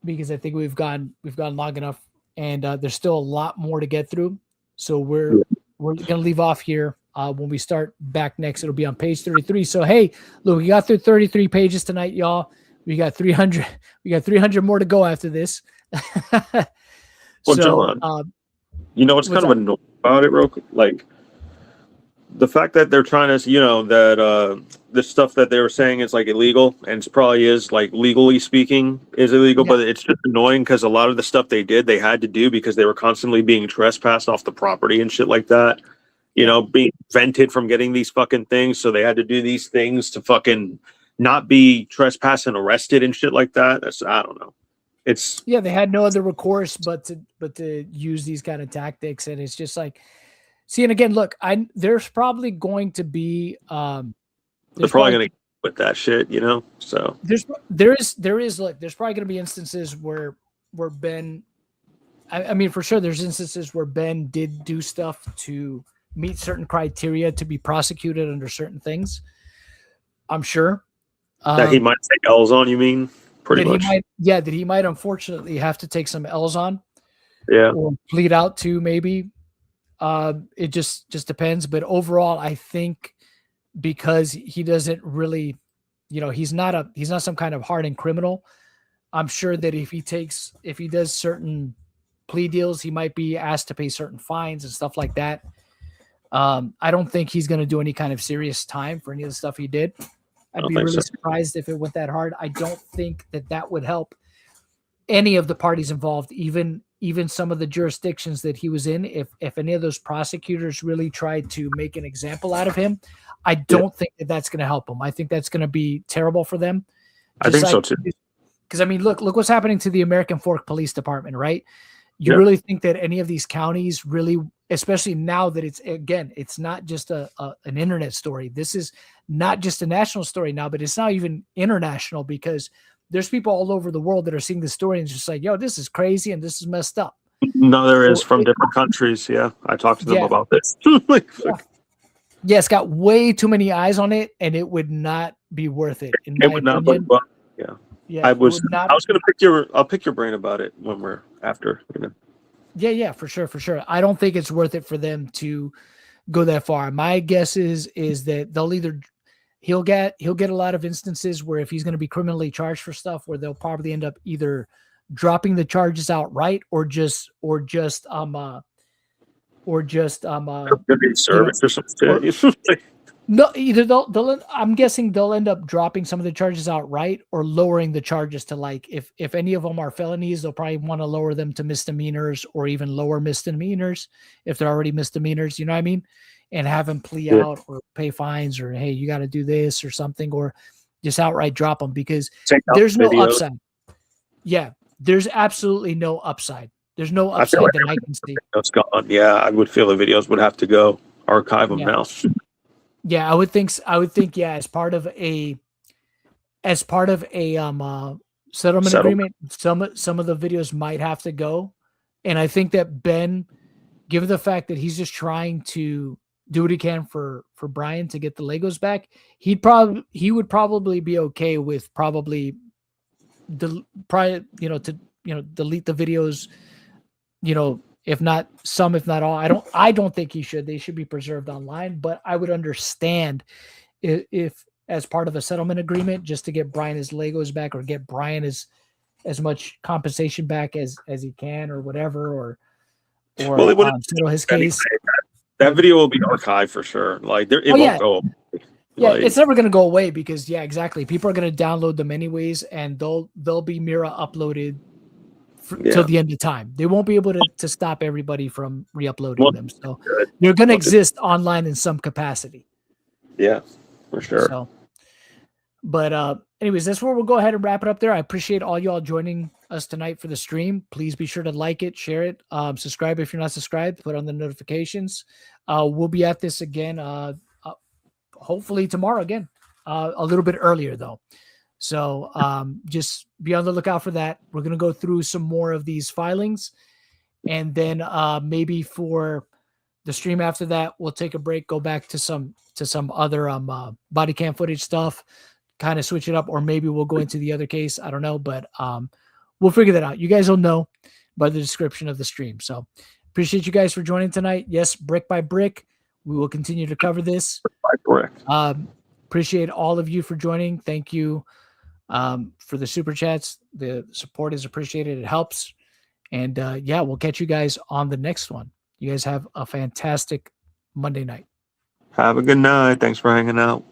Speaker 1: because I think we've gone long enough, and there's still a lot more to get through. So we're going to leave off here. When we start back next, it'll be on page 33. So hey, look, we got through 33 pages tonight, y'all. We got 300. We got 300 more to go after this.
Speaker 3: Well,
Speaker 1: so,
Speaker 3: John, you know what's kind of annoying about it, real quick? Like the fact that they're trying to, that this stuff that they were saying is like illegal, and it probably is, like legally speaking, is illegal. Yeah. But it's just annoying because a lot of the stuff they did, they had to do because they were constantly being trespassed off the property and shit like that. Being vented from getting these fucking things, so they had to do these things to fucking not be trespassed and arrested and shit like that. I don't know.
Speaker 1: They had no other recourse but to use these kind of tactics, and it's just like, see, and again, look, there's probably going to be
Speaker 3: they're probably going to with that shit, So
Speaker 1: there's probably going to be instances where Ben, I mean, for sure, there's instances where Ben did do stuff to meet certain criteria to be prosecuted under certain things. I'm sure.
Speaker 3: That he might take L's on, you mean? Pretty much.
Speaker 1: That he might unfortunately have to take some L's on.
Speaker 3: Yeah.
Speaker 1: Or plead out to, maybe. It just depends. But overall, I think because he doesn't really, he's not some kind of hardened criminal. I'm sure that if he does certain plea deals, he might be asked to pay certain fines and stuff like that. I don't think he's going to do any kind of serious time for any of the stuff he did. I'd be really surprised if it went that hard. I don't think that would help any of the parties involved, even some of the jurisdictions that he was in. If any of those prosecutors really tried to make an example out of him, I don't think that's going to help him. I think that's going to be terrible for them.
Speaker 3: I think so too.
Speaker 1: Because I mean, look what's happening to the American Fork Police Department, right? You really think that any of these counties really, especially now that it's not just an internet story. This is not just a national story now, but it's not even international, because there's people all over the world that are seeing this story and just like, yo, this is crazy and this is messed up.
Speaker 3: No, there is from different countries. Yeah, I talked to them
Speaker 1: Yeah.
Speaker 3: about this.
Speaker 1: Yeah, it's got way too many eyes on it, and it would not be worth it, in my opinion. Yeah,
Speaker 3: I was
Speaker 1: not.
Speaker 3: going to I'll pick your brain about it when we're after.
Speaker 1: Yeah, for sure. I don't think it's worth it for them to go that far. My guess is that they'll either he'll get a lot of instances where if he's going to be criminally charged for stuff, where they'll probably end up either dropping the charges outright or just
Speaker 3: service or something.
Speaker 1: No, either they'll I'm guessing they'll end up dropping some of the charges outright or lowering the charges to, like, if any of them are felonies, they'll probably want to lower them to misdemeanors or even lower misdemeanors if they're already misdemeanors, you know what I mean? And have them plea out or pay fines, or, hey, you got to do this or something, or just outright drop them, because there's no upside. Yeah, there's absolutely no upside. There's no upside that I can see.
Speaker 3: Gone. Yeah, I would feel the videos would have to go archive them now.
Speaker 1: Yeah, I would think. Yeah, as part of a settlement agreement, some of the videos might have to go, and I think that Ben, given the fact that he's just trying to do what he can for Brian to get the Legos back, he would probably be okay with delete the videos, if not some, if not all. I don't think he should. They should be preserved online, but I would understand if as part of a settlement agreement, just to get Brian his Legos back, or get Brian as much compensation back as he can, or whatever, or settle his case.
Speaker 3: That video will be archived for sure. Like it won't go.
Speaker 1: Yeah, it's never going to go away, because exactly. People are going to download them anyways, and they'll be Mira uploaded till the end of time. They won't be able to stop everybody from re-uploading them. So they're going to exist online in some capacity.
Speaker 3: Yeah, for sure.
Speaker 1: So, but anyways, that's where we'll go ahead and wrap it up there. I appreciate all y'all joining us tonight for the stream. Please be sure to like it, share it, subscribe if you're not subscribed, put on the notifications. We'll be at this again, hopefully tomorrow again, a little bit earlier though. So just be on the lookout for that. We're going to go through some more of these filings, and then maybe for the stream after that, we'll take a break, go back to some other body cam footage stuff, kind of switch it up, or maybe we'll go into the other case. I don't know, but we'll figure that out. You guys will know by the description of the stream. So appreciate you guys for joining tonight. Yes, brick by brick, we will continue to cover this.
Speaker 3: Correct.
Speaker 1: Appreciate all of you for joining. Thank you for the super chats. The support is appreciated. It helps. And we'll catch you guys on the next one. You guys have a fantastic Monday night.
Speaker 3: Have a good night. Thanks for hanging out.